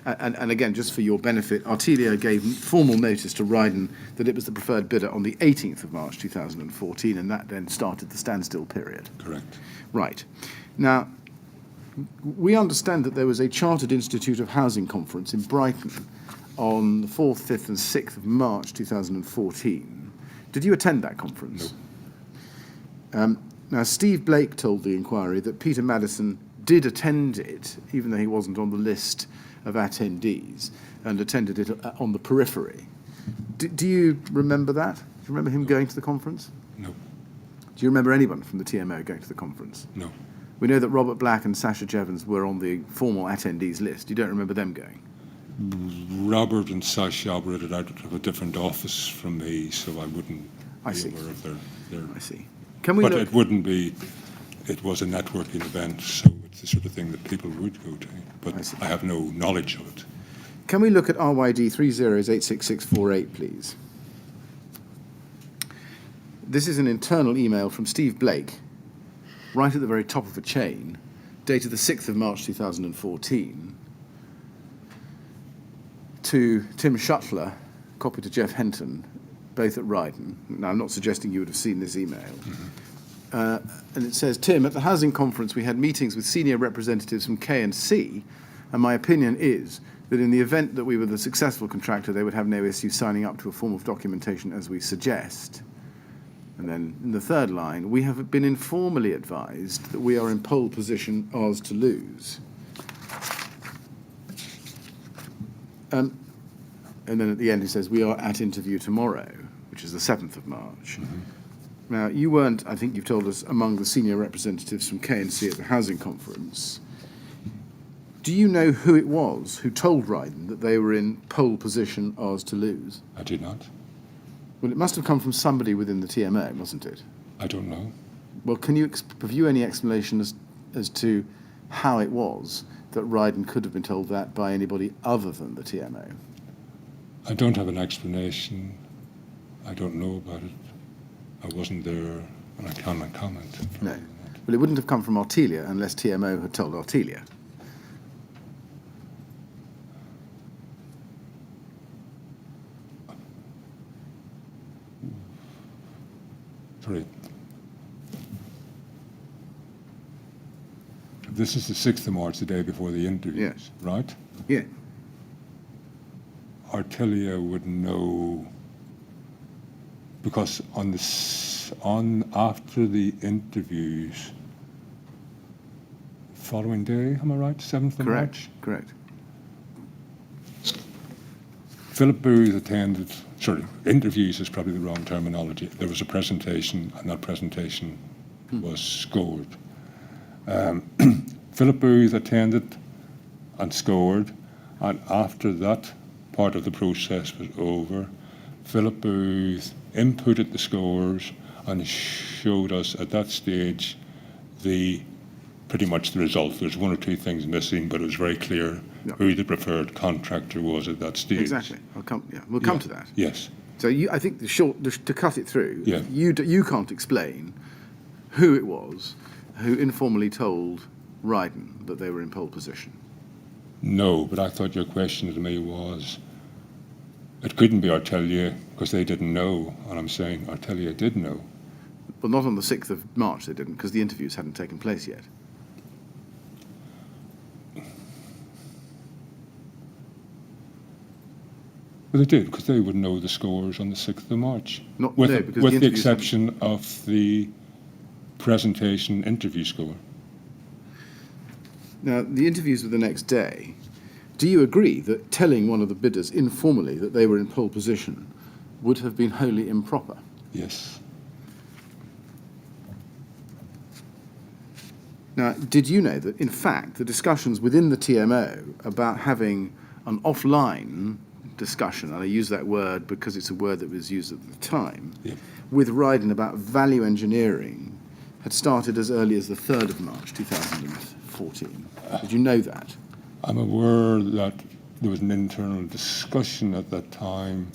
And again, just for your benefit, Artelia gave formal notice to Ryden that it was the preferred bidder on the 18th of March 2014, and that then started the standstill period. Correct. Right. Now, we understand that there was a Chartered Institute of Housing conference in Brighton on the 4th, 5th and 6th of March 2014. Did you attend that conference? No. Now, Steve Blake told the inquiry that Peter Madison did attend it, even though he wasn't on the list of attendees, and attended it on the periphery. Do you remember that? Do you remember him going to the conference? No. Do you remember anyone from the TMO going to the conference? No. We know that Robert Black and Sasha Jevons were on the formal attendees list. You don't remember them going? Robert and Sasha operated out of a different office from me, so I wouldn't be aware of their I see. Can we but look? it wouldn't be, it was a networking event, so it's the sort of thing that people would go to, but I have no knowledge of it. Can we look at RYD 30866648, please? This is an internal email from Steve Blake, right at the very top of the chain, dated the 6th of March 2014, to Tim Shuttler, copy to Jeff Henton, both at Ryden. Now, I'm not suggesting you would have seen this email. And it says, Tim, at the housing conference we had meetings with senior representatives from K&C, and my opinion is that in the event that we were the successful contractor, they would have no issue signing up to a form of documentation as we suggest. And then in the third line, we have been informally advised that we are in pole position ours to lose. And then at the end he says, we are at interview tomorrow, which is the 7th of March. Now, you weren't, I think you've told us, among the senior representatives from K&C at the housing conference. Do you know who it was who told Ryden that they were in pole position ours to lose? I did not. Well, it must have come from somebody within the TMO, mustn't it? I don't know. Well, can you have you any explanation as to how it was that Ryden could have been told that by anybody other than the TMO? I don't have an explanation. I don't know about it. I wasn't there, and I cannot comment. No. Well, it wouldn't have come from Artelia unless TMO had told Artelia. Sorry. This is the 6th of March, the day before the interviews, Yes. right? Yeah. Artelia would know, because after the interviews, following day, am I right? 7th of March? Correct. Philip Booth attended, interviews is probably the wrong terminology. There was a presentation, and that presentation was scored. Philip Booth attended and scored, and after that part of the process was over, Philip Booth inputted the scores and showed us at that stage pretty much the result. There's one or two things missing, but it was very clear who the preferred contractor was at that stage. Exactly. We'll come to that. Yes. So I think to cut it through, Yeah. you can't explain who it was who informally told Ryden that they were in pole position. No, but I thought your question to me was, it couldn't be Artelia because they didn't know, and I'm saying Artelia did know. Well, not on the 6th of March they didn't, because the interviews hadn't taken place yet. Well, they did, because they would know the scores on the 6th of March. Because With the exception of the presentation interview score. Now, the interviews were the next day. Do you agree that telling one of the bidders informally that they were in pole position would have been wholly improper? Yes. Now, did you know that, in fact, the discussions within the TMO about having an offline discussion, and I use that word because it's a word that was used at the time, with Ryden about value engineering, had started as early as the 3rd of March 2014. Did you know that? I'm aware that there was an internal discussion at that time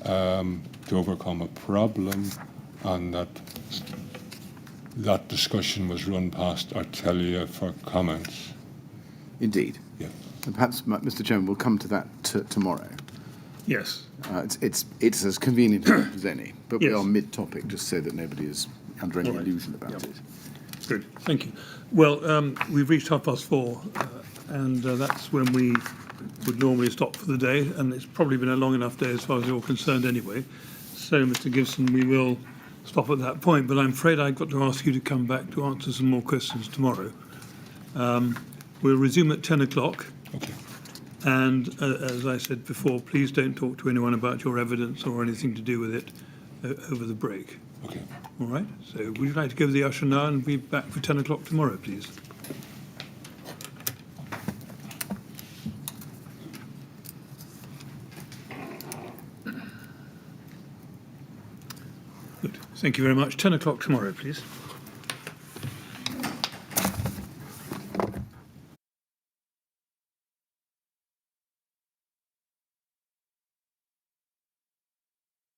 to overcome a problem, and that discussion was run past Artelia for comments. Indeed. Yeah. And perhaps, Mr. Chairman, we'll come to that tomorrow. Yes. It's as convenient as any, but we Yes. are mid-topic, just so that nobody is under any All right. illusion about Yep. it. Good, thank you. Well, we've reached 4:30, and that's when we would normally stop for the day, and it's probably been a long enough day as far as you're concerned anyway. So, Mr. Gibson, we will stop at that point, but I'm afraid I've got to ask you to come back to answer some more questions tomorrow. We'll resume at 10 o'clock. Okay. And as I said before, please don't talk to anyone about your evidence or anything to do with it over the break. Okay. All right? So would you like to go to the usher now and be back for 10 o'clock tomorrow, please? Good. Thank you very much. 10 o'clock tomorrow, please.